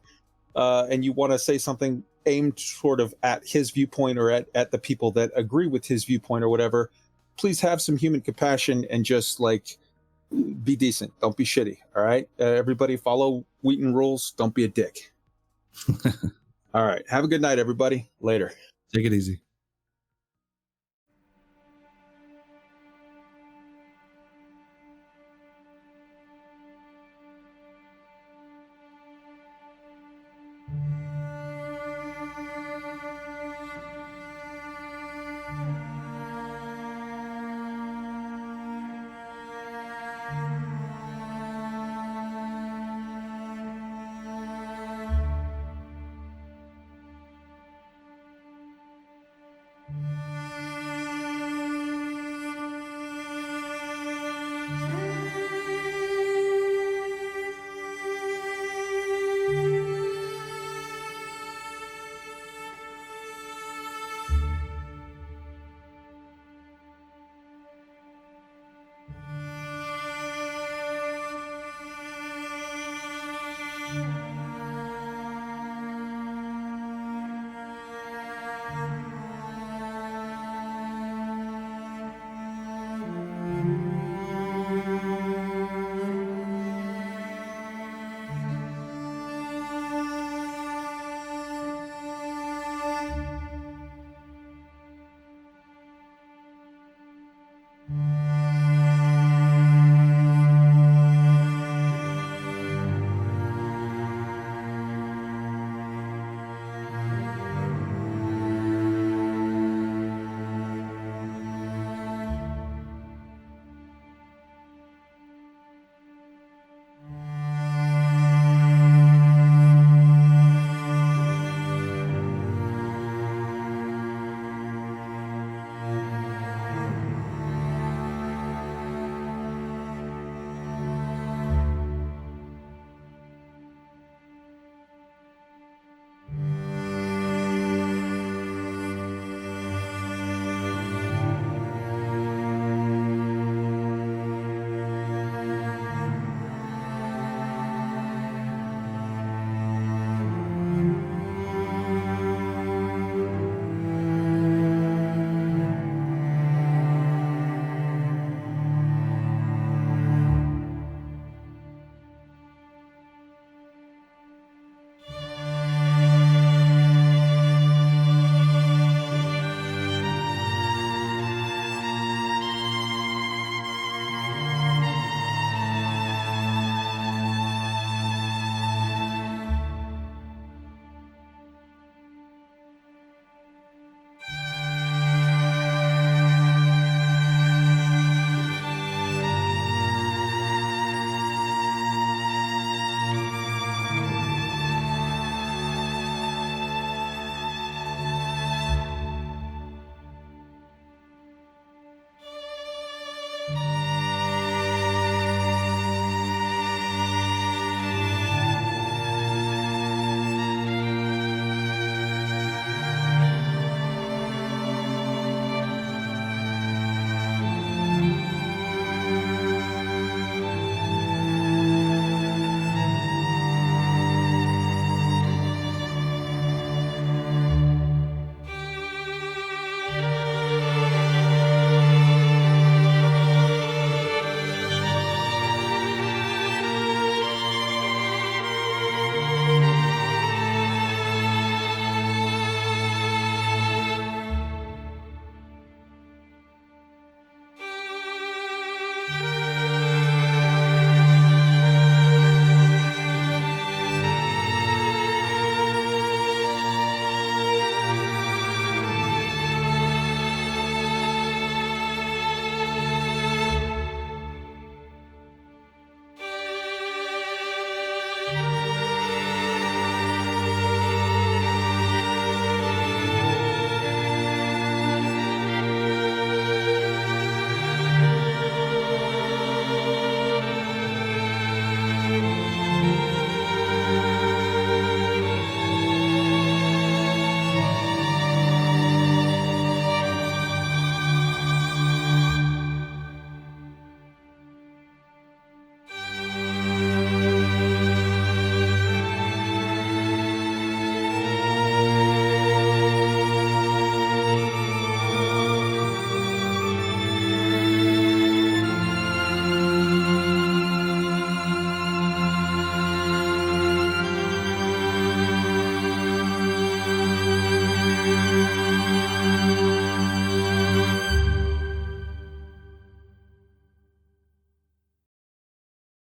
and you want to say something aimed sort of at his viewpoint, or at the people that agree with his viewpoint or whatever, please have some human compassion and just like be decent. Don't be shitty. All right. Everybody follow Wheaton rules. Don't be a dick. All right. Have a good night, everybody. Later. Take it easy.